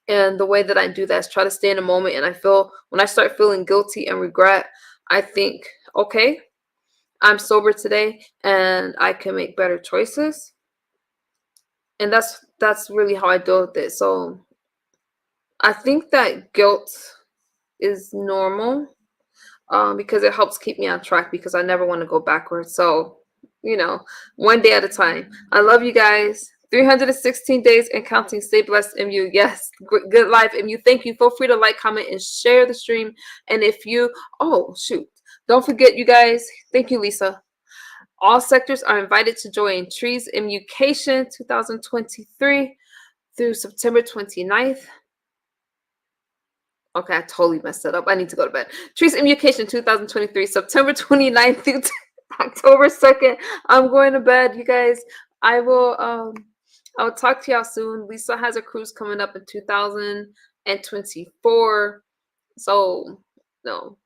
And the way that I do that is try to stay in the moment. And when I start feeling guilty and regret, I think, okay, I'm sober today and I can make better choices. And that's really how I deal with it. So I think that guilt is normal, because it helps keep me on track, because I never want to go backwards. So, one day at a time. I love you guys. 316 days and counting. Stay blessed, MU. Yes, good life, MU. Thank you. Feel free to like, comment, and share the stream. And if you, don't forget, you guys. Thank you, Lisa. All sectors are invited to join Trees Immucation 2023 through September 29th. Okay, I totally messed that up. I need to go to bed. Trees Immucation 2023, September 29th through October 2nd. I'm going to bed, you guys. I will talk to y'all soon. Lisa has a cruise coming up in 2024. So, no.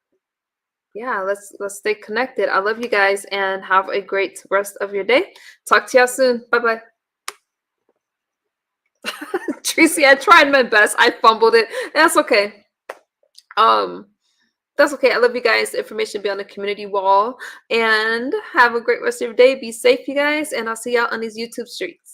Yeah, let's stay connected. I love you guys, and have a great rest of your day. Talk to y'all soon. Bye-bye. Tracy, I tried my best. I fumbled it. That's okay. That's okay. I love you guys. The information will be on the community wall. And have a great rest of your day. Be safe, you guys. And I'll see y'all on these YouTube streets.